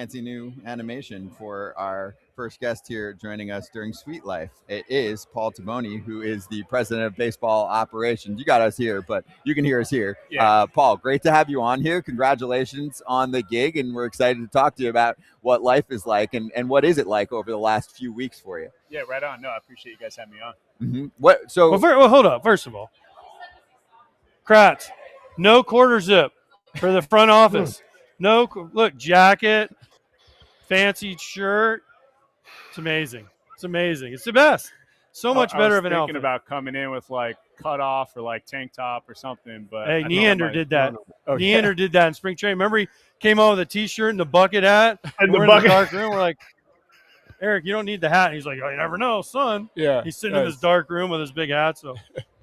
S1: fancy new animation for our first guest here joining us during Sweet Life. It is Paul Taboni, who is the president of baseball operations. You got us here, but you can hear us here.
S14: Yeah.
S1: Paul, great to have you on here. Congratulations on the gig, and we're excited to talk to you about what life is like and what is it like over the last few weeks for you.
S14: Yeah, right on. No, I appreciate you guys having me on.
S1: What? So,
S2: well, hold up. First of all, Kratz, no quarter zip for the front office. No, look, jacket, fancy shirt. It's amazing. It's amazing. It's the best. So much better of an outfit.
S14: Thinking about coming in with like cut off or like tank top or something, but
S2: hey, Neander did that. Neander did that in spring training. Remember, he came on with a T-shirt and the bucket hat.
S3: And
S2: we're in the dark room. We're like, Erik, you don't need the hat. And he's like, oh, you never know, son.
S14: Yeah.
S2: He's sitting in this dark room with his big hat. So,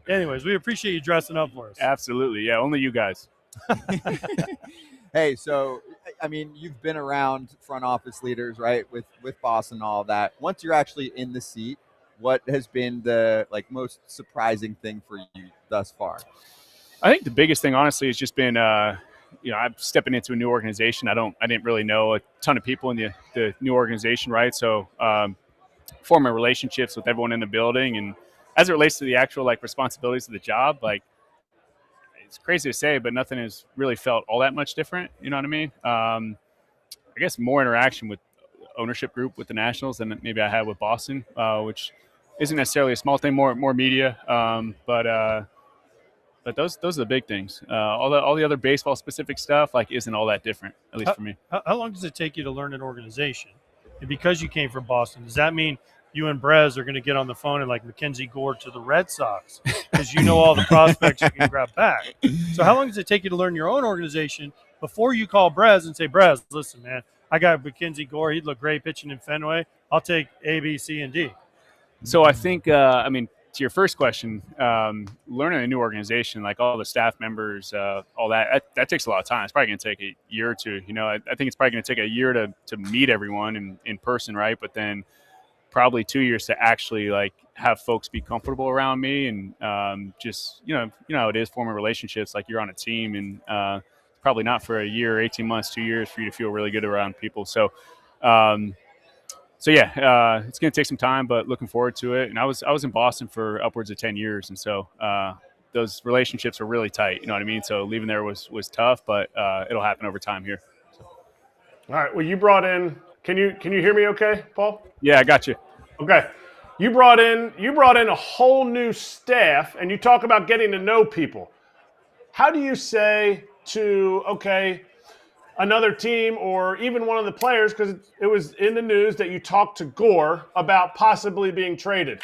S2: anyways, we appreciate you dressing up for us.
S14: Absolutely. Yeah, only you guys.
S1: Hey, so I mean, you've been around front office leaders, right, with Boston and all of that. Once you're actually in the seat, what has been the most surprising thing for you thus far?
S14: I think the biggest thing, honestly, has just been, I'm stepping into a new organization. I didn't really know a ton of people in the new organization, right? So forming relationships with everyone in the building, and as it relates to the actual responsibilities of the job, it's crazy to say, but nothing has really felt all that much different. You know what I mean? I guess more interaction with ownership group with the Nationals than maybe I had with Boston, which isn't necessarily a small thing. More media, but those are the big things. All the other baseball specific stuff isn't all that different, at least for me.
S2: How long does it take you to learn an organization? And because you came from Boston, does that mean you and Brez are going to get on the phone and Mackenzie Gore to the Red Sox because you know all the prospects you can grab back? So how long does it take you to learn your own organization before you call Brez and say, Brez, listen, man, I got Mackenzie Gore. He'd look great pitching in Fenway. I'll take A, B, C, and D.
S14: So I think, to your first question, learning a new organization, all the staff members, all that takes a lot of time. It's probably going to take a year or two. I think it's probably going to take a year to meet everyone in person, right? But then probably 2 years to actually have folks be comfortable around me and just, how it is forming relationships, you're on a team, and probably not for a year, 18 months, 2 years for you to feel really good around people. So, it's going to take some time, but looking forward to it. And I was in Boston for upwards of 10 years. And so, those relationships are really tight. You know what I mean? So leaving there was tough, but, it'll happen over time here. So.
S3: All right. Well, you brought in, can you hear me okay, Paul?
S14: Yeah, I got you.
S3: Okay. You brought in a whole new staff, and you talk about getting to know people. How do you say to, another team or even one of the players, because it was in the news that you talked to Gore about possibly being traded.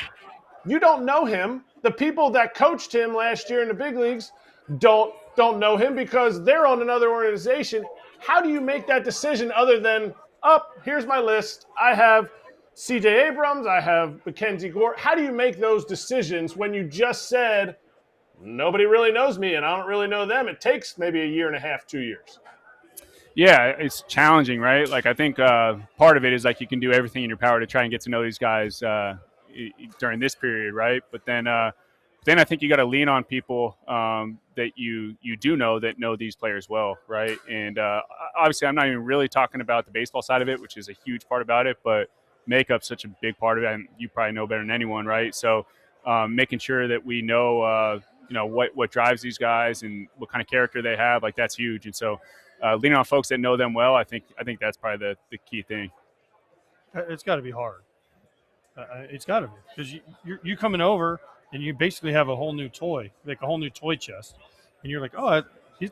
S3: You don't know him. The people that coached him last year in the big leagues don't know him because they're on another organization. How do you make that decision other than, here's my list. I have CJ Abrams. I have Mackenzie Gore. How do you make those decisions when you just said, nobody really knows me and I don't really know them? It takes maybe a year and a half, 2 years.
S14: Yeah, it's challenging, right? I think part of it is you can do everything in your power to try and get to know these guys during this period, right? But then I think you got to lean on people that you do know that know these players well, right? And obviously, I'm not even really talking about the baseball side of it, which is a huge part about it, but makeup's such a big part of it, and you probably know better than anyone, right? So making sure that we know, what drives these guys and what kind of character they have, that's huge. And so. Leaning on folks that know them well, I think that's probably the key thing.
S2: It's got to be hard. It's got to be because you coming over and you basically have a whole new toy, a whole new toy chest, and you're like, oh,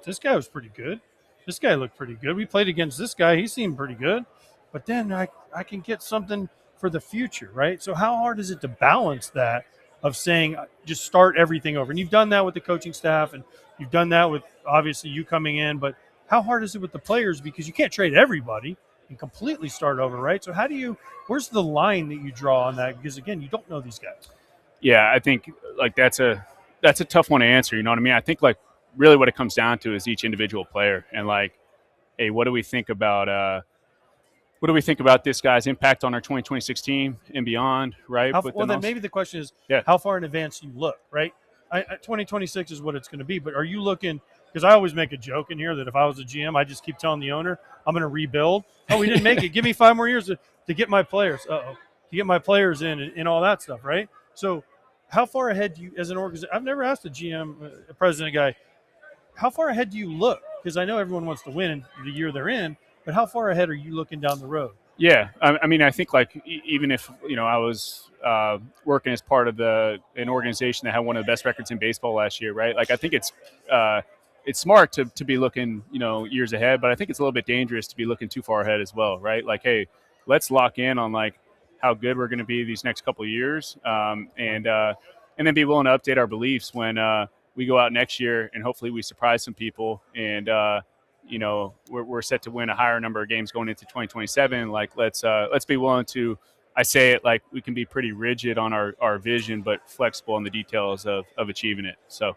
S2: this guy was pretty good. This guy looked pretty good. We played against this guy. He seemed pretty good. But then I can get something for the future, right? So how hard is it to balance that of saying just start everything over? And you've done that with the coaching staff, and you've done that with obviously you coming in, but how hard is it with the players? Because you can't trade everybody and completely start over, right? So where's the line that you draw on that? Because again, you don't know these guys.
S14: Yeah, I think that's a tough one to answer. You know what I mean? I think really what it comes down to is each individual player and hey, what do we think about this guy's impact on our 2026 team and beyond, right?
S2: Then maybe the question is how far in advance you look, right? 2026 is what it's going to be, but are you looking because I always make a joke in here that if I was a GM, I just keep telling the owner I'm going to rebuild. Oh, we didn't make it. Give me 5 more years to get my players. To get my players in and all that stuff, right? So, how far ahead do you, as an organization? I've never asked a GM, a president guy, how far ahead do you look? Because I know everyone wants to win in the year they're in, but how far ahead are you looking down the road?
S14: Yeah, I mean, I think like even if I was working as part of an organization that had one of the best records in baseball last year, right? Like I think it's smart to be looking years ahead, but I think it's a little bit dangerous to be looking too far ahead as well, right? Like, hey, let's lock in on like how good we're going to be these next couple of years, and then be willing to update our beliefs when we go out next year and hopefully we surprise some people and. We're set to win a higher number of games going into 2027. Like, let's be willing to, I say it like we can be pretty rigid on our vision, but flexible on the details of achieving it. So,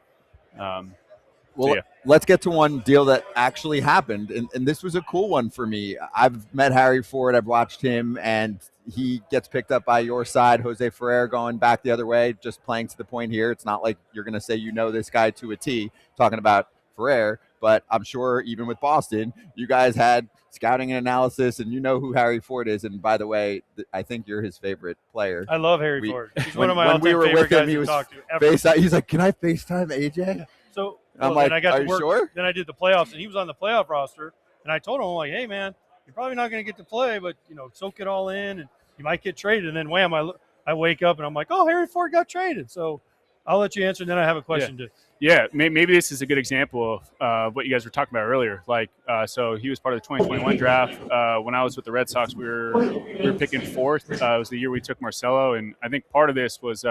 S1: let's get to one deal that actually happened. And this was a cool one for me. I've met Harry Ford. I've watched him, and he gets picked up by your side. Jose Ferrer going back the other way, just playing to the point here. It's not like you're going to say this guy to a T, talking about Ferrer. But I'm sure even with Boston, you guys had scouting and analysis, and you know who Harry Ford is. And by the way, I think you're his favorite player.
S2: I love Harry Ford. He's one of my all-time favorite guys to talk to ever.
S1: He's like, can I FaceTime AJ?
S2: So
S1: I'm like,
S2: I got
S1: are
S2: to
S1: you
S2: work.
S1: sure?
S2: Then I did the playoffs, and he was on the playoff roster. And I told him, I'm like, hey, man, you're probably not going to get to play, but, soak it all in, and you might get traded. And then, wham, I wake up, and I'm like, oh, Harry Ford got traded. So I'll let you answer, and then I have a question too.
S14: Yeah, maybe this is a good example of what you guys were talking about earlier. Like, so he was part of the 2021 draft. When I was with the Red Sox, we were picking 4th. It was the year we took Marcelo, and I think part of this was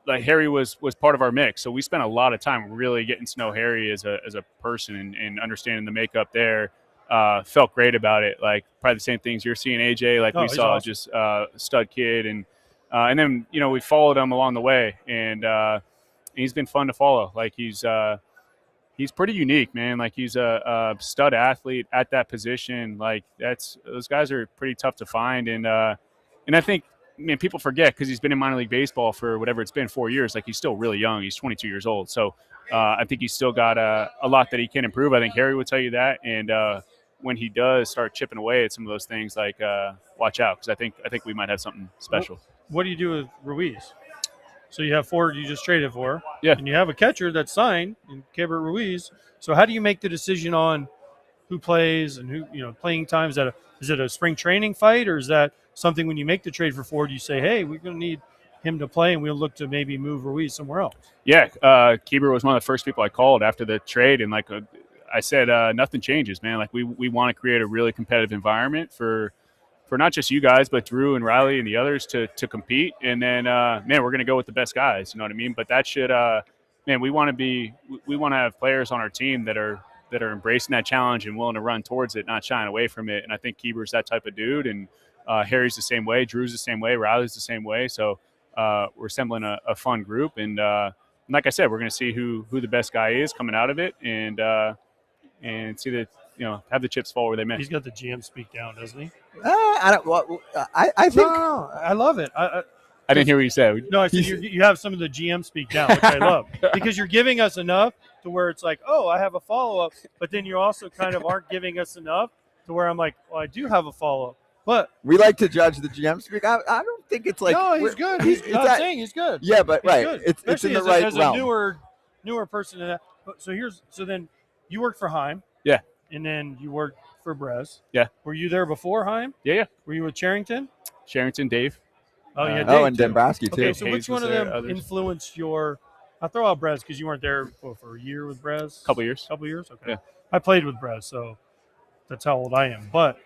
S14: like Harry was part of our mix. So we spent a lot of time really getting to know Harry as a person and understanding the makeup there. Felt great about it. Like probably the same things you're seeing, AJ. Like we saw awesome. Just stud kid, and then we followed him along the way, and he's been fun to follow. Like he's pretty unique, man. Like he's a stud athlete at that position. Like those guys are pretty tough to find, and I think people forget because he's been in minor league baseball for whatever it's been 4 years. Like he's still really young. He's 22 years old, so I think he's still got a lot that he can improve. I think Harry would tell you that, and when he does start chipping away at some of those things, like watch out, because I think we might have something special.
S2: What do you do with Ruiz? So you have Ford you just traded for,
S14: and
S2: you have a catcher that's signed in Keibert Ruiz. So how do you make the decision on who plays and who playing time? Is it a spring training fight, or is that something when you make the trade for Ford you say, hey, we're going to need him to play and we'll look to maybe move Ruiz somewhere else?
S14: Yeah, Keibert was one of the first people I called after the trade, and like I said, nothing changes, man. Like we want to create a really competitive environment for not just you guys, but Drew and Riley and the others to compete. And then, man, we're going to go with the best guys. You know what I mean? But that should, man, we want to have players on our team that are embracing that challenge and willing to run towards it, not shying away from it. And I think Keibert's that type of dude. And Harry's the same way. Drew's the same way. Riley's the same way. So we're assembling a fun group. And like I said, we're going to see who the best guy is coming out of it, and see that, have the chips fall where they may.
S2: He's got the GM speak down, doesn't he?
S1: I don't. Well, I think
S2: No, I love it.
S14: I didn't hear what you said.
S2: No, I said you have some of the GM speak down, which I love, because you're giving us enough to where it's like, oh, I have a follow-up, but then you also kind of aren't giving us enough to where I'm like, well, I do have a follow-up. But
S1: we like to judge the GM speak. I don't think it's like
S2: no, he's good. He's not saying he's good.
S1: Yeah, but
S2: he's
S1: right,
S2: good.
S1: it's in the
S2: as
S1: right
S2: as
S1: realm.
S2: a newer person in that. So then you worked for Heim.
S14: Yeah.
S2: And then you worked for Brez.
S14: Yeah.
S2: Were you there before Heim?
S14: Yeah.
S2: Were you with Charrington?
S14: Charrington, Dave.
S2: Oh, yeah, Dave.
S1: Oh, and Dombrowski, too.
S2: Okay, so
S14: Hayes
S2: which one of
S14: was there,
S2: them
S14: others.
S2: influenced your – I'll throw out Brez because you weren't there for a year with Brez.
S14: Couple years.
S2: Couple years? Okay.
S14: Yeah.
S2: I played with Brez, so that's how old I am. But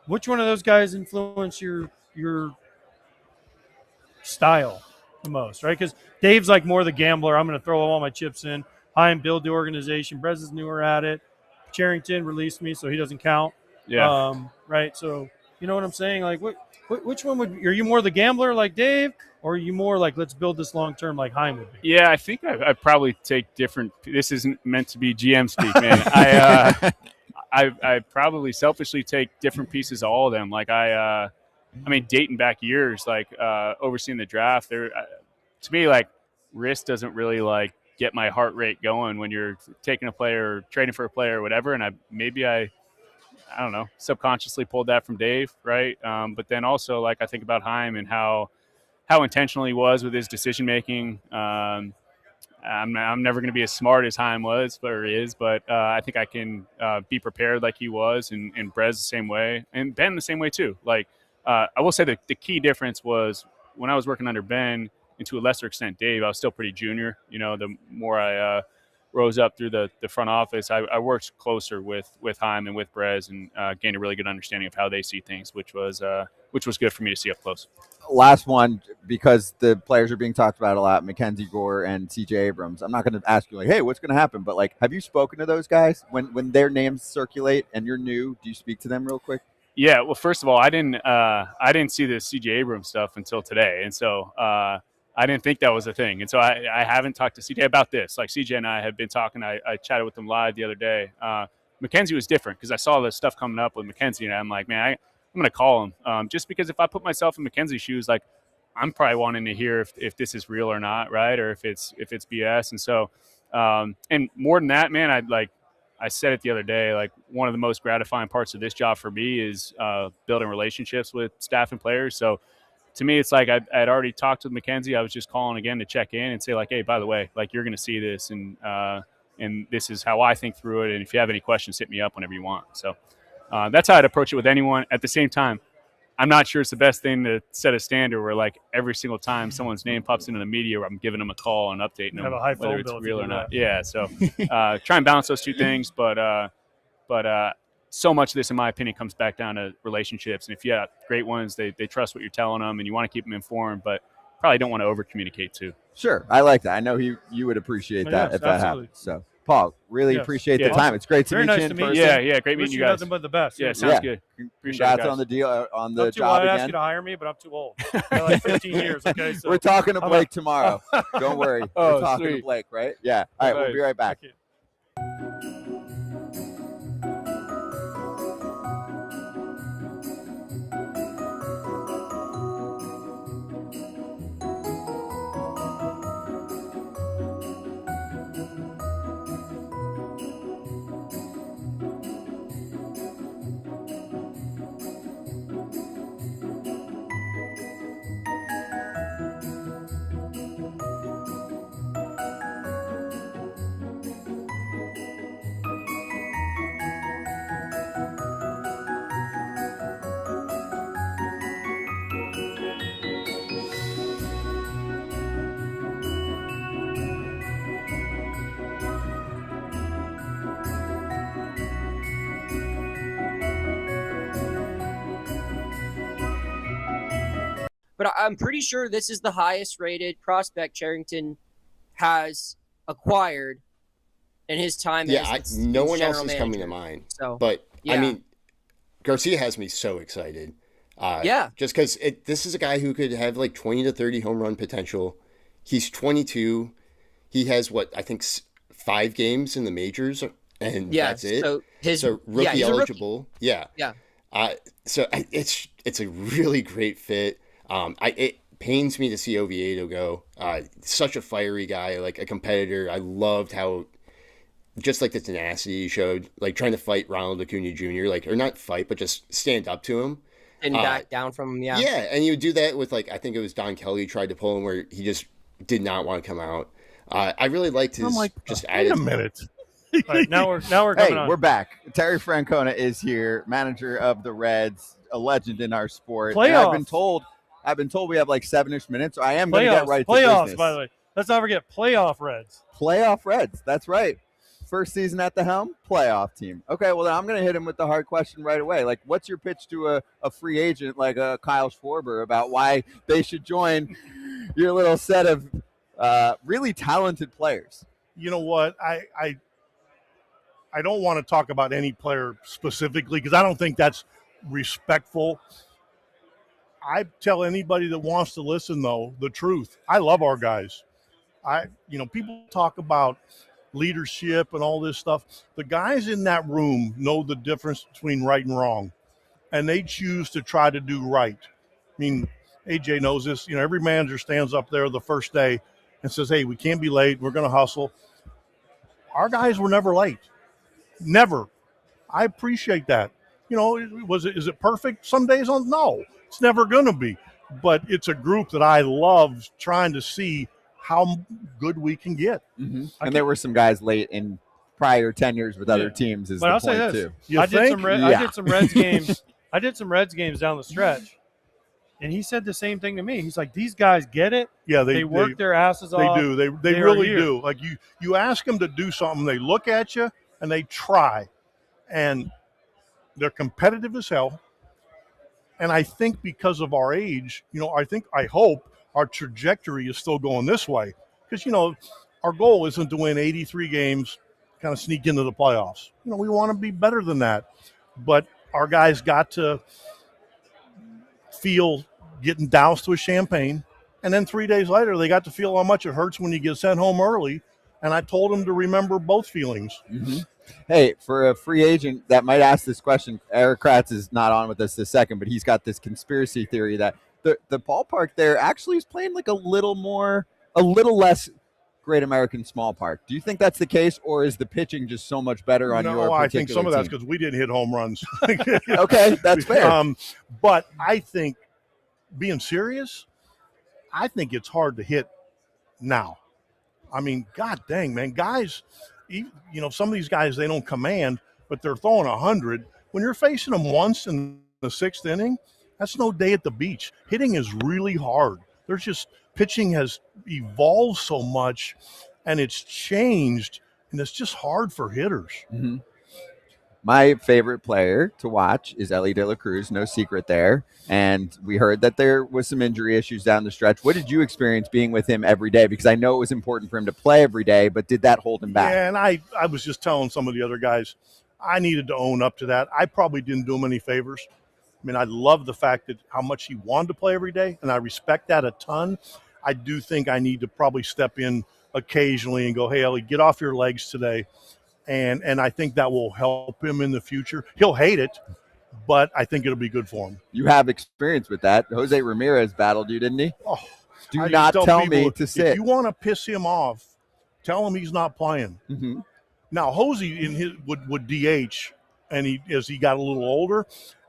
S2: which one of those guys influenced your style the most, right? Because Dave's like more the gambler. I'm going to throw all my chips in. Heim build the organization. Brez is newer at it. Charrington released me, so he doesn't count.
S14: Yeah.
S2: Right. So you know what I'm saying? Like, which one are you more the gambler like Dave, or are you more like let's build this long term like Heim would be?
S14: Yeah, I think I probably take different. This isn't meant to be GM speak, man. I probably selfishly take different pieces of all of them. Like I mean, dating back years, like overseeing the draft, there to me, like risk doesn't really like get my heart rate going when you're taking a player or trading for a player or whatever. And I don't know, subconsciously pulled that from Dave, right? But then also, like, I think about Heim and how intentional he was with his decision making. I'm never going to be as smart as Heim was or is, but I think I can be prepared like he was, and Brez the same way, and Ben the same way too. Like, I will say that the key difference was when I was working under Ben, and to a lesser extent Dave, I was still pretty junior. You know, the more I rose up through the front office, I worked closer with Heim and with Brez, and gained a really good understanding of how they see things, which was good for me to see up close.
S1: Last one, because the players are being talked about a lot, Mackenzie Gore and CJ Abrams. I'm not going to ask you like, hey, what's going to happen? But like, have you spoken to those guys when their names circulate and you're new? Do you speak to them real quick?
S14: Yeah. Well, first of all, I didn't see the CJ Abrams stuff until today. And so, I didn't think that was a thing. And so I haven't talked to CJ about this. Like, CJ and I have been talking. I chatted with him live the other day. Mackenzie was different because I saw the stuff coming up with Mackenzie, and I'm like, man, I'm going to call him just because if I put myself in Mackenzie's shoes, like, I'm probably wanting to hear if this is real or not, right? Or if it's BS. And so, and more than that, man, I said it the other day, like, one of the most gratifying parts of this job for me is building relationships with staff and players. So to me, it's like I'd already talked with Mackenzie. I was just calling again to check in and say, like, hey, by the way, like, you're going to see this, and this is how I think through it. And if you have any questions, hit me up whenever you want. So that's how I'd approach it with anyone. At the same time, I'm not sure it's the best thing to set a standard where, like, every single time someone's name pops into the media, where I'm giving them a call and updating them whether it's real or not. Yeah, so try and balance those two things. But so much of this, in my opinion, comes back down to relationships. And if you have great ones, they trust what you're telling them, and you want to keep them informed, but probably don't want to over-communicate too.
S1: Sure. I like that. I know you would appreciate that if that happens. So, Paul, really appreciate the time. It's great to meet you in person.
S14: Yeah, great meeting you guys.
S2: Nothing but the best.
S14: Yeah, sounds good.
S1: Appreciate it, guys. On the deal, on the job
S2: again. I asked
S1: again.
S2: you to hire me, but I'm too old. Like 15 years. Okay, so
S1: we're talking to Blake tomorrow. Don't worry. We're talking to Blake, right? Yeah. All right, we'll be right back.
S15: But I'm pretty sure this is the highest rated prospect Cherington has acquired in his time.
S16: No one else is coming to mind.
S15: So,
S16: but I mean, Garcia has me so excited. Just because this is a guy who could have like 20 to 30 home run potential. He's 22. He has I think 5 games in the majors, and that's it. So rookie eligible. Yeah. So it's a really great fit. It pains me to see Oviedo go. Such a fiery guy, like a competitor. I loved how just like the tenacity he showed, like trying to fight Ronald Acuna Jr., like, or not fight, but just stand up to him.
S15: And back down from him,
S16: Yeah, and you would do that with, like, I think it was Don Kelly tried to pull him where he just did not want to come out. I really liked his just
S17: wait a minute.
S2: All right, now we're coming on.
S1: We're back. Terry Francona is here, manager of the Reds, a legend in our sport.
S2: Playoffs.
S1: I've been told we have like 7-ish minutes. So I am going to get right to
S2: playoffs,
S1: business.
S2: By the way. Let's not forget playoff Reds.
S1: Playoff Reds. That's right. First season at the helm, playoff team. Okay, well, then I'm going to hit him with the hard question right away. Like, what's your pitch to a free agent like a Kyle Schwarber about why they should join your little set of really talented players?
S17: You know what? I don't want to talk about any player specifically because I don't think that's respectful. I tell anybody that wants to listen, though, the truth. I love our guys. People talk about leadership and all this stuff. The guys in that room know the difference between right and wrong, and they choose to try to do right. I mean, AJ knows this. Every manager stands up there the first day and says, hey, we can't be late. We're going to hustle. Our guys were never late. Never. I appreciate that. Is it perfect some days? No, it's never going to be. But it's a group that I love trying to see how good we can get.
S1: Mm-hmm. And there were some guys late in prior tenures with other teams. Is
S2: but
S1: the
S2: I'll
S1: point
S2: say this.
S1: too?
S2: I did some Reds games. I did some Reds games down the stretch, and he said the same thing to me. He's like, "These guys get it.
S17: Yeah,
S2: they work their asses off.
S17: They do. They really do. Like you ask them to do something, they look at you and they try, and they're competitive as hell. And I think because of our age, I hope our trajectory is still going this way. Because, our goal isn't to win 83 games, kind of sneak into the playoffs. We want to be better than that. But our guys got to feel getting doused with champagne. And then 3 days later, they got to feel how much it hurts when you get sent home early. And I told them to remember both feelings.
S1: Mm-hmm. Hey, for a free agent that might ask this question, Erik Kratz is not on with us this second, but he's got this conspiracy theory that the ballpark there actually is playing like a little less Great American Small Park. Do you think that's the case, or is the pitching just so much better on your particular
S17: I think some of that's
S1: team?
S17: because we didn't hit home runs.
S1: Okay, that's fair.
S17: But I think, being serious, I think it's hard to hit now. I mean, God dang, man, guys, some of these guys, they don't command, but they're throwing 100. When you're facing them once in the sixth inning, that's no day at the beach. Hitting is really hard. Pitching has evolved so much, and it's changed, and it's just hard for hitters.
S1: Mm-hmm. My favorite player to watch is Elly De La Cruz, no secret there. And we heard that there was some injury issues down the stretch. What did you experience being with him every day? Because I know it was important for him to play every day, but did that hold him back?
S17: Yeah, and I was just telling some of the other guys, I needed to own up to that. I probably didn't do him any favors. I mean, I love the fact that how much he wanted to play every day, and I respect that a ton. I do think I need to probably step in occasionally and go, hey, Elly, get off your legs today. And I think that will help him in the future. He'll hate it, but I think it'll be good for him.
S1: You have experience with that. Jose Ramirez battled you, didn't he?
S17: Oh,
S1: do not tell me to sit.
S17: If you want to piss him off, tell him he's not playing.
S1: Mm-hmm.
S17: Now, Jose would DH, and as he got a little older,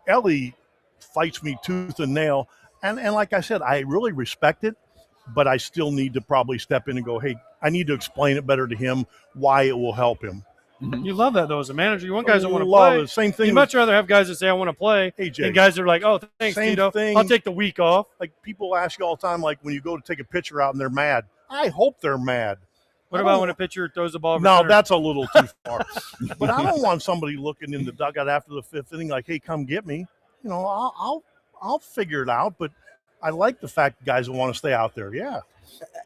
S17: Elly fights me tooth and nail. And like I said, I really respect it, but I still need to probably step in and go, hey, I need to explain it better to him why it will help him.
S2: Mm-hmm. You love that, though, as a manager. You want guys that want to play.
S17: It. Same thing.
S2: You'd much rather have guys that say, I want to play, and guys that are like, oh, thanks, Tito. I'll take the week off.
S17: Like, people ask you all the time, like, when you go to take a pitcher out and they're mad. I hope they're mad.
S2: What about when a pitcher throws the ball?
S17: No, that's a little too far. But I don't want somebody looking in the dugout after the fifth inning like, hey, come get me. I'll figure it out. But I like the fact that guys want to stay out there. Yeah.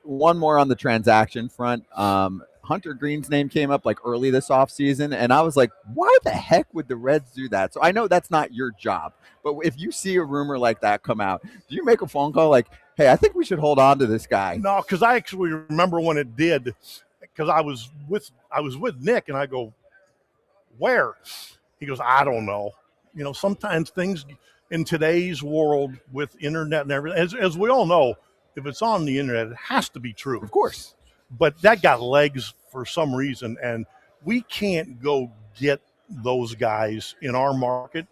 S1: One more on the transaction front. Hunter Green's name came up like early this offseason, and I was like, why the heck would the Reds do that? So I know that's not your job, but if you see a rumor like that come out, do you make a phone call like, hey, I think we should hold on to this guy?
S17: No, because I actually remember when it did, because I was with Nick, and I go, where? He goes, I don't know. Sometimes things in today's world with internet and everything, as we all know, if it's on the internet, it has to be true.
S1: Of course.
S17: But that got legs for some reason, and we can't go get those guys in our market.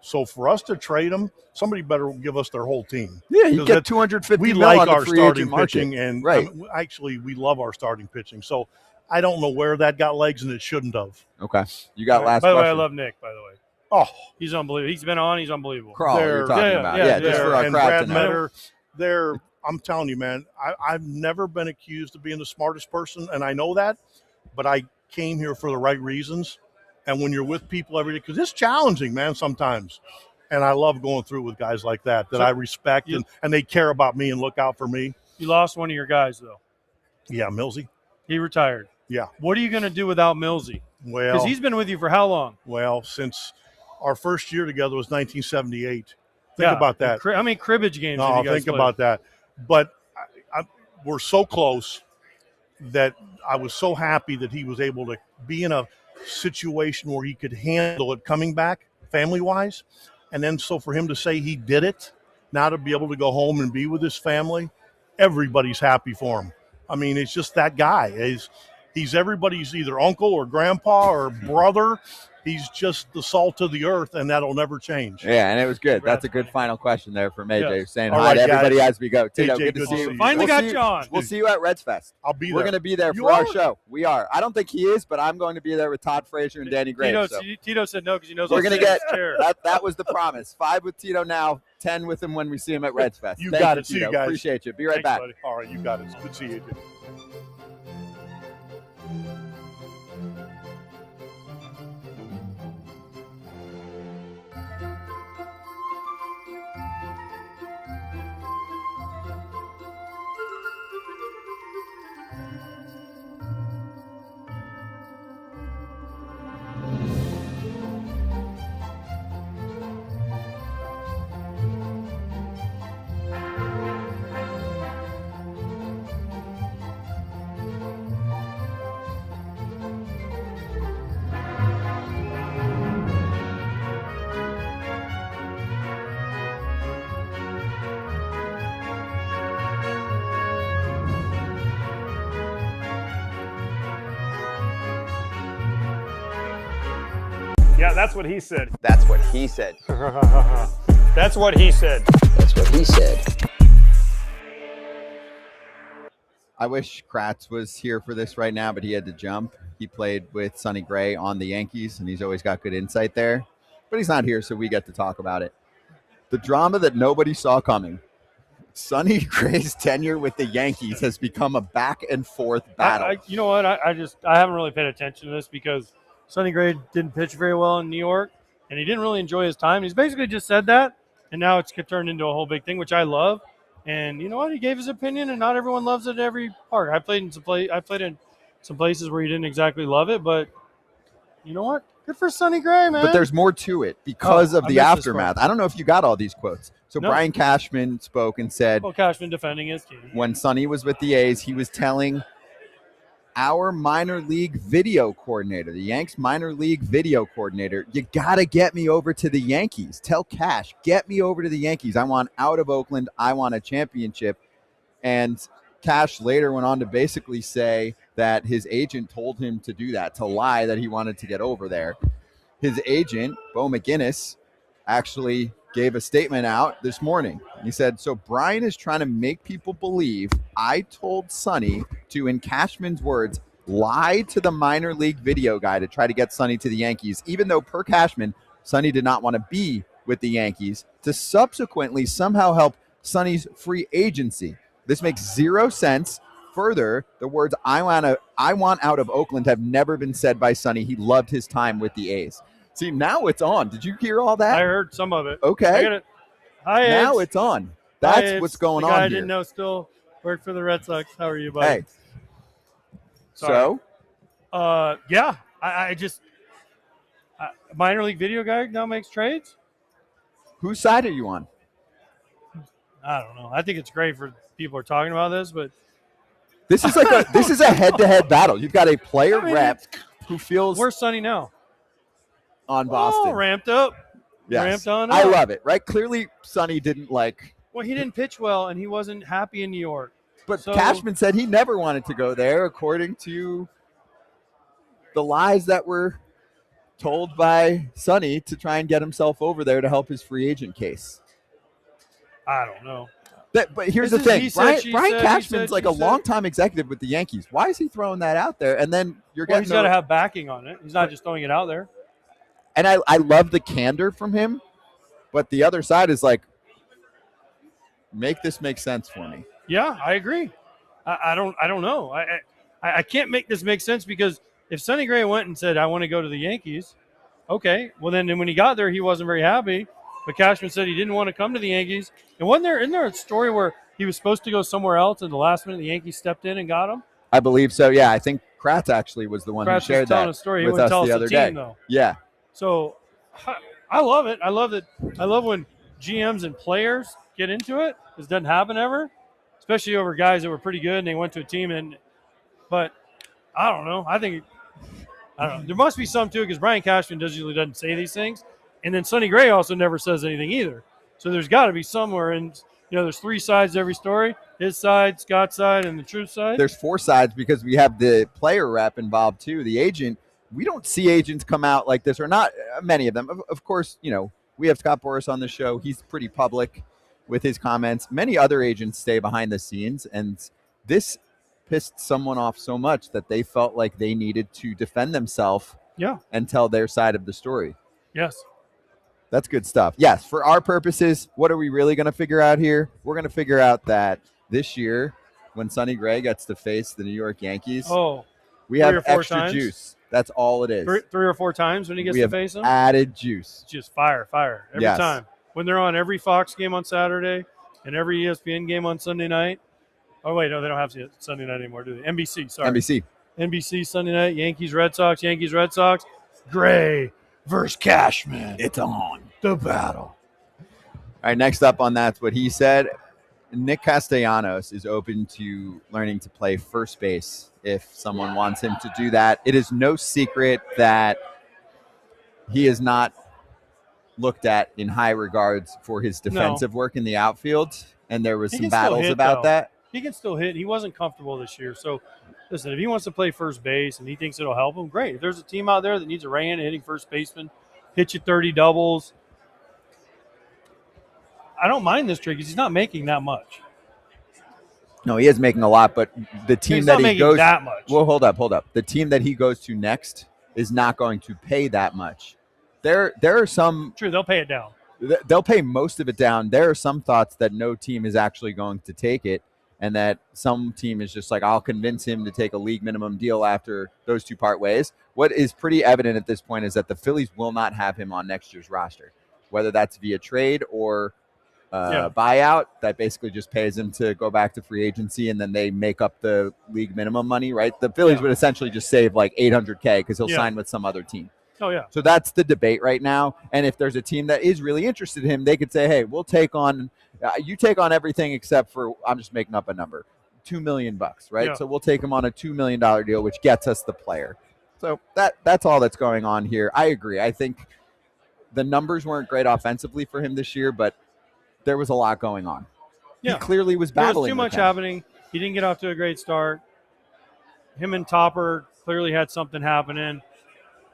S17: So for us to trade them, somebody better give us their whole team.
S1: Yeah, you get $250
S17: We
S1: million
S17: like
S1: on the
S17: our
S1: free
S17: starting
S1: agent
S17: pitching,
S1: market.
S17: and
S1: Right.
S17: Actually, we love our starting pitching. So I don't know where that got legs, and it shouldn't have.
S1: Okay, you got last
S2: By the way, I
S1: question.
S2: love Nick, by the way.
S17: Oh,
S2: he's unbelievable. He's been on. He's unbelievable.
S1: Crawl, you're talking about. Yeah, just for our
S17: and
S1: crowd
S17: Brad
S1: tonight.
S17: Metter, I'm telling you, man, I've never been accused of being the smartest person, and I know that, but I came here for the right reasons. And when you're with people every day, because it's challenging, man, sometimes. And I love going through with guys like that I respect, and they care about me and look out for me.
S2: You lost one of your guys, though.
S17: Yeah, Millsy.
S2: He retired.
S17: Yeah.
S2: What are you going to do without Millsy?
S17: Well,
S2: because he's been with you for how long?
S17: Well, since our first year together was 1978. Think about that.
S2: How many cribbage games
S17: No,
S2: have you guys
S17: think
S2: played?
S17: about that. But we're so close that I was so happy that he was able to be in a situation where he could handle it coming back family-wise. And then so for him to say he did it, now to be able to go home and be with his family, everybody's happy for him. I mean, it's just that guy. He's everybody's either uncle or grandpa or brother. He's just the salt of the earth, and that'll never change.
S1: Yeah, and it was good. That's a good final question there from AJ.
S17: Yes.
S1: Saying
S17: All
S1: hi
S17: right,
S1: to everybody
S17: guys.
S1: as we go. Tito,
S17: AJ,
S1: good to see you.
S2: Finally got
S1: see
S2: you on.
S1: We'll see you at Reds Fest.
S17: I'll be there.
S1: We're going to be there
S2: You
S1: for our
S2: are?
S1: show. We are. I don't think he is, but I'm going to be there with Todd Frazier and Danny Gray.
S2: Tito said no because he knows
S1: We're
S2: I'll
S1: going to
S2: sit in
S1: get
S2: his chair.
S1: that was the promise. 5 with Tito now, 10 with him when we see him at Reds Fest.
S17: You
S1: Thank
S17: got
S1: you,
S17: it. See
S1: Tito.
S17: you guys.
S1: Appreciate you. Be right
S17: Thanks,
S1: back.
S17: buddy. All right, you got it. It's good to see you.
S3: Yeah, that's what he said.
S1: That's what he said.
S2: That's what he said.
S1: That's what he said. I wish Kratz was here for this right now, but he had to jump. He played with Sonny Gray on the Yankees, and he's always got good insight there. But he's not here, so we get to talk about it. The drama that nobody saw coming. Sonny Gray's tenure with the Yankees has become a back and forth battle.
S2: You know what? I haven't really paid attention to this because Sonny Gray didn't pitch very well in New York, and he didn't really enjoy his time. He's basically just said that, and now it's turned into a whole big thing, which I love. And you know what? He gave his opinion, and not everyone loves it at every park. I played in some places where he didn't exactly love it, but you know what? Good for Sonny Gray, man.
S1: But there's more to it because of
S2: I
S1: the
S2: missed this
S1: aftermath.
S2: quote.
S1: I don't know if you got all these quotes. So
S2: No.
S1: Brian Cashman spoke and said,
S2: Well, Cashman defending his team.
S1: when Sonny was with the A's, he was telling our minor league video coordinator, the Yanks minor league video coordinator, you got to get me over to the Yankees. Tell Cash, get me over to the Yankees. I want out of Oakland. I want a championship. And Cash later went on to basically say that his agent told him to do that, to lie that he wanted to get over there. His agent, Bo McGinnis, actually gave a statement out this morning. He said, so Brian is trying to make people believe I told Sonny to, in Cashman's words, lie to the minor league video guy to try to get Sonny to the Yankees, even though per Cashman, Sonny did not want to be with the Yankees, to subsequently somehow help Sonny's free agency. This makes zero sense. Further, the words I want out of Oakland have never been said by Sonny. He loved his time with the A's. See, now it's on. Did you hear all that?
S2: I heard some of it.
S1: Okay.
S2: I got it. Hi,
S1: Now
S2: Ed.
S1: it's on. That's
S2: Hi,
S1: what's
S2: Ed.
S1: going
S2: the
S1: on
S2: guy
S1: here.
S2: I didn't know still worked for the Red Sox. How are you, buddy?
S1: Hey.
S2: Sorry.
S1: So?
S2: Yeah, I just minor league video guy now makes trades.
S1: Whose side are you on?
S2: I don't know. I think it's great for people are talking about this, but
S1: This is like a head-to-head battle. You've got a player rep who feels
S2: where's Sonny now?
S1: On Boston.
S2: Oh, ramped up.
S1: Yes.
S2: Ramped on
S1: I
S2: up.
S1: love it, right? Clearly, Sonny didn't like.
S2: Well, he didn't pitch well, and he wasn't happy in New York.
S1: But
S2: So-
S1: Cashman said he never wanted to go there, according to the lies that were told by Sonny to try and get himself over there to help his free agent case.
S2: I don't know.
S1: But here's
S2: This
S1: the
S2: is
S1: thing.
S2: he said,
S1: Brian
S2: she
S1: Brian
S2: said, he
S1: Cashman's
S2: said,
S1: like
S2: she
S1: a
S2: said.
S1: longtime executive with the Yankees. Why is he throwing that out there? And then you're
S2: Well,
S1: getting
S2: he's got to have backing on it. He's not just throwing it out there.
S1: And I love the candor from him, but the other side is like, make this make sense for me.
S2: Yeah, I agree. I don't know. I can't make this make sense because if Sonny Gray went and said, I want to go to the Yankees, okay. Well, then when he got there, he wasn't very happy. But Cashman said he didn't want to come to the Yankees. And isn't there a story where he was supposed to go somewhere else and the last minute the Yankees stepped in and got him?
S1: I believe so. Yeah, I think Kratz actually was the one
S2: Kratz
S1: who shared
S2: was telling
S1: that
S2: a story. He
S1: with
S2: wouldn't
S1: us
S2: tell
S1: the
S2: us
S1: other
S2: the team,
S1: day.
S2: though.
S1: Yeah.
S2: So I love it. I love that. I love when GMs and players get into it. This doesn't happen ever, especially over guys that were pretty good and they went to a team. But I don't know. I don't know. There must be some too because Brian Cashman usually doesn't say these things, and then Sonny Gray also never says anything either. So there's got to be somewhere. And there's 3 sides to every story: his side, Scott's side, and the truth side.
S1: There's 4 sides because we have the player rep involved too, the agent. We don't see agents come out like this, or not many of them. Of course, we have Scott Boras on the show. He's pretty public with his comments. Many other agents stay behind the scenes, and this pissed someone off so much that they felt like they needed to defend themselves and tell their side of the story.
S2: Yes.
S1: That's good stuff. Yes, for our purposes, what are we really going to figure out here? We're going to figure out that this year, when Sonny Gray gets to face the New York Yankees, we have extra juice. That's all it is.
S2: 3 or 4 times when he gets to face them?
S1: Added juice.
S2: Just fire every time. When they're on every Fox game on Saturday and every ESPN game on Sunday night. Oh, wait, no, they don't have Sunday night anymore, do they? NBC, sorry. NBC Sunday night, Yankees, Red Sox. Gray versus Cashman.
S1: It's on.
S2: The battle.
S1: All right, next up on That's What He Said, Nick Castellanos is open to learning to play first base if someone wants him to do that. It is no secret that he is not looked at in high regards for his defensive work in the outfield, and there was some battles about that.
S2: He can still hit. He wasn't comfortable this year. So, listen, if he wants to play first base and he thinks it'll help him, great. If there's a team out there that needs a right-handed hitting first baseman, hit you 30 doubles, I don't mind this trick because he's not making that much.
S1: No, he is making a lot, but the team that he goes
S2: that much.
S1: Well, hold up. The team that he goes to next is not going to pay that much. There are some.
S2: True, they'll pay it down.
S1: They'll pay most of it down. There are some thoughts that no team is actually going to take it, and that some team is just like, I'll convince him to take a league minimum deal after those two part ways. What is pretty evident at this point is that the Phillies will not have him on next year's roster, whether that's via trade or buyout. That basically just pays him to go back to free agency, and then they make up the league minimum money, right? The Phillies would essentially just save like $800K because he'll sign with some other team.
S2: Oh, yeah.
S1: So that's the debate right now. And if there's a team that is really interested in him, they could say, hey, we'll take on you take on everything except for, I'm just making up a number, $2 million, right?
S2: Yeah.
S1: So we'll take him on a $2 million deal, which gets us the player. So that's all that's going on here. I agree. I think the numbers weren't great offensively for him this year, but there was a lot going on.
S2: Yeah.
S1: He clearly was battling.
S2: There was too much happening. He didn't get off to a great start. Him and Topper clearly had something happening.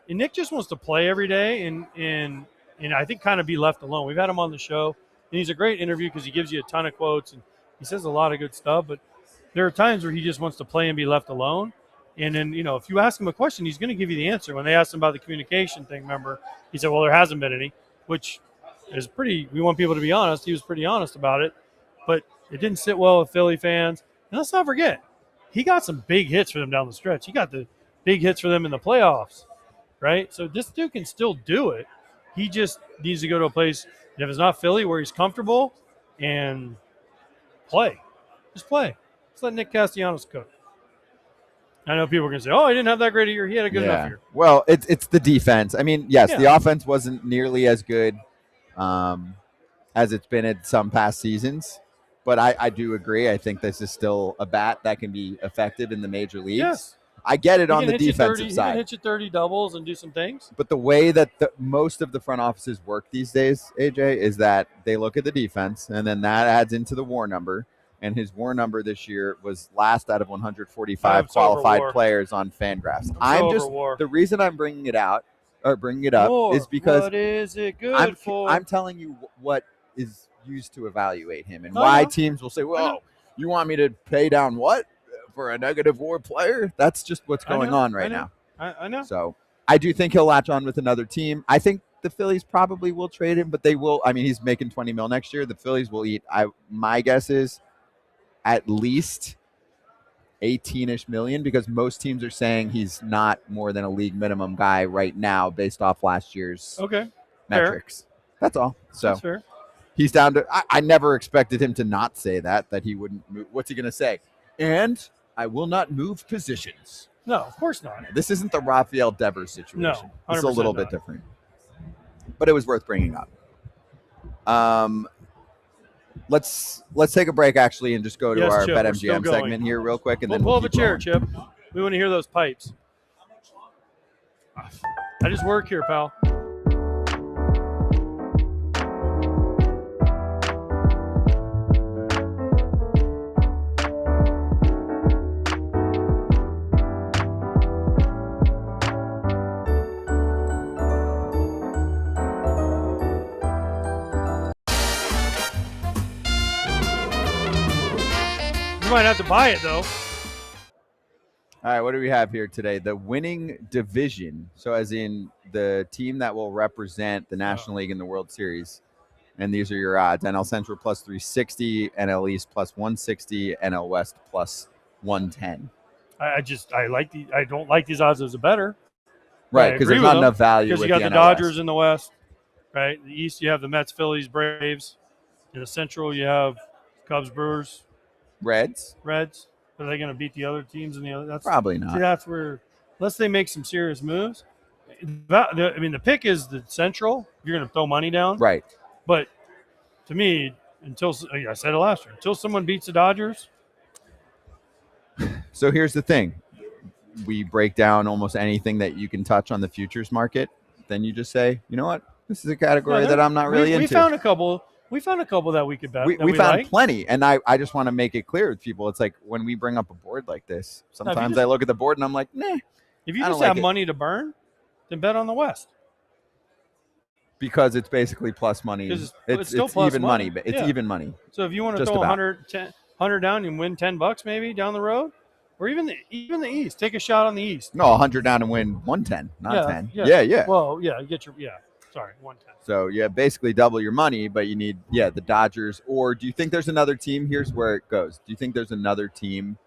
S2: And Nick just wants to play every day and I think kind of be left alone. We've had him on the show, and he's a great interview because he gives you a ton of quotes and he says a lot of good stuff. But there are times where he just wants to play and be left alone. And then, if you ask him a question, he's going to give you the answer. When they asked him about the communication thing, remember, he said, well, there hasn't been any, which is we want people to be honest. He was pretty honest about it. But it didn't sit well with Philly fans. And let's not forget, he got some big hits for them down the stretch. He got the big hits for them in the playoffs. Right? So this dude can still do it. He just needs to go to a place, and if it's not Philly, where he's comfortable and play. Just play. Just let Nick Castellanos cook. I know people are going to say, oh, he didn't have that great a year. He had a good enough year.
S1: Well, it's the defense. I mean, yes, the offense wasn't nearly as good as it's been in some past seasons, but I do agree. I think this is still a bat that can be effective in the major leagues.
S2: Yes.
S1: I get it on the defensive side.
S2: He can hit you 30 doubles and do some things.
S1: But the way that most of the front offices work these days, AJ, is that they look at the defense, and then that adds into the WAR number. And his WAR number this year was last out of 145 qualified players on Fangraphs. The reason I'm bringing it up is because
S2: what is it good for?
S1: I'm telling you what is used to evaluate him, and why teams will say, well, you want me to pay down what? For a negative WAR player, that's just what's going on right now.
S2: I know.
S1: So I do think he'll latch on with another team. I think the Phillies probably will trade him, but they will. I mean, he's making $20 million next year. The Phillies will eat. My guess is at least 18-ish million, because most teams are saying he's not more than a league minimum guy right now, based off last year's metrics.
S2: Fair.
S1: That's all. So
S2: that's fair.
S1: He's down to. I never expected him to not say that he wouldn't move. What's he going to say? And I will not move positions.
S2: No, of course not.
S1: This isn't the Rafael Devers situation.
S2: No,
S1: it's a little bit different. But it was worth bringing up. Let's take a break, actually, and just go to our
S2: Chip,
S1: BetMGM segment here real quick. And then
S2: pull up a chair, Chip. We want to hear those pipes. I just work here, pal. might have to buy it though.
S1: All right, what do we have here today? The winning division. So as in the team that will represent the National League in the World Series. And these are your odds. NL Central plus 360, NL East plus 160, NL West plus 110.
S2: I don't like these odds as a better.
S1: Right, because there's not enough value
S2: because
S1: with
S2: you got
S1: the
S2: the
S1: NL
S2: Dodgers
S1: West.
S2: in the West, right? The East, you have the Mets, Phillies, Braves. In the Central, you have Cubs, Brewers,
S1: Reds.
S2: Are they going to beat the other teams in the other? That's
S1: Probably not.
S2: See, that's where, unless they make some serious moves. I mean, the pick is the Central. You're going to throw money down,
S1: right?
S2: But to me, until I said it last year, until someone beats the Dodgers.
S1: So here's the thing: we break down almost anything that you can touch on the futures market. Then you just say, you know what, this is a category that I'm not really into.
S2: We found a couple. We found a couple that we could bet.
S1: We found plenty, and I just want to make it clear with people. It's like when we bring up a board like this, sometimes I look at the board and I'm like, nah.
S2: If you just have money to burn, then bet on the West.
S1: Because it's basically plus money. It's
S2: still plus
S1: even money, but it's even money.
S2: So if you want to throw 100 down and win $10 maybe down the road, or even the East, take a shot on the East.
S1: No, 100 down and win 110, not 10. Yeah.
S2: Well, you get your 110.
S1: So yeah, basically double your money, but you need the Dodgers. Or do you think there's another team? Here's where it goes. Do you think there's another team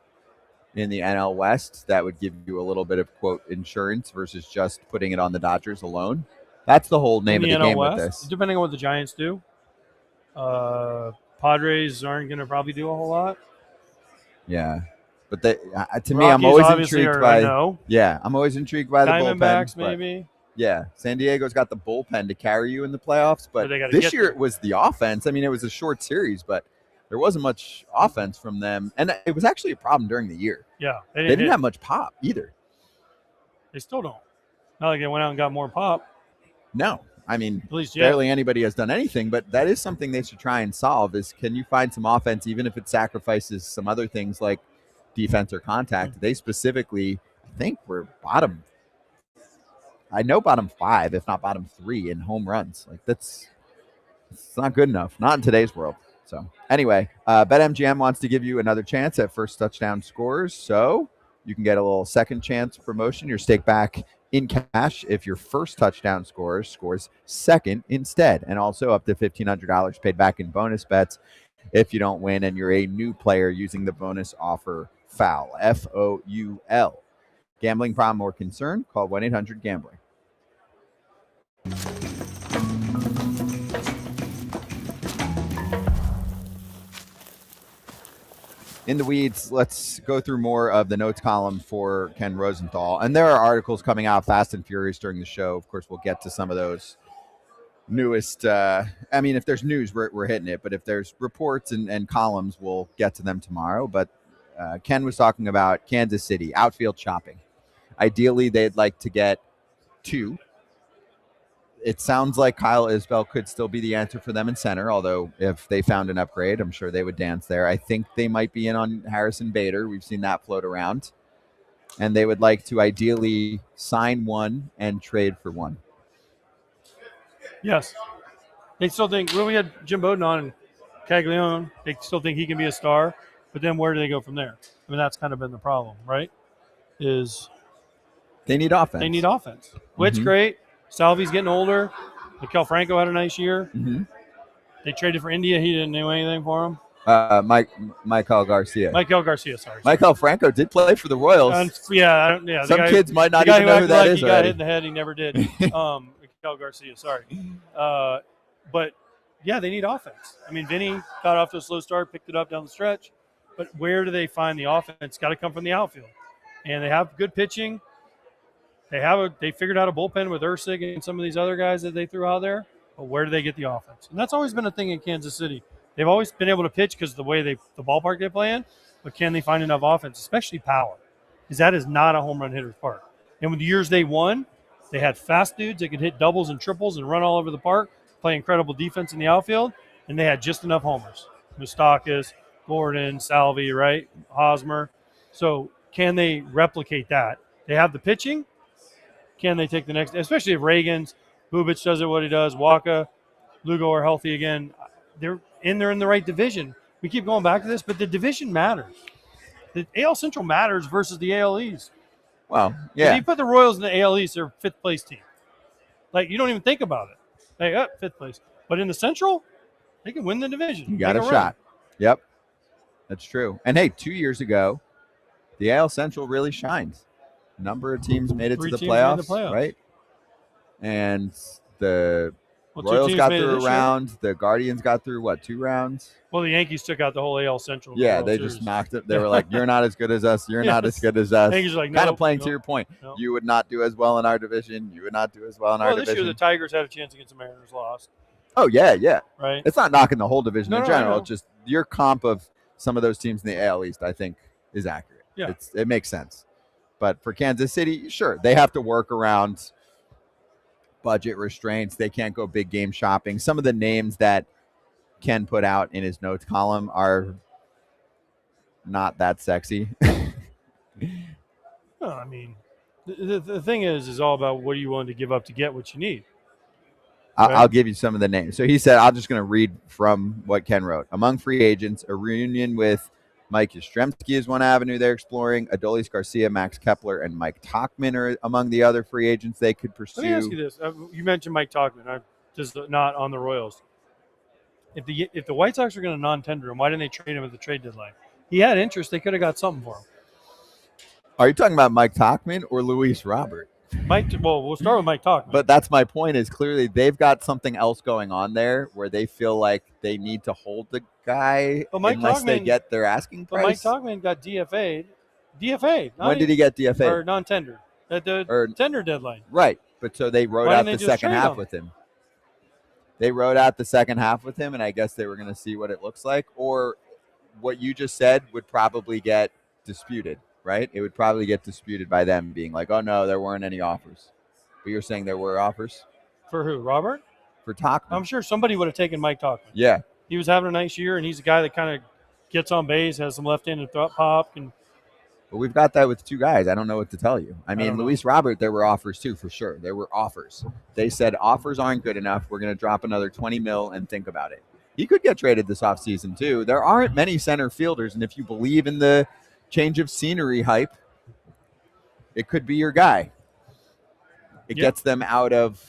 S1: in the NL West that would give you a little bit of quote insurance versus just putting it on the Dodgers alone? That's the whole name of the game with this.
S2: Depending on what the Giants do. Padres aren't going to probably do a whole lot.
S1: Yeah. But to me, I'm always intrigued by. I'm always intrigued by the bullpen.
S2: Diamondbacks, maybe.
S1: Yeah, San Diego's got the bullpen to carry you in the playoffs, but this year it was the offense. I mean, it was a short series, but there wasn't much offense from them, and it was actually a problem during the year.
S2: Yeah,
S1: they didn't have much pop either.
S2: They still don't. Not like they went out and got more pop.
S1: No, I mean,
S2: at least
S1: barely anybody has done anything, but that is something they should try and solve. Is can you find some offense, even if it sacrifices some other things like defense or contact? They specifically, I think, were bottom 5, if not bottom 3 in home runs. Like it's not good enough. Not in today's world. So anyway, BetMGM wants to give you another chance at first touchdown scores. So you can get a little second chance promotion. Your stake back in cash if your first touchdown scores second instead. And also up to $1,500 paid back in bonus bets if you don't win and you're a new player using the bonus offer FOUL, FOUL. Gambling problem or concern? Call 1-800-GAMBLER. In the weeds, let's go through more of the notes column for Ken Rosenthal. And there are articles coming out fast and furious during the show. Of course, we'll get to some of those newest. I mean, if there's news, we're hitting it. But if there's reports and columns, we'll get to them tomorrow. But Ken was talking about Kansas City, outfield shopping. Ideally, they'd like to get 2. It sounds like Kyle Isbell could still be the answer for them in center, although if they found an upgrade, I'm sure they would dance there. I think they might be in on Harrison Bader. We've seen that float around. And they would like to ideally sign 1 and trade for 1.
S2: Yes. They still think, we had Jim Bowden on and Caglione. They still think he can be a star. But then where do they go from there? I mean, that's kind of been the problem, right?
S1: They need offense.
S2: Witt's great. Salvi's getting older. Maikel Franco had a nice year.
S1: Mm-hmm.
S2: They traded for India. He didn't do anything for him.
S1: Maikel Garcia.
S2: Sorry.
S1: Maikel Franco did play for the Royals. Some kids might not even know who that is.
S2: He got hit in the head. He never did. Maikel Garcia, sorry. But, yeah, they need offense. I mean, Vinny got off to a slow start, picked it up down the stretch. But where do they find the offense? It's got to come from the outfield. And they have good pitching. They figured out a bullpen with Ursig and some of these other guys that they threw out there. But where do they get the offense? And that's always been a thing in Kansas City. They've always been able to pitch because of the way the ballpark they play in. But can they find enough offense, especially power? Because that is not a home run hitter's park. And with the years they won, they had fast dudes that could hit doubles and triples and run all over the park, play incredible defense in the outfield, and they had just enough homers. Moustakas, Gordon, Salvi, right? Hosmer. So can they replicate that? They have the pitching. Can they take the next, especially if Reagan's, Bubic does it what he does, Waka, Lugo are healthy again. They're in the right division. We keep going back to this, but the division matters. The AL Central matters versus the AL East.
S1: Well,
S2: If
S1: yeah.
S2: you put the Royals in the AL East, they're fifth place team. Like, you don't even think about it. Like, fifth place. But in the Central, they can win the division.
S1: You got
S2: Make
S1: a
S2: run.
S1: shot. Yep. That's true. And hey, 2 years ago, the AL Central really shined. A number of teams made it to the playoffs, right? And the Royals got through a round. The Guardians got through, what, 2 rounds?
S2: Well, the Yankees took out the whole AL Central.
S1: Yeah, they just knocked it. They were like, you're not as good as us. You're not as good as us.
S2: Yankees are like,
S1: kind of
S2: nope,
S1: playing to
S2: nope,
S1: your point.
S2: nope.
S1: You would not do as well in our division. You would not do as well in our
S2: Well, this
S1: division.
S2: year the Tigers had a chance against the Mariners, lost.
S1: Oh, yeah, yeah.
S2: Right.
S1: It's not knocking the whole division in
S2: No, I
S1: general.
S2: know.
S1: It's just your comp of some of those teams in the AL East, I think, is accurate.
S2: Yeah.
S1: It makes sense. But for Kansas City, sure, they have to work around budget restraints. They can't go big game shopping. Some of the names that Ken put out in his notes column are not that sexy.
S2: No, I mean, the thing is all about what are you willing to give up to get what you need.
S1: I'll give you some of the names. So he said, I'm just going to read from what Ken wrote. Among free agents, a reunion with Mike Yastrzemski is one avenue they're exploring. Adolis Garcia, Max Kepler, and Mike Tauchman are among the other free agents they could pursue.
S2: Let me ask you this. You mentioned Mike Tauchman. Just not on the Royals. If the White Sox are going to non-tender him, why didn't they trade him at the trade deadline? He had interest. They could have got something for him.
S1: Are you talking about Mike Tauchman or Luis Robert?
S2: Well, we'll start with Mike Tauchman.
S1: But that's my point, is clearly they've got something else going on there where they feel like they need to hold the guy unless they get their asking price.
S2: But Mike Tauchman got DFA'd.
S1: When did he get DFA'd?
S2: Or non-tendered. At the tender deadline.
S1: Right. But so they wrote out the second half with him. They wrote out the second half with him, and I guess they were going to see what it looks like. Or what you just said would probably get disputed, right? It would probably get disputed by them being like, oh, no, there weren't any offers. But you're saying there were offers?
S2: For who, Robert?
S1: For Tauchman.
S2: I'm sure somebody would have taken Mike Tauchman.
S1: Yeah.
S2: He was having a nice year, and he's a guy that kind of gets on base, has some left-handed pop.
S1: But we've got that with 2 guys. I don't know what to tell you. I mean, Luis Robert, there were offers too, for sure. There were offers. They said offers aren't good enough. We're going to drop another $20 million and think about it. He could get traded this offseason too. There aren't many center fielders, and if you believe in the change of scenery hype, it could be your guy. It gets them out of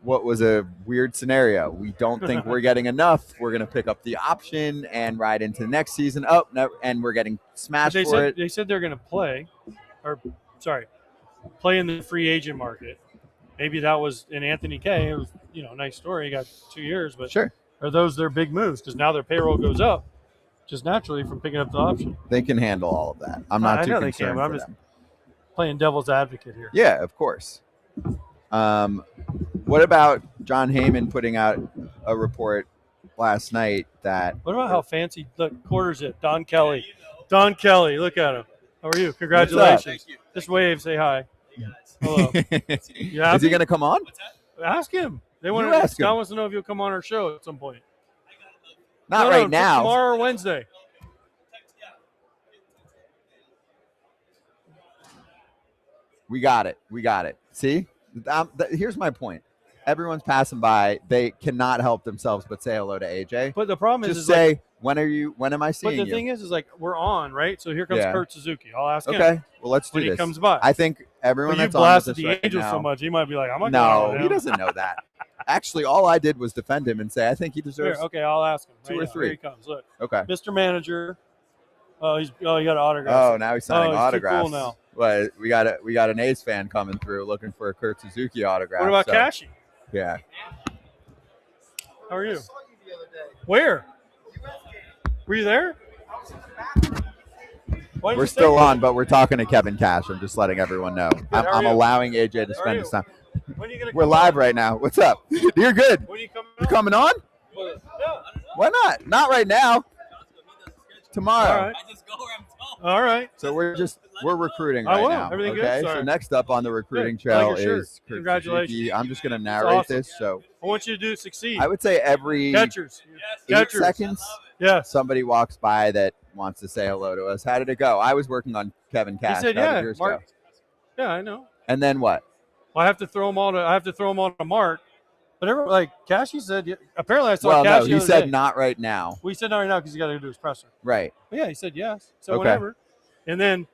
S1: what was a weird scenario. We don't think we're getting enough. We're going to pick up the option and ride into the next season. Oh, no, and we're getting smashed for it.
S2: They said they're going to play in the free agent market. Maybe that was in Anthony Kay. It was, a nice story. He got 2 years, but
S1: sure.
S2: Are those their big moves? Because now their payroll goes up just naturally from picking up the option.
S1: They can handle all of that. I'm not too concerned.
S2: I'm just playing devil's advocate here.
S1: Yeah, of course. What about John Heyman putting out a report last night that...
S2: What about how fancy the quarters it? Don Kelly. Don Kelly, look at him. How are you? Congratulations.
S1: Thank you.
S2: Just wave, say hi. Hello.
S1: Is he going to come on?
S2: Ask him. Scott wants to know if you'll come on our show at some point.
S1: Not right now.
S2: Tomorrow or Wednesday.
S1: We got it. See? Here's my point. Everyone's passing by. They cannot help themselves but say hello to AJ.
S2: But the problem is,
S1: say, when am I seeing you?
S2: But the thing is like, we're on, right? So here comes Kurt Suzuki. I'll ask him.
S1: Okay, well, let's do
S2: when
S1: this.
S2: he comes by.
S1: I think everyone
S2: that's
S1: on with
S2: blasted
S1: us
S2: the
S1: right
S2: Angels
S1: now,
S2: so much, he might be like, I'm not
S1: No, he doesn't know that. Actually, all I did was defend him and say, I think he deserves
S2: okay, I'll ask him.
S1: 2 or 3.
S2: Here he comes. Look.
S1: Okay.
S2: Mr. Manager. He got an autograph.
S1: Oh, now he's signing autographs.
S2: Too cool now.
S1: Well, we got an A's fan coming through looking for a Kurt Suzuki autograph.
S2: What about Cashy?
S1: Yeah.
S2: How are you? Where? Were you there?
S1: We're still on, but we're talking to Kevin Cash. I'm just letting everyone know. I'm allowing AJ to spend his time. We're live right now. What's up? You're good.
S2: When you
S1: You're coming on? Why not? Not right now. Tomorrow.
S2: All right.
S1: So we're recruiting right now.
S2: Everything
S1: okay.
S2: Good?
S1: So next up on the recruiting trail is Kurt
S2: Congratulations.
S1: Suzuki. I'm just going to narrate this. So
S2: I want you to do succeed.
S1: I would say every 8 seconds, somebody walks by that wants to say hello to us. How did it go? I was working on Kevin Cash.
S2: He said, Mark. Yeah, I know.
S1: And then what?
S2: Well, I have to throw them all to Mark. But Cashy said, apparently I saw Cashy.
S1: No, he said not right now.
S2: Well, he said not right now because he got to do his presser.
S1: Right.
S2: But yeah, he said yes. So whatever. And then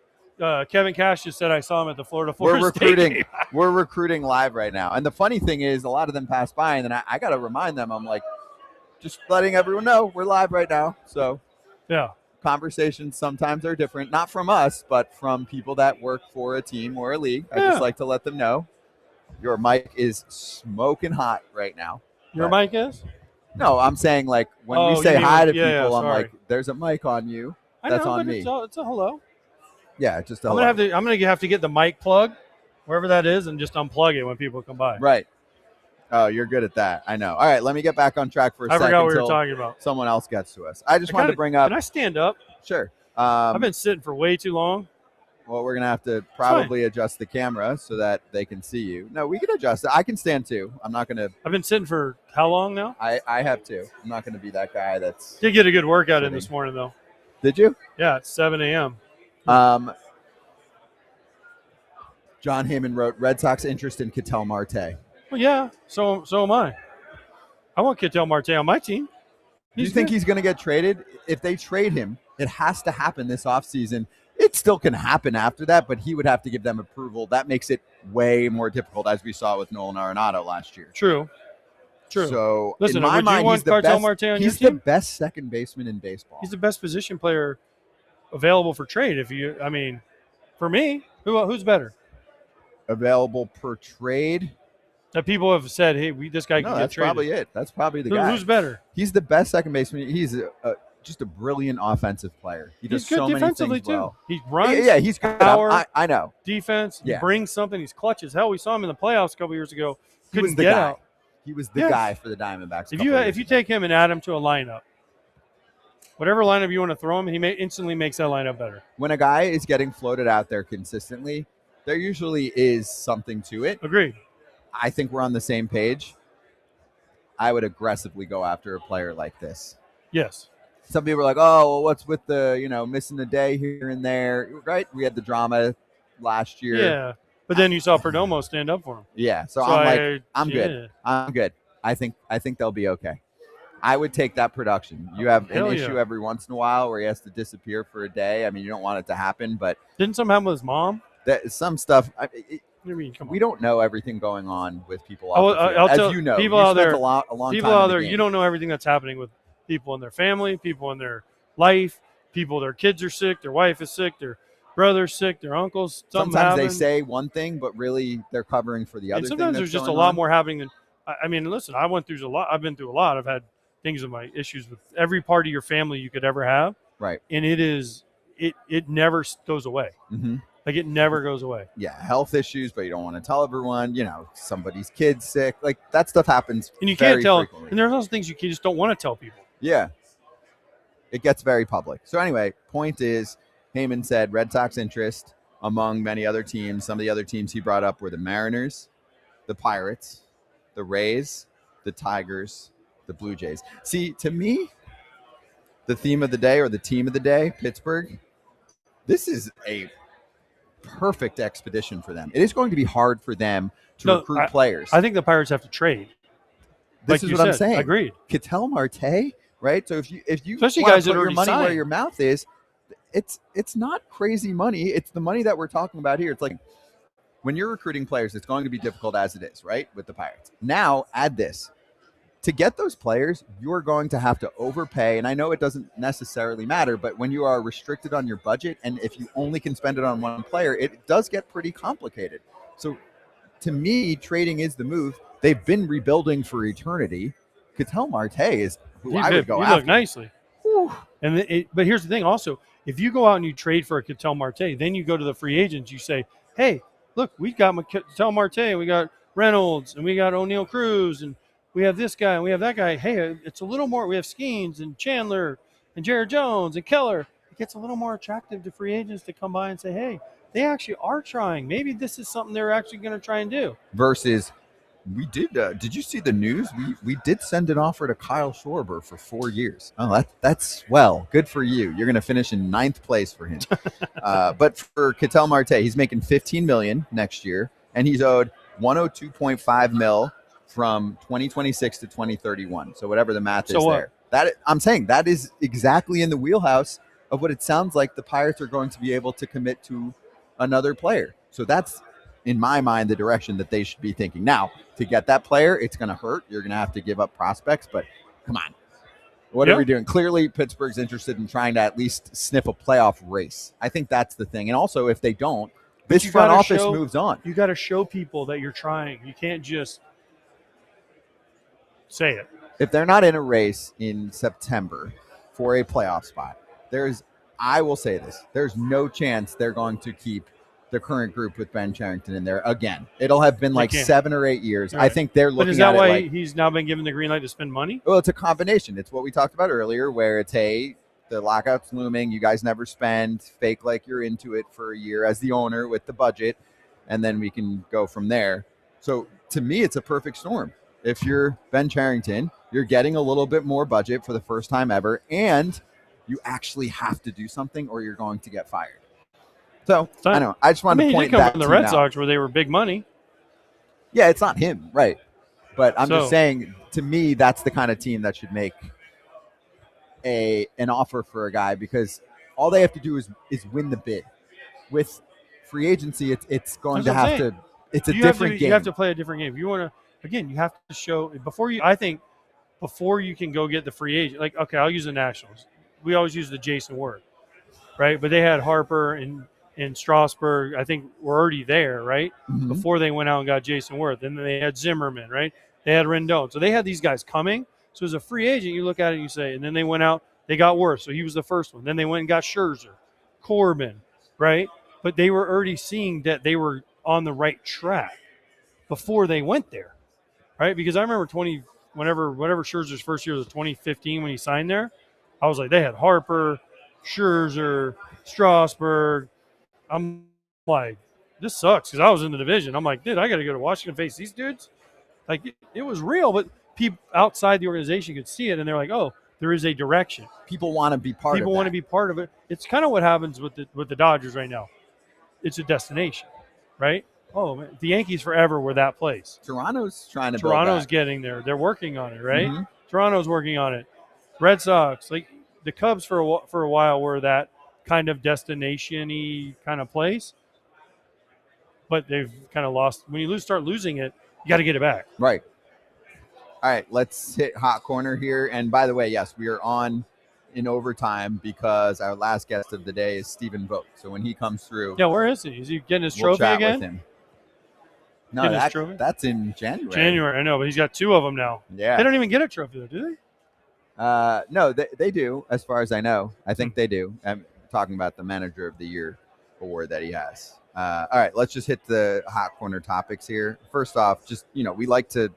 S2: Kevin Cash just said I saw him at the Florida State game.
S1: We're recruiting live right now. And the funny thing is, a lot of them pass by, and then I got to remind them. I'm like, just letting everyone know we're live right now. So
S2: yeah,
S1: conversations sometimes are different, not from us, but from people that work for a team or a league. I just like to let them know your mic is smoking hot right now.
S2: Your mic is?
S1: No, I'm saying like when we say hi to people, I'm like, there's a mic on you. That's on me.
S2: It's a hello.
S1: Yeah, just a hello.
S2: I'm gonna have to get the mic plug, wherever that is, and just unplug it when people come by.
S1: Right. Oh, you're good at that. I know. All right, let me get back on track for a second.
S2: I forgot what we were talking about.
S1: Someone else gets to us. I just wanted to bring up.
S2: Can I stand up?
S1: Sure.
S2: I've been sitting for way too long.
S1: Well, we're going to have to probably adjust the camera so that they can see you. No, we can adjust it. I can stand too. I'm not going to.
S2: I've been sitting for how long now?
S1: I have too. I'm not going to be that guy that's.
S2: Did get a good workout in this morning, though.
S1: Did you?
S2: Yeah, it's 7 a.m.
S1: John Heyman wrote, Red Sox interest in Ketel Marte.
S2: Well, yeah, so am I. I want Ketel Marte on my team.
S1: Do you think he's going to get traded? If they trade him, it has to happen this offseason. It still can happen after that, but he would have to give them approval. That makes it way more difficult, as we saw with Nolan Arenado last year.
S2: True.
S1: So,
S2: listen,
S1: in my mind, he's
S2: he's
S1: the best second baseman in baseball.
S2: He's the best position player available for trade. For me, who's better?
S1: Available per trade?
S2: That people have said, hey, this guy can get
S1: that's
S2: traded.
S1: Probably it. That's probably the guy.
S2: Who's better?
S1: He's the best second baseman. He's just a brilliant offensive player. He does
S2: he's good
S1: so
S2: defensively
S1: many things
S2: too.
S1: well.
S2: He runs.
S1: Yeah, he's good.
S2: Power.
S1: I know.
S2: Defense.
S1: Yeah.
S2: He brings something. He's clutch as hell. We saw him in the playoffs a couple years ago.
S1: He was the
S2: get
S1: guy.
S2: out.
S1: He was the guy for the Diamondbacks.
S2: If you take him and add him to a lineup, whatever lineup you want to throw him, he instantly makes that lineup better.
S1: When a guy is getting floated out there consistently, there usually is something to it.
S2: Agreed.
S1: I think we're on the same page. I would aggressively go after a player like this.
S2: Yes.
S1: Some people are like, oh, well, what's with the, missing a day here and there, right? We had the drama last year.
S2: Yeah. But then you saw Perdomo stand up for him.
S1: Yeah. So I'm good. I'm good. I think they'll be okay. I would take that production. You have an issue every once in a while where he has to disappear for a day. I mean, you don't want it to happen, but
S2: didn't something happen with his mom?
S1: Some stuff. We don't know everything going on with people. As you know,
S2: people out there,
S1: a long
S2: people
S1: time
S2: out
S1: in the
S2: there,
S1: game.
S2: you don't know everything that's happening with people in their family, people in their life, people. Their kids are sick, their wife is sick, their brother's sick, their uncle's.
S1: Sometimes they say one thing, but really they're covering for the other.
S2: And sometimes there's just a lot more happening than. I mean, listen, I went through a lot. I've been through a lot. I've had things of my issues with every part of your family you could ever have.
S1: Right.
S2: And it never goes away.
S1: Mm-hmm.
S2: Like it never goes away.
S1: Yeah, health issues, but you don't want to tell everyone. Somebody's kid's sick. Like that stuff happens.
S2: And you can't tell.
S1: Frequently.
S2: And there's also things you just don't want to tell people.
S1: Yeah. It gets very public. So anyway, point is, Heyman said Red Sox interest among many other teams. Some of the other teams he brought up were the Mariners, the Pirates, the Rays, the Tigers, the Blue Jays. See, to me, the theme of the day or the team of the day, Pittsburgh, this is a perfect expedition for them. It is going to be hard for them to recruit players.
S2: I think the Pirates have to trade.
S1: This is what I'm saying.
S2: Agreed.
S1: Ketel Marte, right? So if you
S2: especially
S1: want
S2: guys
S1: to
S2: that
S1: put your
S2: already
S1: money where
S2: signed.
S1: your mouth is, it's not crazy money. It's the money that we're talking about here. It's like when you're recruiting players, it's going to be difficult as it is, right? With the Pirates. Now add this. To get those players, you're going to have to overpay. And I know it doesn't necessarily matter, but when you are restricted on your budget and if you only can spend it on one player, it does get pretty complicated. So to me, trading is the move. They've been rebuilding for eternity. Ketel Marte is who I would go after.
S2: Look nicely. But here's the thing also, if you go out and you trade for a Ketel Marte, then you go to the free agents, you say, hey, look, we got Ketel Marte, we got Reynolds, and we got O'Neal Cruz, and we have this guy and we have that guy. Hey, it's a little more. We have Skeens and Chandler and Jared Jones and Keller. It gets a little more attractive to free agents to come by and say, hey, they actually are trying. Maybe this is something they're actually going to try and do.
S1: Versus we did you see the news? We did send an offer to Kyle Schwarber for 4 years. Oh, that's swell. Good for you. You're going to finish in 9th place for him. But for Ketel Marte, he's making $15 million next year, and he's owed $102.5 million from 2026 to 2031. So whatever the math is there. I'm saying that is exactly in the wheelhouse of what it sounds like the Pirates are going to be able to commit to another player. So that's, in my mind, the direction that they should be thinking. Now, to get that player, it's going to hurt. You're going to have to give up prospects, but come on. What are we doing? Clearly, Pittsburgh's interested in trying to at least sniff a playoff race. I think that's the thing. And also, if they don't, this front office moves on.
S2: You got to show people that you're trying. You can't just say it.
S1: If they're not in a race in September for a playoff spot, I will say this, there's no chance they're going to keep the current group with Ben Cherington in there again. It'll have been like 7 or 8 years. Right. I think they're looking at it.
S2: But is that why he's now been given the green light to spend money?
S1: Well, it's a combination. It's what we talked about earlier, where it's, hey, the lockout's looming. You guys never spend. Fake like you're into it for a year as the owner with the budget, and then we can go from there. So to me, it's a perfect storm. If you're Ben Cherington, you're getting a little bit more budget for the first time ever, and you actually have to do something or you're going to get fired. So, I don't know. I just wanted to point
S2: that out. He did come from the Red
S1: out.
S2: Sox where they were big money.
S1: Yeah, it's not him, right? But I'm just saying, to me, that's the kind of team that should make an offer for a guy, because all they have to do is win the bid. With free agency, it's going to have to. It's a different game.
S2: You have to play a different game. You want to, again, you have to show before you can go get the free agent. Like, okay, I'll use the Nationals. We always use the Jason Ward, right? But they had Harper and Strasburg, I think, were already there, right?
S1: Mm-hmm.
S2: Before they went out and got Jason Worth. And then they had Zimmerman, right? They had Rendon. So they had these guys coming. So as a free agent, you look at it and you say, and then they went out, they got Worth. So he was the first one. Then they went and got Scherzer, Corbin, right? But they were already seeing that they were on the right track before they went there, right? Because I remember whatever Scherzer's first year was 2015 when he signed there, I was like, they had Harper, Scherzer, Strasburg. I'm like, this sucks, because I was in the division. I'm like, dude, I got to go to Washington and face these dudes. Like, it was real, but people outside the organization could see it, and they're like, oh, there is a direction.
S1: People want to be part of it.
S2: People want to be part of it. It's kind of what happens with the Dodgers right now. It's a destination, right? Oh, man, the Yankees forever were that place.
S1: Toronto's trying to
S2: Toronto's getting there. They're working on it, right? Mm-hmm. Toronto's working on it. Red Sox, like the Cubs for a while were that kind of destination-y kind of place, but they've kind of lost. When you start losing it, you got to get it back.
S1: Right. All right, let's hit hot corner here. And by the way, yes, we are on in overtime because our last guest of the day is Stephen Vogt. So when he comes through,
S2: yeah, where is he? Is he getting his
S1: we'll
S2: trophy
S1: chat
S2: again?
S1: With him. No, that's in January.
S2: January, I know, but he's got 2 of them now.
S1: Yeah,
S2: they don't even get a trophy though, do they?
S1: No, they do, as far as I know. I think they do. I'm talking about the Manager of the Year award that he has. All right, let's just hit the hot corner topics here. First off, just, we like to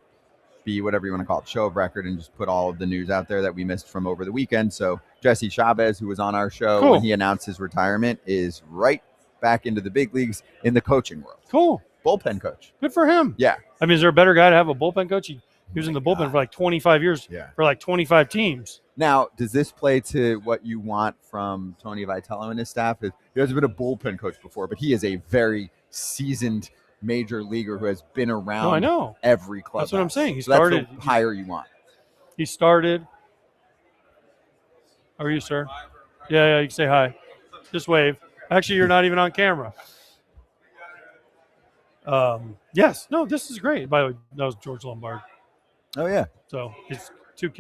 S1: be whatever you want to call it, show of record, and just put all of the news out there that we missed from over the weekend. So Jesse Chavez, who was on our show when he announced his retirement, is right back into the big leagues in the coaching world.
S2: Cool.
S1: Bullpen coach.
S2: Good for him.
S1: Yeah.
S2: I mean, is there a better guy to have a bullpen coach? He was in the bullpen for like 25 years for like 25 teams.
S1: Now, does this play to what you want from Tony Vitello and his staff? He hasn't been a bullpen coach before, but he is a very seasoned major leaguer who has been around every club.
S2: That's what I'm saying. He
S1: so
S2: started.
S1: That's the hire you want.
S2: He started. How are you, sir? Yeah, you can say hi. Just wave. Actually, you're not even on camera. Yes. No, this is great. By the way, that was George Lombard.
S1: Oh, yeah.
S2: So it's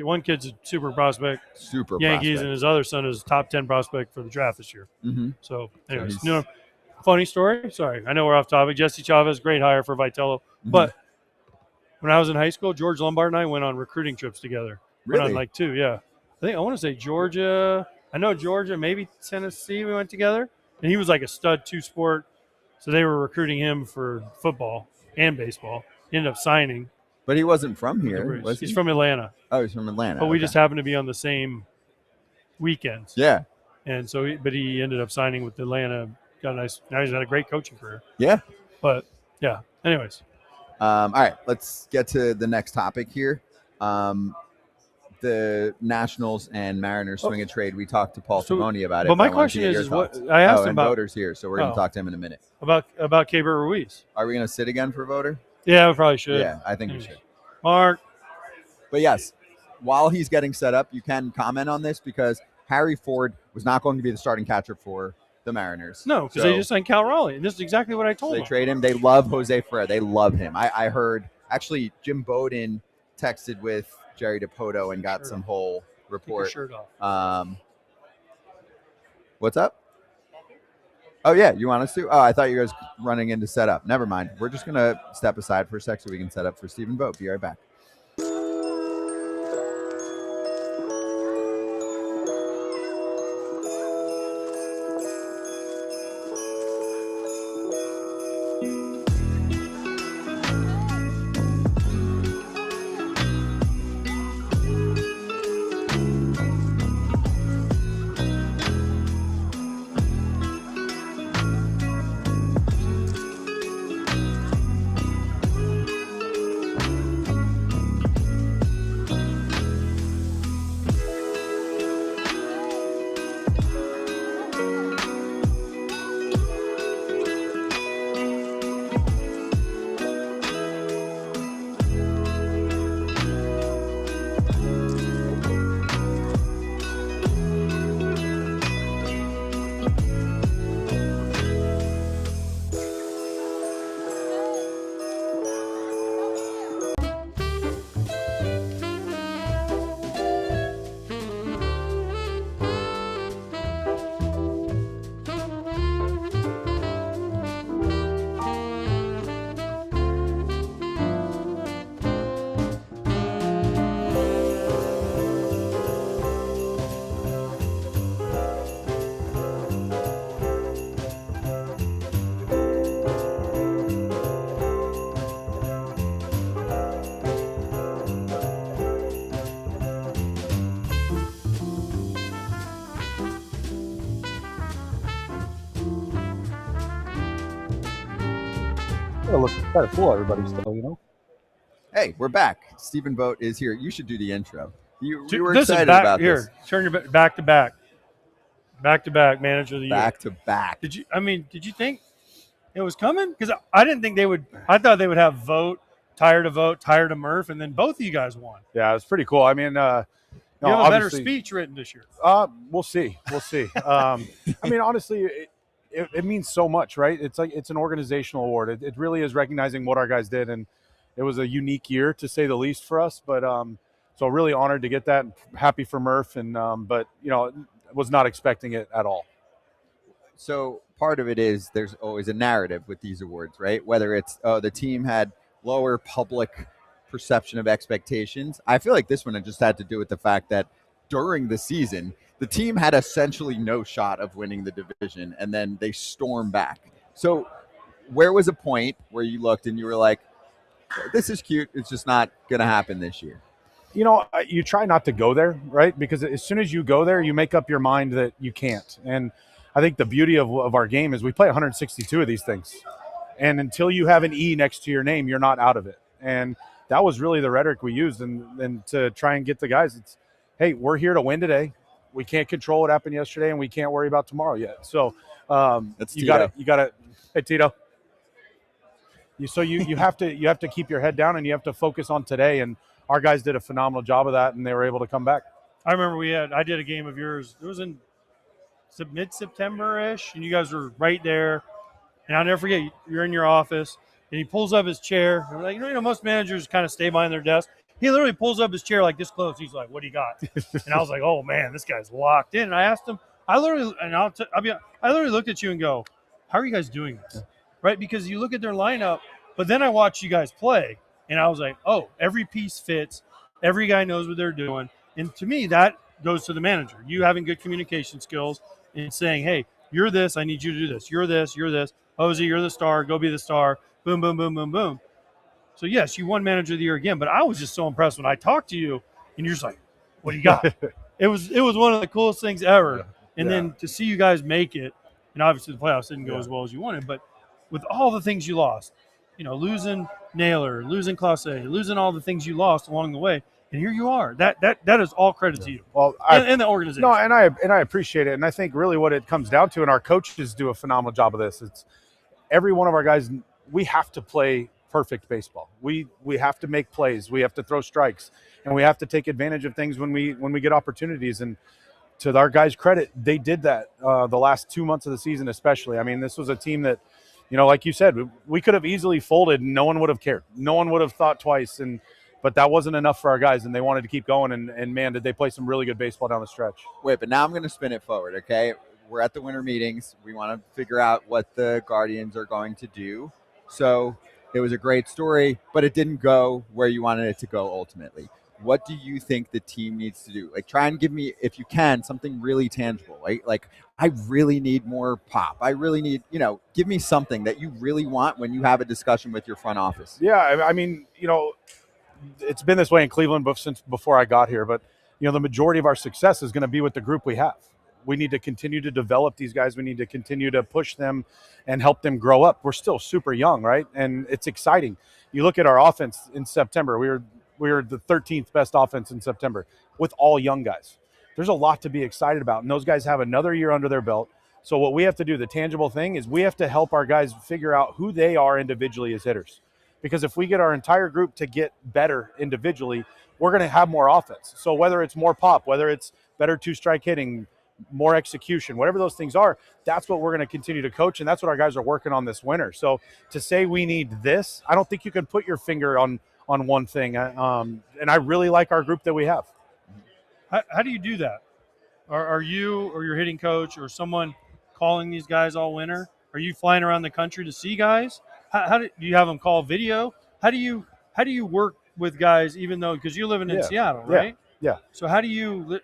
S2: one kid's a super prospect.
S1: Super
S2: Yankees,
S1: prospect.
S2: and his other son is top 10 prospect for the draft this year.
S1: Mm-hmm.
S2: So, anyways, funny story. Sorry, I know we're off topic. Jesse Chavez, great hire for Vitello. Mm-hmm. But when I was in high school, George Lombard and I went on recruiting trips together.
S1: Really?
S2: Went on like 2, yeah. I want to say Georgia. I know Georgia, maybe Tennessee. We went together, and he was like a stud 2-sport. So they were recruiting him for football and baseball. He ended up signing.
S1: But he wasn't from here, was he?
S2: He's from Atlanta.
S1: Oh, he's from Atlanta.
S2: But we just happened to be on the same weekends.
S1: Yeah.
S2: And so, he ended up signing with Atlanta. Got a nice. Now he's had a great coaching career.
S1: Yeah.
S2: But yeah. Anyways.
S1: All right, let's get to the next topic here. The Nationals and Mariners swing a trade. We talked to Paul Taboni about it.
S2: But my question is what I asked him about.
S1: Voter's here, so we're going to talk to him in a minute.
S2: About Keibert Ruiz.
S1: Are we going to sit again for Voter?
S2: Yeah, we probably should.
S1: Yeah, I think we should.
S2: Mark.
S1: But yes, while he's getting set up, you can comment on this because Harry Ford was not going to be the starting catcher for the Mariners.
S2: No, because they just signed Cal Raleigh, and this is exactly what I told
S1: They
S2: them.
S1: trade him. They love Jose Ferrer. They love him. I heard actually Jim Bowden texted with Jerry DePoto and got some whole report.
S2: Take your shirt off.
S1: What's up? Oh yeah, you want us to? Oh, I thought you guys were running in to set up. Never mind. We're just gonna step aside for a sec so we can set up for Stephen Vogt. Be right back.
S18: Look, try to fool everybody still, you know.
S1: Hey, we're back. Stephen Vogt is here. You should do the intro. You were
S2: This is
S1: excited
S2: back,
S1: about
S2: here,
S1: this.
S2: turn your back to back. Back to back, manager of the year.
S1: Back to back.
S2: Did you think it was coming? Because I didn't think they would. I thought they would have Vogt, tired of Murph, and then both of you guys won.
S18: Yeah, it's pretty cool. I mean,
S2: You have a better speech written this year.
S18: We'll see. I mean, honestly, it means so much, right? It's like it's an organizational award. It really is recognizing what our guys did, and it was a unique year to say the least for us. But so really honored to get that. Happy for Murph, and but was not expecting it at all.
S1: So part of it is there's always a narrative with these awards, right? Whether it's the team had lower public perception of expectations. I feel like this one just had to do with the fact that during the season, the team had essentially no shot of winning the division, and then they stormed back. So where was a point where you looked and you were like, this is cute, it's just not going to happen this year?
S18: You try not to go there, right? Because as soon as you go there, you make up your mind that you can't. And I think the beauty of our game is we play 162 of these things. And until you have an E next to your name, you're not out of it. And that was really the rhetoric we used. And to try and get the guys, it's, hey, we're here to win today. We can't control what happened yesterday, and we can't worry about tomorrow yet. So you got to, hey, Tito. You have to keep your head down, and you have to focus on today. And our guys did a phenomenal job of that, and they were able to come back.
S2: I remember I did a game of yours. It was in mid-September-ish, and you guys were right there. And I'll never forget, you're in your office, and he pulls up his chair. And we're like, most managers kind of stay behind their desk. He literally pulls up his chair like this close. He's like, "What do you got?" And I was like, "Oh man, this guy's locked in." And I asked him, I literally looked at you and go, "How are you guys doing this?" Right? Because you look at their lineup, but then I watched you guys play, and I was like, "Oh, every piece fits. Every guy knows what they're doing." And to me, that goes to the manager. You having good communication skills and saying, "Hey, you're this. I need you to do this. You're this. You're this. Jose, you're the star. Go be the star." Boom, boom, boom, boom, boom. So, yes, you won Manager of the Year again, but I was just so impressed when I talked to you, and you're just like, what do you got? It was one of the coolest things ever. And then to see you guys make it, and obviously the playoffs didn't go as well as you wanted, but with all the things you lost, losing Naylor, losing Clase, losing all the things you lost along the way, and here you are. That is all credit to you.
S18: Well,
S2: and the organization.
S18: No, and I appreciate it. And I think really what it comes down to, and our coaches do a phenomenal job of this, it's every one of our guys, we have to play perfect baseball. We have to make plays. We have to throw strikes, and we have to take advantage of things when we get opportunities. And to our guys' credit, they did that the last 2 months of the season especially. I mean, this was a team that, like you said, we could have easily folded and no one would have cared. No one would have thought twice, but that wasn't enough for our guys, and they wanted to keep going, and man, did they play some really good baseball down the stretch.
S1: Wait, but now I'm going to spin it forward, okay? We're at the winter meetings. We want to figure out what the Guardians are going to do. So it was a great story, but it didn't go where you wanted it to go ultimately. What do you think the team needs to do? Like, try and give me, if you can, something really tangible, right? Like, I really need more pop. I really need, give me something that you really want when you have a discussion with your front office.
S18: Yeah, I mean, it's been this way in Cleveland since before I got here, but, the majority of our success is going to be with the group we have. We need to continue to develop these guys. We need to continue to push them and help them grow up. We're still super young, right? And it's exciting. You look at our offense in September. We were the 13th best offense in September with all young guys. There's a lot to be excited about, and those guys have another year under their belt. So what we have to do, the tangible thing, is we have to help our guys figure out who they are individually as hitters. Because if we get our entire group to get better individually, we're going to have more offense. So whether it's more pop, whether it's better two-strike hitting, more execution, whatever those things are, that's what we're going to continue to coach, and that's what our guys are working on this winter. So to say we need this, I don't think you can put your finger on one thing. And I really like our group that we have.
S2: How do you do that? Are you or your hitting coach or someone calling these guys all winter? Are you flying around the country to see guys? How do you have them call video? How do you work with guys, even though, because you're living in Seattle, right?
S18: Yeah.
S2: So how do you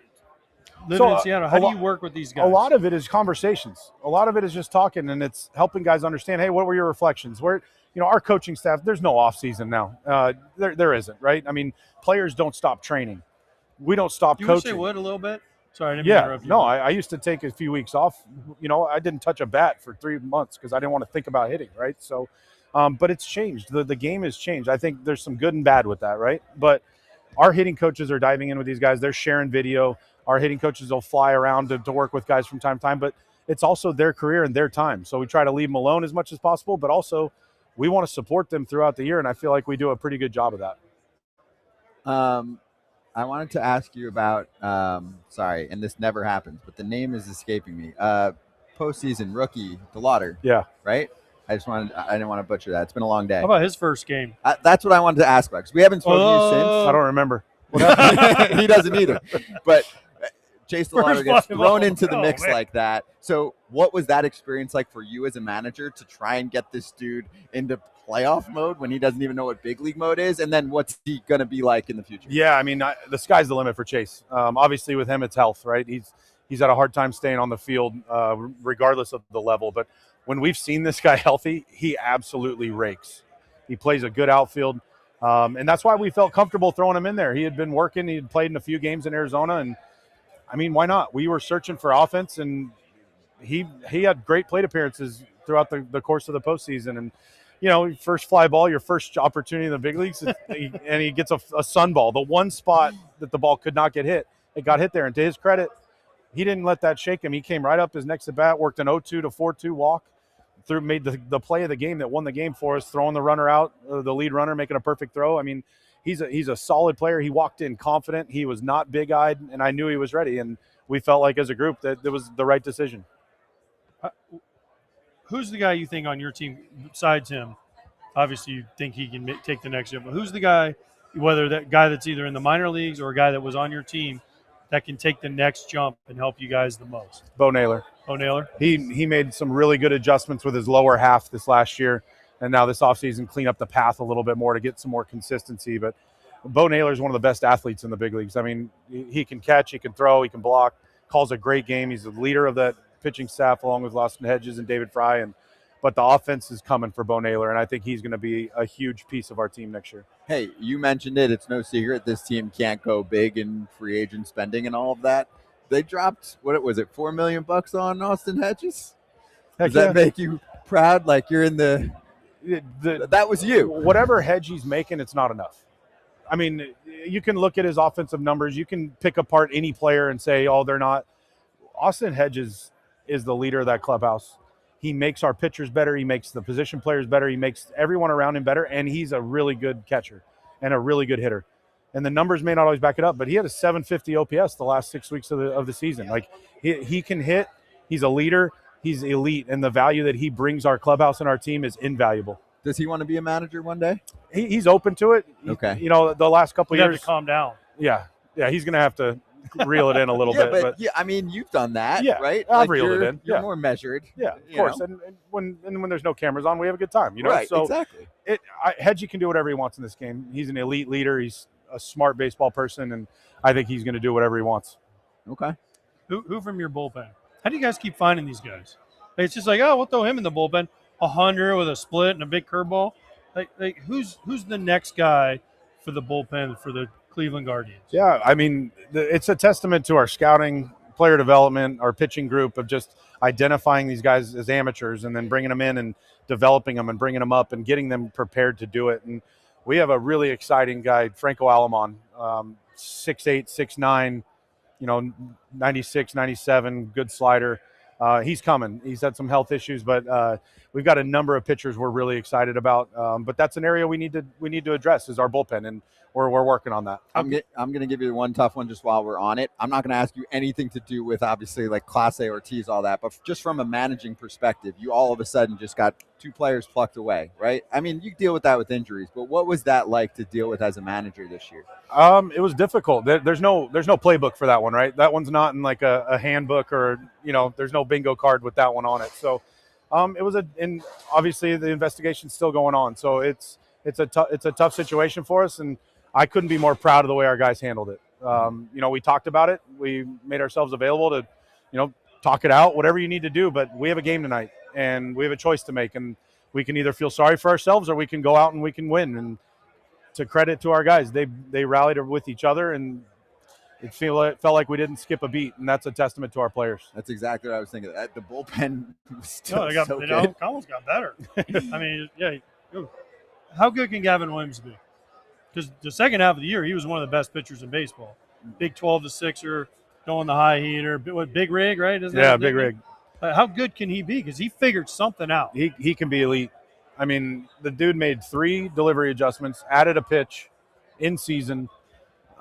S2: living in Seattle, how do you work with these guys?
S18: A lot of it is conversations. A lot of it is just talking, and it's helping guys understand, hey, what were your reflections? Where, our coaching staff, there's no off season now. There isn't, right? I mean, players don't stop training. We don't stop coaching.
S2: You wish they would a little bit? Sorry, I didn't mean to interrupt you.
S18: No, I used to take a few weeks off. I didn't touch a bat for 3 months because I didn't want to think about hitting, right? So, but it's changed. The game has changed. I think there's some good and bad with that, right? But our hitting coaches are diving in with these guys. They're sharing video. Our hitting coaches will fly around to work with guys from time to time, but it's also their career and their time. So we try to leave them alone as much as possible, but also we want to support them throughout the year, and I feel like we do a pretty good job of that.
S1: I wanted to ask you about, sorry, and this never happens, but the name is escaping me. Postseason rookie, DeLauder.
S18: Yeah.
S1: Right? I didn't want to butcher that. It's been a long day.
S2: How about his first game?
S1: That's what I wanted to ask about, because we haven't spoken to you since.
S18: I don't remember.
S1: He doesn't either. But Chase DeLauder gets thrown into the mix like that. So what was that experience like for you as a manager to try and get this dude into playoff mode when he doesn't even know what big league mode is? And then what's he going to be like in the future?
S18: Yeah, I mean, the sky's the limit for Chase. Obviously with him, it's health, right? He's had a hard time staying on the field regardless of the level. But when we've seen this guy healthy, he absolutely rakes. He plays a good outfield. And that's why we felt comfortable throwing him in there. He had been working. He had played in a few games in Arizona. And, I mean, why not? We were searching for offense, and he had great plate appearances throughout the course of the postseason. And, first fly ball, your first opportunity in the big leagues, and he gets a sun ball. The one spot that the ball could not get hit, it got hit there. And to his credit, he didn't let that shake him. He came right up his next at bat, worked an 0-2 to 4-2 walk. Made the play of the game that won the game for us, throwing the runner out, the lead runner, making a perfect throw. I mean, he's a solid player. He walked in confident. He was not big-eyed, and I knew he was ready. And we felt like as a group that it was the right decision.
S2: Who's the guy you think on your team besides him? Obviously, you think he can take the next step. But who's the guy, whether that guy that's either in the minor leagues or a guy that was on your team, that can take the next jump and help you guys the most?
S18: Bo Naylor.
S2: Bo Naylor?
S18: He made some really good adjustments with his lower half this last year, and now this offseason clean up the path a little bit more to get some more consistency. But Bo Naylor is one of the best athletes in the big leagues. I mean, he can catch, he can throw, he can block, calls a great game. He's the leader of that pitching staff along with Austin Hedges and David Fry. But the offense is coming for Bo Naylor, and I think he's going to be a huge piece of our team next year.
S1: Hey, you mentioned it. It's no secret this team can't go big in free agent spending and all of that. They dropped, what was it, $4 million on Austin Hedges? Does that make you proud? Like you're in that was you.
S18: Whatever hedge he's making, it's not enough. I mean, you can look at his offensive numbers. You can pick apart any player and say, oh, they're not. Austin Hedges is the leader of that clubhouse. He makes our pitchers better. He makes the position players better. He makes everyone around him better, and he's a really good catcher and a really good hitter. and the numbers may not always back it up, but he had a 750 OPS the last 6 weeks of the season. Like he can hit. He's a leader. He's elite, and the value that he brings our clubhouse and our team is invaluable.
S1: Does he want to be a manager one day?
S18: He's open to it.
S1: Okay.
S18: You know, the last couple of
S2: You
S18: years.
S2: have to calm down.
S18: Yeah, he's going to have to reel it in a little bit. But
S1: yeah, I mean, you've done that,
S18: yeah,
S1: right?
S18: I've reeled it in.
S1: You're more measured.
S18: Yeah, of
S1: you
S18: course.
S1: know?
S18: And when there's no cameras on, we have a good time. You know,
S1: Right,
S18: so
S1: exactly.
S18: Hedgie can do whatever he wants in this game. He's an elite leader. He's a smart baseball person, and I think he's going to do whatever he wants.
S1: Okay.
S2: Who from your bullpen? How do you guys keep finding these guys? It's just like, oh, we'll throw him in the bullpen. 100 with a split and a big curveball. Like who's the next guy for the bullpen for the Cleveland Guardians?
S18: Yeah, I mean, it's a testament to our scouting, player development, our pitching group of just identifying these guys as amateurs and then bringing them in and developing them and bringing them up and getting them prepared to do it. And we have a really exciting guy, Franco Alamon, 6'8", 6'9", 96, 97, good slider. He's coming. He's had some health issues, but we've got a number of pitchers we're really excited about. But that's an area we need to address is our bullpen, and we're working on that.
S1: I'm going to give you one tough one just while we're on it. I'm not going to ask you anything to do with obviously like Class A Ortiz, all that, but just from a managing perspective, you all of a sudden just got 2 players plucked away, right? I mean, you deal with that with injuries, but what was that like to deal with as a manager this year?
S18: It was difficult. There's no playbook for that one, right? That one's not in like a handbook or, there's no bingo card with that one on it. So it was and obviously the investigation's still going on. So it's a tough situation for us, and I couldn't be more proud of the way our guys handled it. We talked about it. We made ourselves available to, talk it out, whatever you need to do. But we have a game tonight, and we have a choice to make. And we can either feel sorry for ourselves or we can go out and we can win. And to credit to our guys, they rallied with each other, and it felt like we didn't skip a beat. And that's a testament to our players.
S1: That's exactly what I was thinking. The bullpen was still
S2: they almost got better. I mean, yeah. How good can Gavin Williams be? Because the second half of the year, he was one of the best pitchers in baseball. Big 12-6er, going the high heater. Big rig, right?
S18: Big rig.
S2: How good can he be? Because he figured something out.
S18: He can be elite. I mean, the dude made 3 delivery adjustments, added a pitch in season.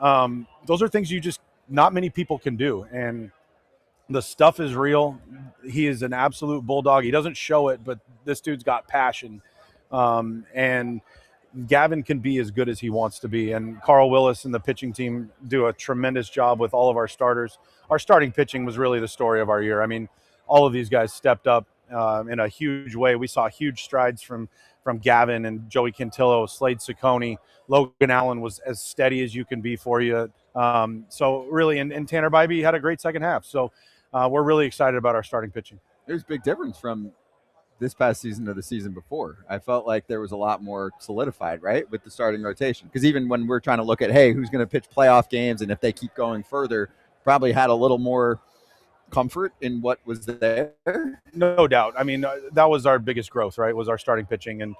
S18: Those are things not many people can do. And the stuff is real. He is an absolute bulldog. He doesn't show it, but this dude's got passion. And Gavin can be as good as he wants to be. And Carl Willis and the pitching team do a tremendous job with all of our starters. Our starting pitching was really the story of our year. I mean, all of these guys stepped up in a huge way. We saw huge strides from Gavin and Joey Cantillo, Slade Ciccone. Logan Allen was as steady as you can be for you. So really, and Tanner Bybee had a great second half. So we're really excited about our starting pitching.
S1: There's a big difference from this past season to the season before. I felt like there was a lot more solidified, right, with the starting rotation. Because even when we're trying to look at, hey, who's going to pitch playoff games, and if they keep going further, probably had a little more comfort in what was there.
S18: No doubt. I mean, that was our biggest growth, right, was our starting pitching. And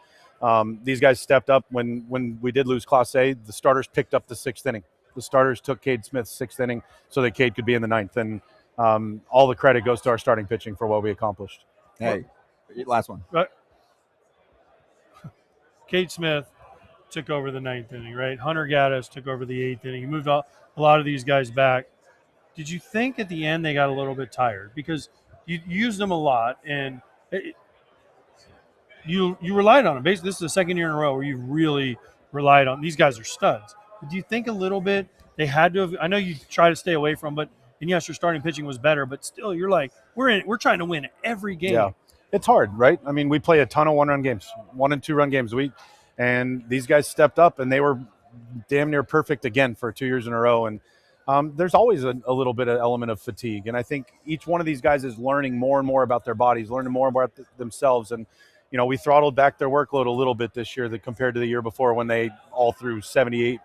S18: these guys stepped up when we did lose Class A. The starters picked up the 6th inning. The starters took Cade Smith's 6th inning so that Cade could be in the 9th. And all the credit goes to our starting pitching for what we accomplished.
S1: Hey, last one.
S2: Right. Cade Smith took over the 9th inning, right? Hunter Gaddis took over the 8th inning. He moved a lot of these guys back. Did you think at the end they got a little bit tired? Because you used them a lot, and you relied on them. Basically, this is the second year in a row where you really relied on these guys are studs. But do you think a little bit they had to have? I know you try to stay away from, and yes, your starting pitching was better, but still, you're like we're trying to win every game.
S18: Yeah, it's hard, right? I mean, we play a ton of 1-run games, 1- and 2-run games a week, and these guys stepped up, and they were damn near perfect again for 2 years in a row. And there's always a little bit of element of fatigue. And I think each one of these guys is learning more and more about their bodies, learning more about themselves. And, we throttled back their workload a little bit this year compared to the year before when they all threw 78,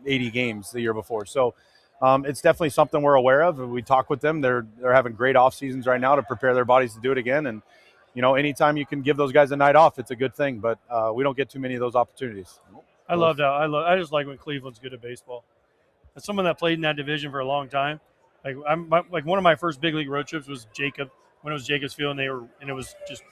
S18: 80 games the year before. So it's definitely something we're aware of. We talk with them. They're having great off seasons right now to prepare their bodies to do it again. And, anytime you can give those guys a night off, it's a good thing. But we don't get too many of those opportunities.
S2: I just like when Cleveland's good at baseball. As someone that played in that division for a long time, like one of my first big league road trips was when it was Jacobs Field, and it was just,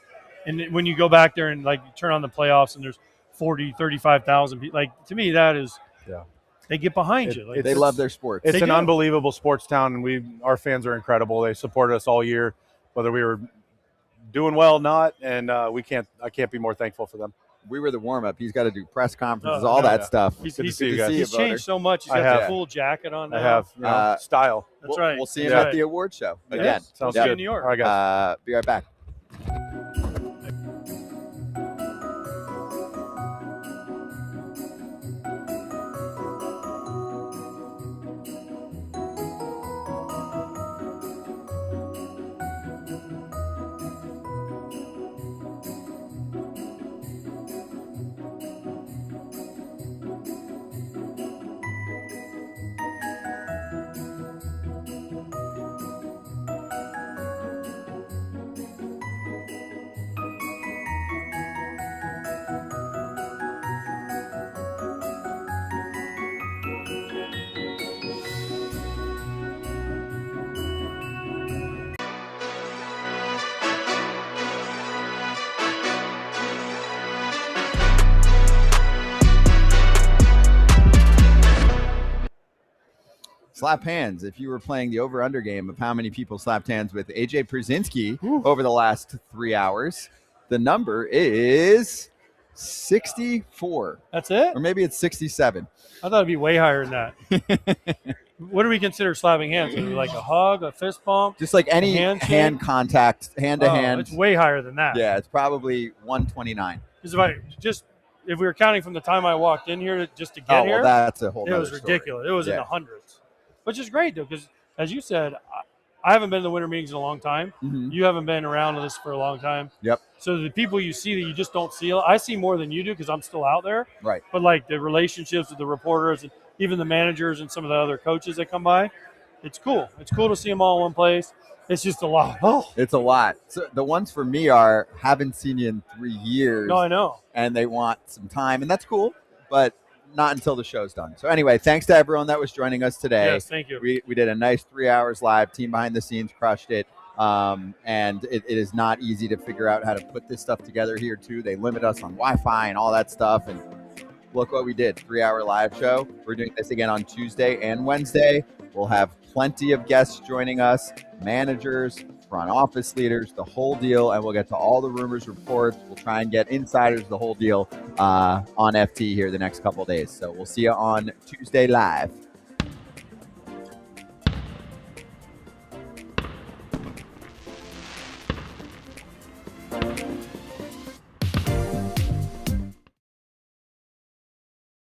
S2: and when you go back there and like you turn on the playoffs and there's 35,000 people, like to me that is,
S18: yeah.
S2: They get behind you. Like,
S1: they love their sports.
S18: It's
S2: They
S18: an
S2: do.
S18: unbelievable sports town, and our fans are incredible. They supported us all year, whether we were doing well or not, and I can't be more thankful for them.
S1: We were the warm up. He's got to do press conferences, all that stuff.
S2: He's,
S18: Good to
S2: he's,
S18: see you guys.
S2: he's changed so much. He's
S18: I
S2: got
S18: have.
S2: the full jacket on now.
S18: I have style.
S2: That's right.
S1: We'll see him
S2: That's
S1: at the award show
S2: Yes.
S1: again.
S18: Sounds
S2: See you
S18: good.
S2: in New York.
S18: All right, guys.
S1: Be right back. Slap hands. If you were playing the over-under game of how many people slapped hands with AJ Pierzynski over the last 3 hours, the number is 64.
S2: That's it?
S1: Or maybe it's 67.
S2: I thought it'd be way higher than that. What do we consider slapping hands? Is it like a hug, a fist bump?
S1: Just like any
S2: handshake?
S1: hand contact, hand to hand.
S2: It's way higher than that.
S1: Yeah, it's probably 129.
S2: Because if we were counting from the time I walked in here just to get here,
S1: that's a whole
S2: it was
S1: nother story.
S2: ridiculous. It was in the hundreds, which is great though, because as you said, I haven't been to the winter meetings in a long time.
S1: Mm-hmm.
S2: You haven't been around this for a long time.
S1: Yep.
S2: So the people you see that you just don't see, I see more than you do because I'm still out there.
S1: Right.
S2: But like the relationships with the reporters and even the managers and some of the other coaches that come by, it's cool. It's cool to see them all in one place. It's just a lot. Oh,
S1: it's a lot. So the ones for me are haven't seen you in 3 years.
S2: No, I know.
S1: And they want some time, and that's cool, but not until the show's done. So anyway, thanks to everyone that was joining us today.
S2: Yes, thank you.
S1: We did a nice 3 hours live. Team behind the scenes crushed it. And it is not easy to figure out how to put this stuff together here too. They limit us on Wi-Fi and all that stuff. And look what we did, 3 hour live show. We're doing this again on Tuesday and Wednesday. We'll have plenty of guests joining us, managers, front office leaders, the whole deal. And we'll get to all the rumors, reports. We'll try and get insiders, the whole deal on FT here the next couple of days. So we'll see you on Tuesday live.